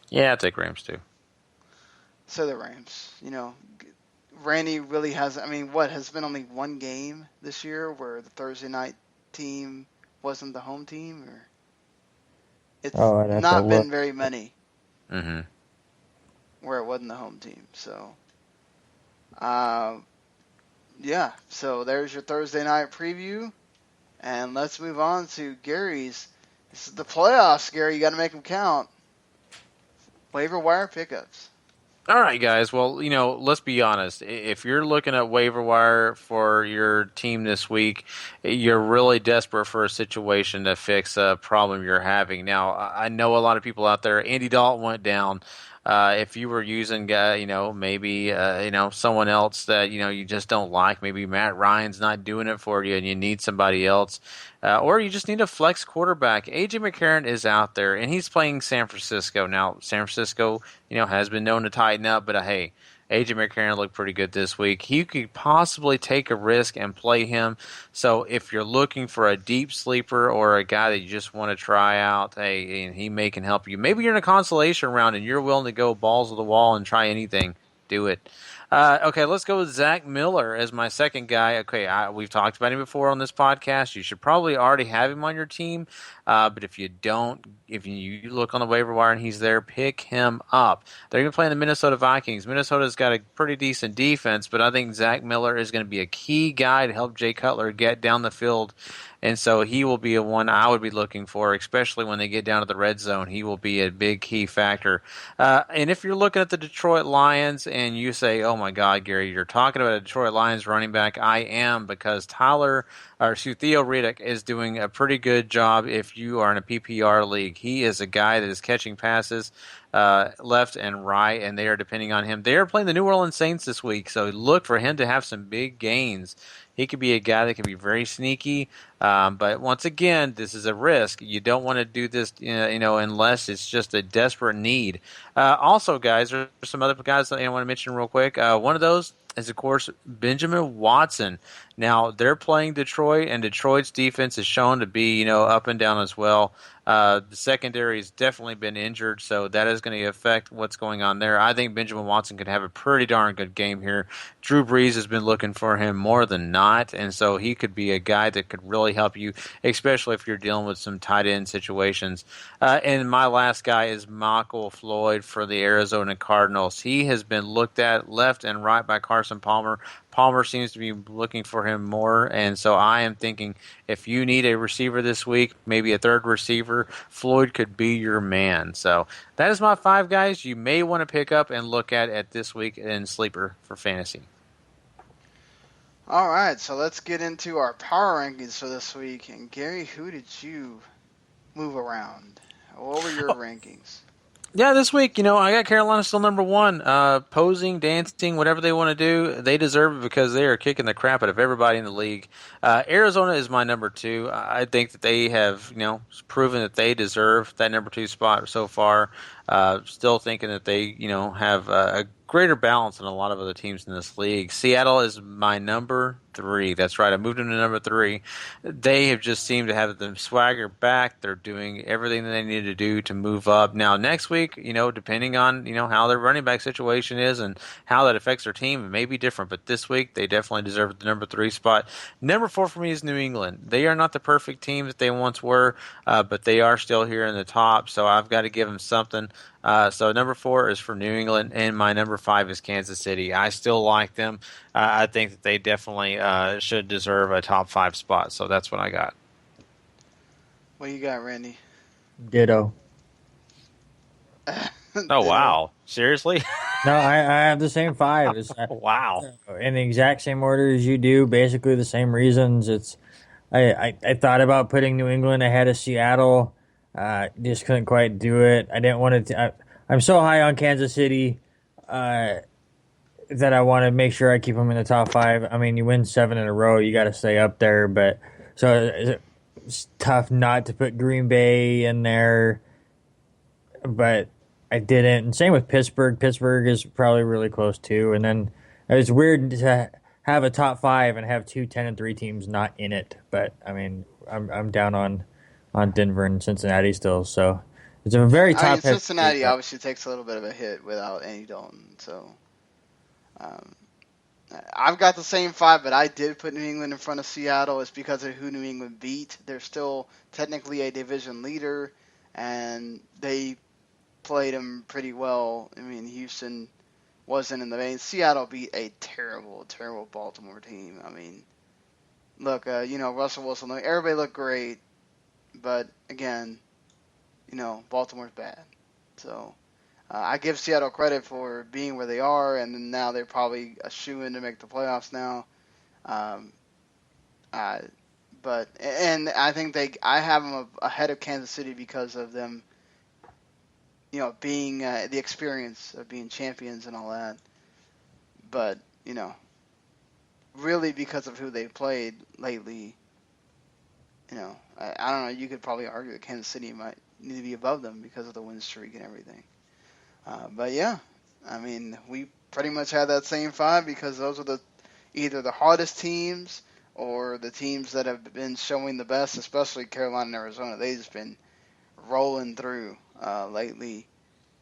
Yeah, I'll take Rams too. So the Rams. Randy really has. I mean, has been only one game this year where the Thursday night team wasn't the home team, or it's I'd have to not been look. very many Mm-hmm. where it wasn't the home team. So, yeah. So there's your Thursday night preview, and let's move on to Gary's. This is the playoffs, Gary. You got to make them count. Waiver wire pickups. All right, guys. Well, let's be honest. If you're looking at waiver wire for your team this week, you're really desperate for a situation to fix a problem you're having. Now, I know a lot of people out there. Andy Dalton went down. If you were using, maybe, someone else that, you just don't like, maybe Matt Ryan's not doing it for you and you need somebody else, or you just need a flex quarterback. A.J. McCarron is out there, and he's playing San Francisco. Now, San Francisco, has been known to tighten up, but hey, A.J. McCarron looked pretty good this week. You could possibly take a risk and play him. So if you're looking for a deep sleeper or a guy that you just want to try out, hey, and he can help you. Maybe you're in a consolation round and you're willing to go balls to the wall and try anything. Do it. Okay, let's go with Zach Miller as my second guy. Okay, we've talked about him before on this podcast. You should probably already have him on your team. But if you don't, if you look on the waiver wire and he's there, pick him up. They're going to play the Minnesota Vikings. Minnesota's got a pretty decent defense, but I think Zach Miller is going to be a key guy to help Jay Cutler get down the field. And so he will be a one I would be looking for, especially when they get down to the red zone. He will be a big key factor. And if you're looking at the Detroit Lions and you say, oh my God, Gary, you're talking about a Detroit Lions running back, I am, because Theo Riddick is doing a pretty good job if you are in a PPR league. He is a guy that is catching passes left and right, and they are depending on him. They are playing the New Orleans Saints this week, so look for him to have some big gains. He could be a guy that can be very sneaky, but once again, this is a risk. You don't want to do this, unless it's just a desperate need. Also, guys, there's some other guys that I want to mention real quick. One of those is, of course, Benjamin Watson. Now, they're playing Detroit, and Detroit's defense is shown to be, up and down as well. The secondary has definitely been injured, so that is going to affect what's going on there. I think Benjamin Watson could have a pretty darn good game here. Drew Brees has been looking for him more than not, and so he could be a guy that could really help you, especially if you're dealing with some tight end situations. And my last guy is Michael Floyd for the Arizona Cardinals. He has been looked at left and right by Carson Palmer. Palmer seems to be looking for him more, and so I am thinking if you need a receiver this week, maybe a third receiver, Floyd could be your man. So that is my 5 guys you may want to pick up and look at this week in Sleeper for fantasy. All right, so let's get into our power rankings for this week. And Gary, who did you move around? What were your rankings? Yeah, this week, I got Carolina still number 1. Posing, dancing, whatever they want to do, they deserve it because they are kicking the crap out of everybody in the league. Arizona is my number 2. I think that they have, proven that they deserve that number 2 spot so far. Still thinking that they, have a greater balance than a lot of other teams in this league. Seattle is my number 3. That's right. I moved them to number 3. They have just seemed to have the swagger back. They're doing everything that they need to do to move up. Now, next week, depending on, how their running back situation is and how that affects their team, it may be different. But this week, they definitely deserve the number 3 spot. Number 4 for me is New England. They are not the perfect team that they once were, but they are still here in the top. So I've got to give them something. So number 4 is for New England, and my number 5 is Kansas City. I still like them. I think that they definitely should deserve a top 5 spot. So that's what I got. What you got, Randy? Ditto. Oh, wow. Seriously? No, I have the same 5. Wow. In the exact same order as you do, basically the same reasons. I thought about putting New England ahead of Seattle. Just couldn't quite do it. I didn't want to. I'm so high on Kansas City that I want to make sure I keep them in the top 5. I mean, you win 7 in a row, you got to stay up there. But so it's tough not to put Green Bay in there. But I didn't. And same with Pittsburgh. Pittsburgh is probably really close too. And then it's weird to have a top 5 and have 2 10-3 teams not in it. But I mean, I'm down on Denver and Cincinnati still. So it's a very top. I mean, Cincinnati obviously takes a little bit of a hit without Andy Dalton. So I've got the same 5, but I did put New England in front of Seattle. It's because of who New England beat. They're still technically a division leader, and they played them pretty well. I mean, Houston wasn't in the vein. Seattle beat a terrible, terrible Baltimore team. I mean, look, Russell Wilson, everybody looked great, but again, Baltimore's bad. So I give Seattle credit for being where they are, and then now they're probably a shoo-in to make the playoffs now. But I think I have them ahead of Kansas City because of them, being the experience of being champions and all that. But, really because of who they played lately, I don't know, you could probably argue that Kansas City might need to be above them because of the win streak and everything. But yeah, I mean, we pretty much had that same 5 because those are either the hardest teams or the teams that have been showing the best, especially Carolina and Arizona. They've just been rolling through lately.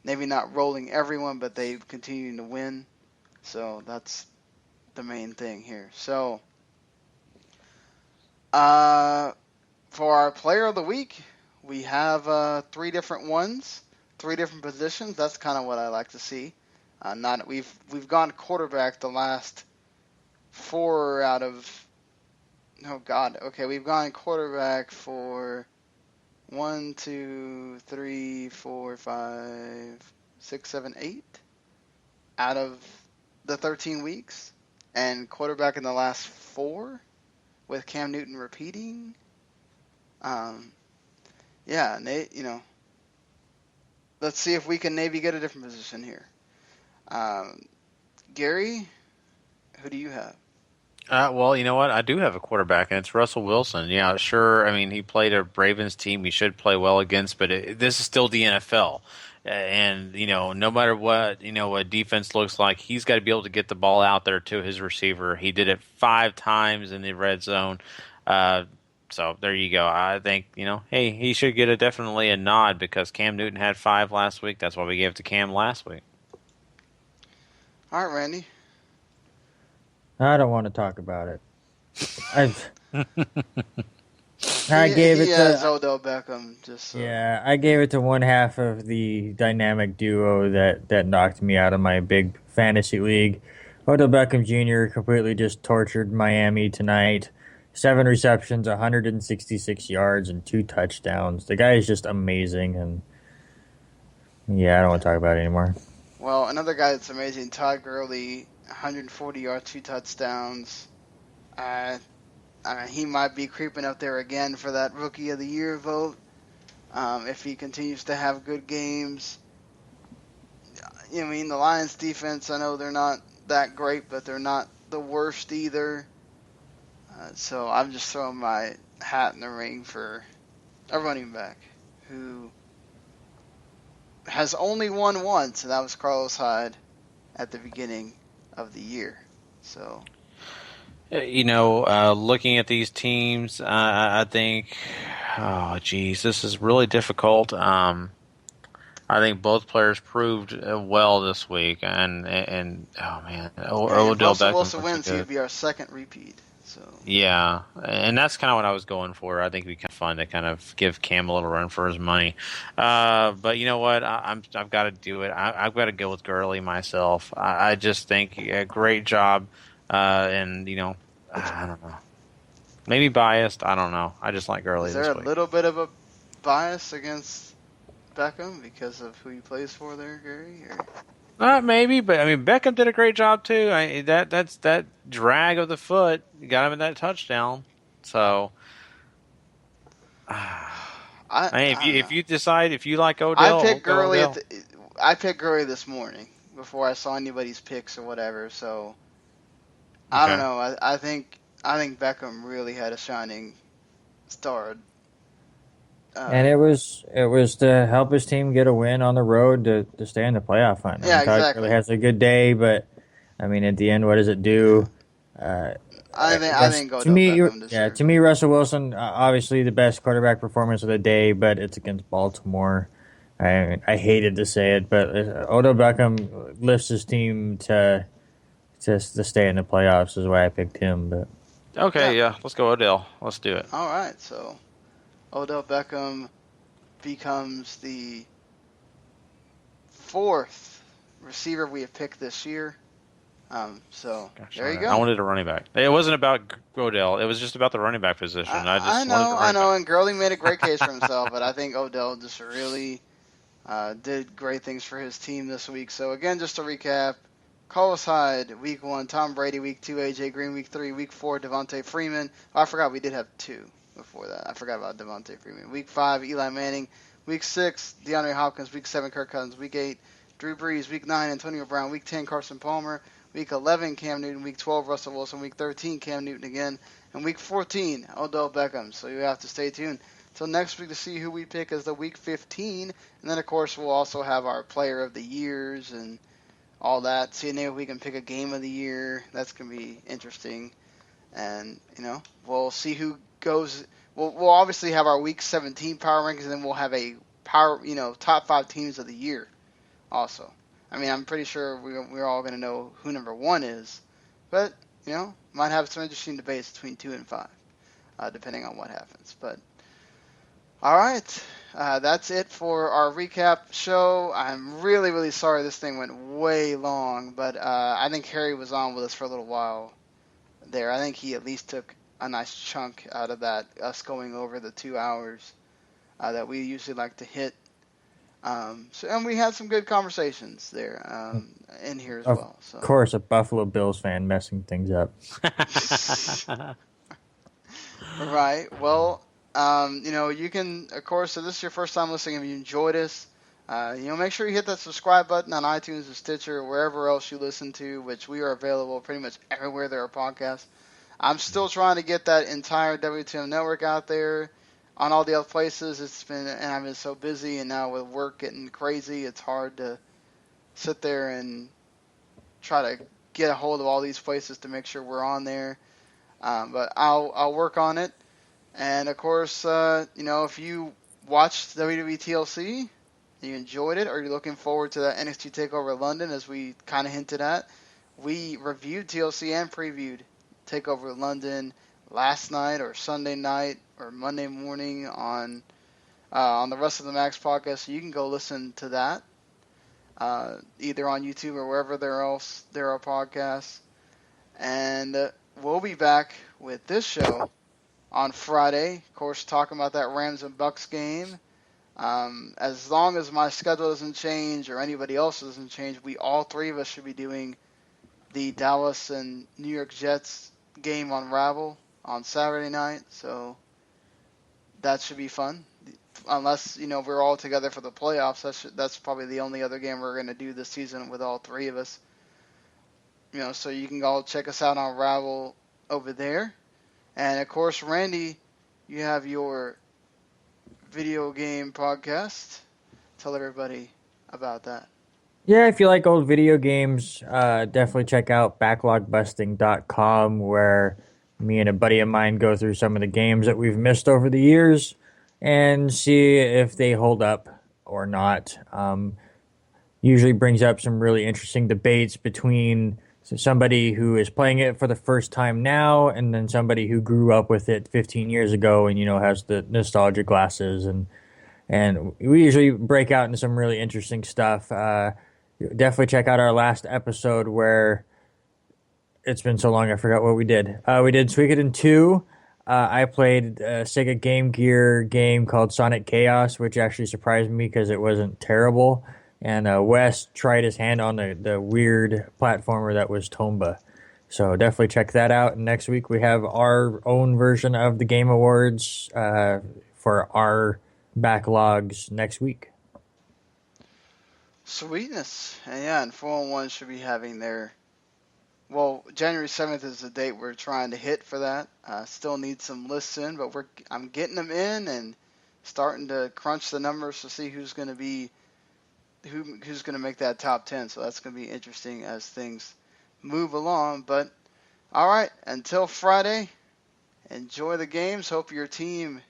Maybe not rolling everyone, but they've continued to win. So that's the main thing here. So for our player of the week, we have 3 different ones, 3 different positions. That's kind of what I like to see. We've gone quarterback the last 4 out of. Oh God. Okay, we've gone quarterback for 1, 2, 3, 4, 5, 6, 7, 8 out of the 13 weeks, and quarterback in the last 4 with Cam Newton repeating. Yeah, Nate, let's see if we can maybe get a different position here. Gary, who do you have? Well, you know what? I do have a quarterback, and it's Russell Wilson. Yeah, sure. I mean, he played a Ravens team he should play well against, but this is still the NFL. And, no matter what, what defense looks like, he's got to be able to get the ball out there to his receiver. He did it 5 times in the red zone. So there you go. I think, hey, he should get definitely a nod because Cam Newton had 5 last week. That's why we gave it to Cam last week. All right, Randy. I don't want to talk about it. I gave it to Odell Beckham. Yeah, I gave it to one half of the dynamic duo that knocked me out of my big fantasy league. Odell Beckham Jr. completely just tortured Miami tonight. 7 receptions, 166 yards, and 2 touchdowns. The guy is just amazing, and yeah, I don't want to talk about it anymore. Well, another guy that's amazing, Todd Gurley, 140 yards, 2 touchdowns. He might be creeping up there again for that Rookie of the Year vote if he continues to have good games. I mean, the Lions defense, I know they're not that great, but they're not the worst either. So I'm just throwing my hat in the ring for a running back who has only won once, and that was Carlos Hyde at the beginning of the year. So, looking at these teams, I think, this is really difficult. I think both players proved well this week, and oh man, Odell Beckham. Wilson wins, he would be our second repeat. So yeah, and that's kind of what I was going for. I think it'd be kind of fun to kind of give Cam a little run for his money. But you know what? I've got to do it. I've got to go with Gurley myself. I just think a great job, and I don't know. Maybe biased. I don't know. I just like Gurley. Is there a little bit of a bias against Beckham because of who he plays for there, Gary? Maybe, but I mean Beckham did a great job too. That's that drag of the foot got him in that touchdown. So, if you decide if you like Odell, I picked Gurley I picked Gurley this morning before I saw anybody's picks or whatever. So I don't know. I think Beckham really had a shining start. And it was to help his team get a win on the road to stay in the playoff hunt. Yeah, Todd exactly. Gurley has a good day, but I mean, at the end, what does it do? I think to me, Beckham deserves to me, Russell Wilson, obviously the best quarterback performance of the day, but it's against Baltimore. I hated to say it, but Odell Beckham lifts his team to stay in the playoffs is why I picked him. But Okay, yeah, let's go Odell. Let's do it. All right, so Odell Beckham becomes the 4th receiver we have picked this year. So there you go. I wanted a running back. It wasn't about Odell. It was just about the running back position. I know, and Gurley made a great case for himself, but I think Odell just really did great things for his team this week. So again, just to recap, Carlos Hyde, Week 1, Tom Brady, Week 2, A.J. Green, Week 3, Week 4, Devontae Freeman. Oh, I forgot we did have 2 before that. I forgot about Devontae Freeman. Week 5, Eli Manning. Week 6, DeAndre Hopkins. Week 7, Kirk Cousins. Week 8, Drew Brees. Week 9, Antonio Brown. Week 10, Carson Palmer. Week 11, Cam Newton. Week 12, Russell Wilson. Week 13, Cam Newton again. And Week 14, Odell Beckham. So you have to stay tuned till next week to see who we pick as the Week 15. And then, of course, we'll also have our Player of the Years and all that. See if we can pick a Game of the Year. That's going to be interesting. And, we'll see who goes. We'll obviously have our Week 17 Power Rankings, and then we'll have a top 5 teams of the year also. I mean, I'm pretty sure we're all going to know who number 1 is. But, might have some interesting debates between 2 and 5, depending on what happens. But, all right. That's it for our recap show. I'm really, really sorry this thing went way long. But I think Harry was on with us for a little while there. I think he at least took a nice chunk out of that, us going over the 2 hours that we usually like to hit. And we had some good conversations there in here as well. So. Of course, a Buffalo Bills fan messing things up. Right. Well, you can, of course, if this is your first time listening, if you enjoyed us, make sure you hit that subscribe button on iTunes or Stitcher or wherever else you listen to, which we are available pretty much everywhere there are podcasts. I'm still trying to get that entire WTM network out there on all the other places. And I've been so busy, and now with work getting crazy, it's hard to sit there and try to get a hold of all these places to make sure we're on there. But I'll work on it. And of course, if you watched WWE TLC and you enjoyed it, or you're looking forward to that NXT TakeOver London, as we kind of hinted at, we reviewed TLC and previewed TakeOver London last night or Sunday night or Monday morning on the Rest of the Max podcast. So you can go listen to that either on YouTube or wherever there are podcasts. And we'll be back with this show on Friday, of course, talking about that Rams and Bucs game. As long as my schedule doesn't change or anybody else doesn't change, all 3 of us should be doing the Dallas and New York Jets game on Ravel on Saturday night. So that should be fun. Unless, we're all together for the playoffs. That's probably the only other game we're going to do this season with all 3 of us. So you can all check us out on Ravel over there. And, of course, Randy, you have your video game podcast. Tell everybody about that. Yeah, if you like old video games, definitely check out backlogbusting.com, where me and a buddy of mine go through some of the games that we've missed over the years and see if they hold up or not. Usually brings up some really interesting debates between somebody who is playing it for the first time now and then somebody who grew up with it 15 years ago and, has the nostalgia glasses. And we usually break out into some really interesting stuff. Definitely check out our last episode where it's been so long I forgot what we did. We did Suikoden 2. I played a Sega Game Gear game called Sonic Chaos, which actually surprised me because it wasn't terrible. And Wes tried his hand on the weird platformer that was Tomba. So definitely check that out. And next week we have our own version of the Game Awards for our backlogs next week. Sweetness. And 4-1 should be having their. Well, January 7th is the date we're trying to hit for that. Still need some lists in, but I'm getting them in and starting to crunch the numbers to see who's going to be who's going to make that top 10. So that's going to be interesting as things move along. But all right, until Friday, enjoy the games. Hope your team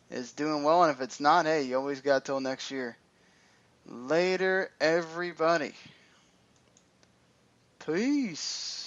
is doing well, and if it's not, hey, you always got till next year. Later, everybody. Peace.